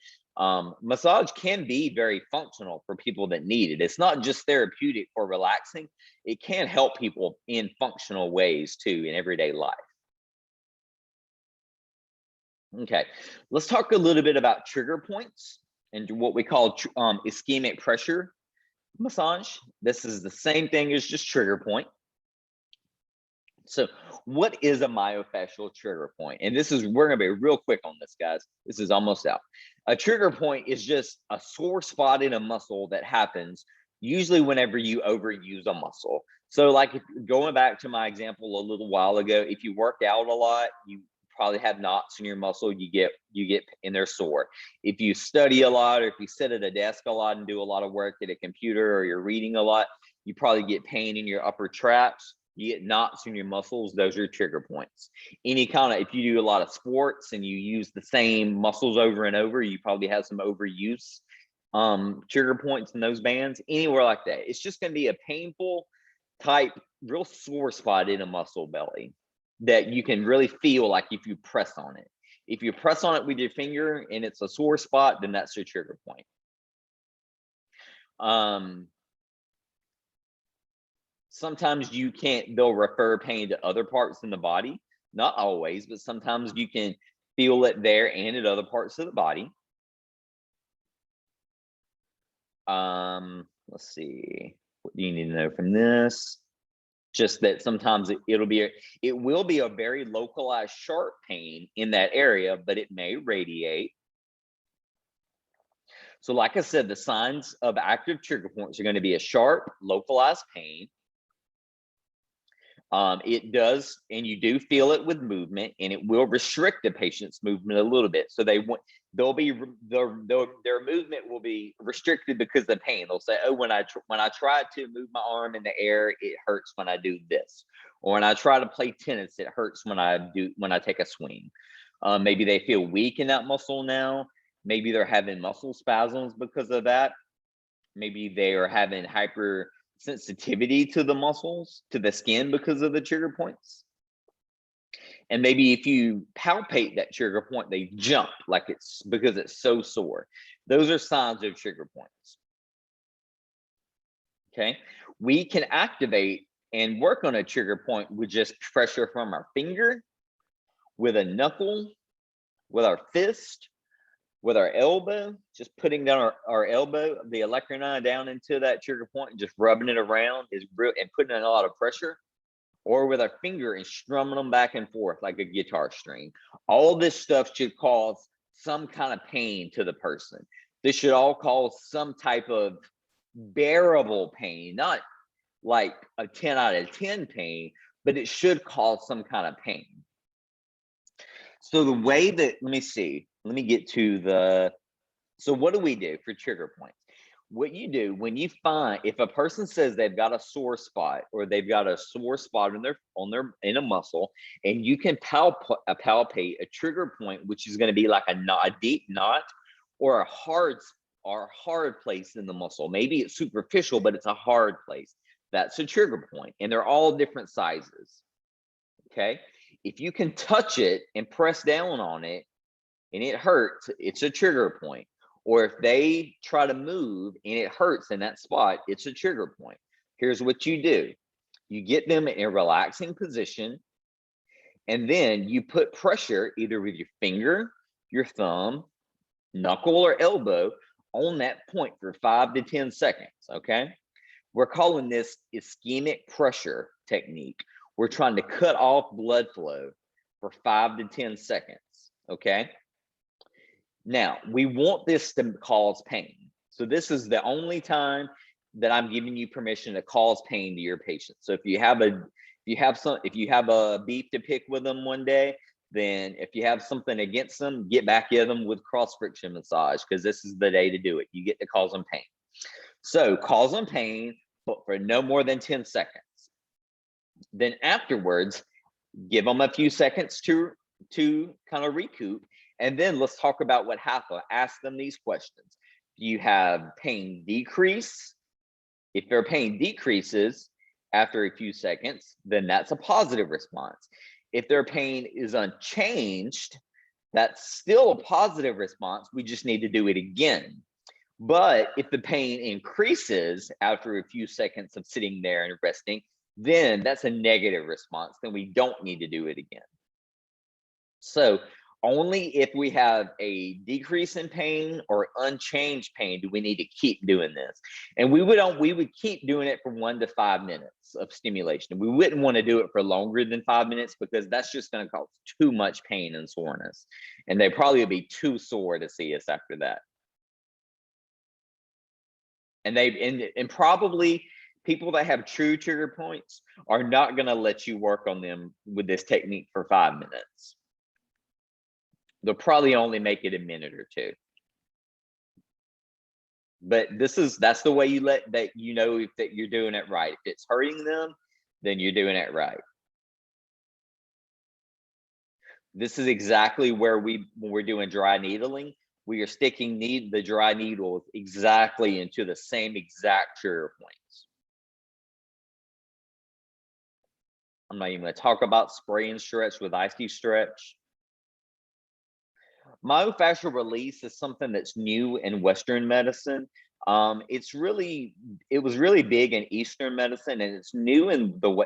[SPEAKER 2] massage can be very functional for people that need it. It's not just therapeutic or relaxing. It can help people in functional ways too in everyday life. Okay, let's talk a little bit about trigger points and what we call ischemic pressure massage. This is the same thing as just trigger point. So what is a myofascial trigger point? And we're gonna be real quick on this, guys. This is almost out. A trigger point is just a sore spot in a muscle that happens usually whenever you overuse a muscle. So like going back to my example a little while ago, if you work out a lot, you probably have knots in your muscle, you get and they're sore. If you study a lot, or if you sit at a desk a lot and do a lot of work at a computer, or you're reading a lot, you probably get pain in your upper traps, you get knots in your muscles. Those are trigger points. If you do a lot of sports and you use the same muscles over and over, you probably have some overuse trigger points in those bands. Anywhere like that, it's just going to be a painful type, real sore spot in a muscle belly that you can really feel like if you press on it. If you press on it with your finger and it's a sore spot, then that's your trigger point. Sometimes they'll refer pain to other parts in the body. Not always, but sometimes you can feel it there and at other parts of the body. Let's see, what do you need to know from this? Just that sometimes it will be a very localized sharp pain in that area, but it may radiate. So like I said, the signs of active trigger points are going to be a sharp, localized pain. It does, and you do feel it with movement, and it will restrict the patient's movement a little bit. So their movement will be restricted because of the pain. They'll say, "Oh, when I try to move my arm in the air, it hurts when I do this," or when I try to play tennis, it hurts when I take a swing. Maybe they feel weak in that muscle now. Maybe they're having muscle spasms because of that. Maybe they are having hypersensitivity to the muscles, to the skin because of the trigger points. And maybe if you palpate that trigger point, they jump like it's because it's so sore. Those are signs of trigger points. Okay, we can activate and work on a trigger point with just pressure from our finger, with a knuckle, with our fist, with our elbow, just putting down our elbow, the electron down into that trigger point and just rubbing it around and putting in a lot of pressure, or with our finger and strumming them back and forth like a guitar string. All this stuff should cause some kind of pain to the person. This should all cause some type of bearable pain, not like a 10 out of 10 pain, but it should cause some kind of pain. So the way that, let me get to so what do we do for trigger points? What you do when you find, if a person says they've got a sore spot, or they've got a sore spot in a muscle, and you can palpate a trigger point, which is going to be like a deep knot or a hard place in the muscle. Maybe it's superficial, but it's a hard place. That's a trigger point, and they're all different sizes. Okay, if you can touch it and press down on it, and it hurts, it's a trigger point. Or if they try to move and it hurts in that spot, it's a trigger point. Here's what you do. You get them in a relaxing position, and then you put pressure either with your finger, your thumb, knuckle, or elbow on that point for 5 to 10 seconds, okay? We're calling this ischemic pressure technique. We're trying to cut off blood flow for 5 to 10 seconds, okay? Now, we want this to cause pain. So this is the only time that I'm giving you permission to cause pain to your patient. So if you have a beef to pick with them one day, then if you have something against them, get back at them with cross friction massage, because this is the day to do it. You get to cause them pain. So cause them pain, but for no more than 10 seconds. Then afterwards, give them a few seconds to kind of recoup. And then let's talk about what happened. Ask them these questions. Do you have pain decrease? If their pain decreases after a few seconds, then that's a positive response. If their pain is unchanged, that's still a positive response. We just need to do it again. But if the pain increases after a few seconds of sitting there and resting, then that's a negative response. Then we don't need to do it again. So only if we have a decrease in pain or unchanged pain do we need to keep doing this. And we would keep doing it for 1 to 5 minutes of stimulation. We wouldn't want to do it for longer than 5 minutes, because that's just going to cause too much pain and soreness. And they probably would be too sore to see us after that. And probably people that have true trigger points are not going to let you work on them with this technique for 5 minutes. They'll probably only make it a minute or two. But that's the way you let that you know that you're doing it right. If it's hurting them, then you're doing it right. This is exactly where when we're doing dry needling, we are sticking the dry needle exactly into the same exact trigger points. I'm not even going to talk about spray and stretch with icy stretch. Myofascial release is something that's new in Western medicine. It was really big in Eastern medicine, and it's new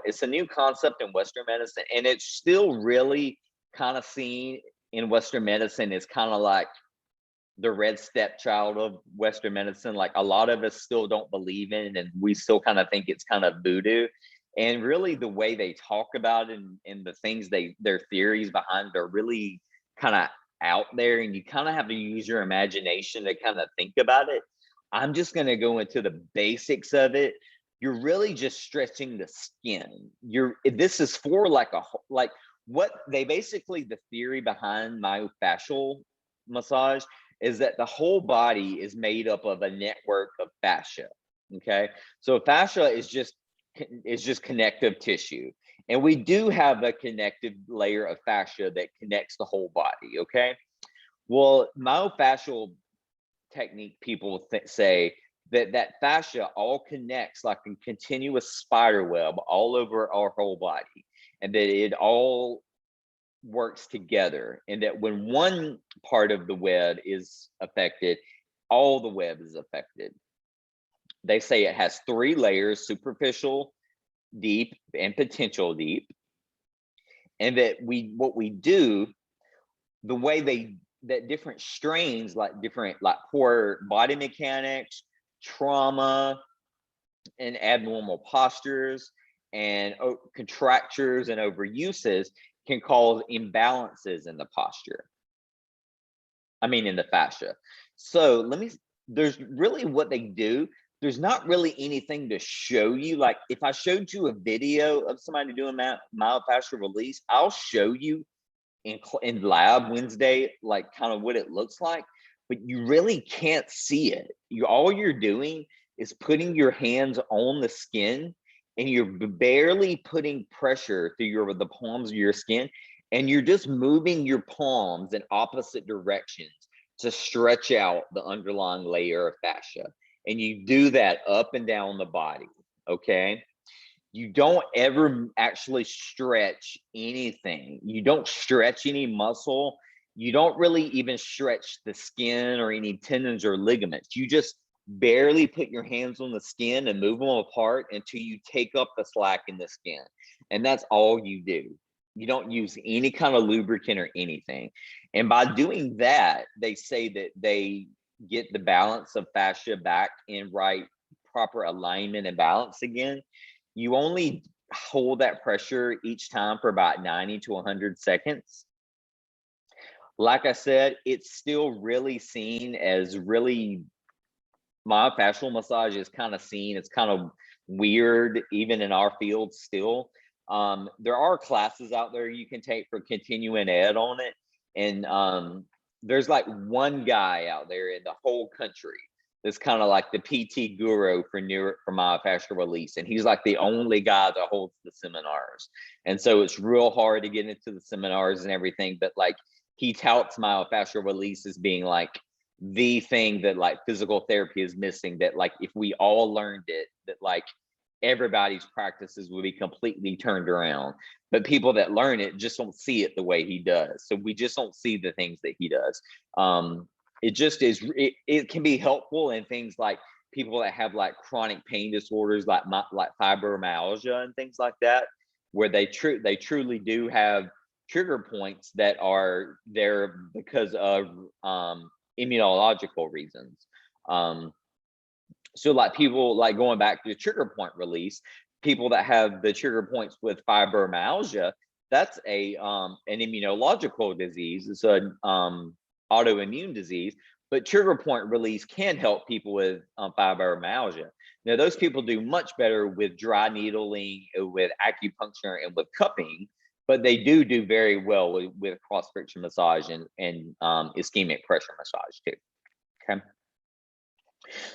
[SPEAKER 2] it's a new concept in Western medicine, and it's still really kind of seen in Western medicine as kind of like the red stepchild of Western medicine. Like a lot of us still don't believe in it, and we still kind of think it's kind of voodoo. And really the way they talk about it and the things their theories behind it are really kind of out there, and you kind of have to use your imagination to kind of think about it. I'm just going to go into the basics of it. You're really just stretching the skin. This is for like what they basically, the theory behind myofascial massage is that the whole body is made up of a network of fascia. Okay, so fascia is just connective tissue. And we do have a connective layer of fascia that connects the whole body, okay? Well, myofascial technique people say that fascia all connects like a continuous spider web all over our whole body, and that it all works together, and that when one part of the web is affected, all the web is affected. They say it has 3 layers: superficial, deep, and potential deep. And that what we do, the way that different strains, like poor body mechanics, trauma, and abnormal postures, and contractures and overuses can cause imbalances in the posture. In the fascia. So there's really what they do. There's not really anything to show you. Like if I showed you a video of somebody doing myofascial release, I'll show you in lab Wednesday, like kind of what it looks like, but you really can't see it. All you're doing is putting your hands on the skin, and you're barely putting pressure through the palms of your skin, and you're just moving your palms in opposite directions to stretch out the underlying layer of fascia. And you do that up and down the body, okay? You don't ever actually stretch anything. You don't stretch any muscle. you don't really even stretch the skin or any tendons or ligaments. You just barely put your hands on the skin and move them apart until you take up the slack in the skin. And that's all you do. You don't use any kind of lubricant or anything. And by doing that, they say that they get the balance of fascia back in right, proper alignment and balance again. You only hold that pressure each time for about 90 to 100 seconds. Like I said, it's still really seen as really, myofascial massage is kind of seen, it's kind of weird even in our field still. There are classes out there you can take for continuing ed on it. And there's like one guy out there in the whole country that's kind of like the PT guru for myofascial release. And he's like the only guy that holds the seminars. And so it's real hard to get into the seminars and everything, but like he touts myofascial release as being like the thing that like physical therapy is missing, that like if we all learned it, that like everybody's practices would be completely turned around. But people that learn it just don't see it the way he does. So we just don't see the things that he does. It just is, it can be helpful in things like people that have like chronic pain disorders, like fibromyalgia and things like that, where they truly do have trigger points that are there because of immunological reasons. So like people, like going back to the trigger point release, people that have the trigger points with fibromyalgia, that's an immunological disease. It's an autoimmune disease, but trigger point release can help people with fibromyalgia. Now, those people do much better with dry needling, with acupuncture, and with cupping, but they do very well with cross friction massage and ischemic pressure massage too. Okay.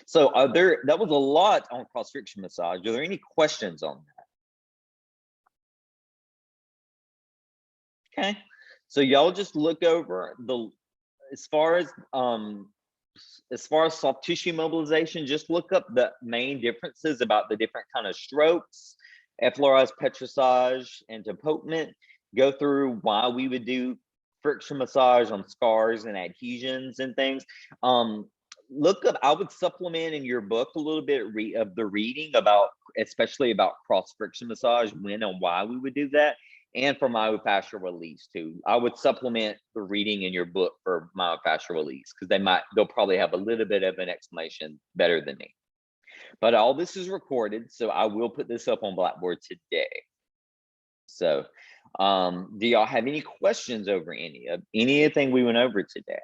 [SPEAKER 2] So that was a lot on cross friction massage. Are there any questions on that? Okay. So y'all just look over as far as soft tissue mobilization, just look up the main differences about the different kind of strokes, effleurage, petrissage, and tapotement. Go through why we would do friction massage on scars and adhesions and things. Look up, I would supplement in your book a little bit of the reading about, especially about cross friction massage, when and why we would do that, and for myofascial release too. I would supplement the reading in your book for myofascial release, because they'll probably have a little bit of an explanation better than me. But all this is recorded, so I will put this up on Blackboard today. So do y'all have any questions over anything we went over today?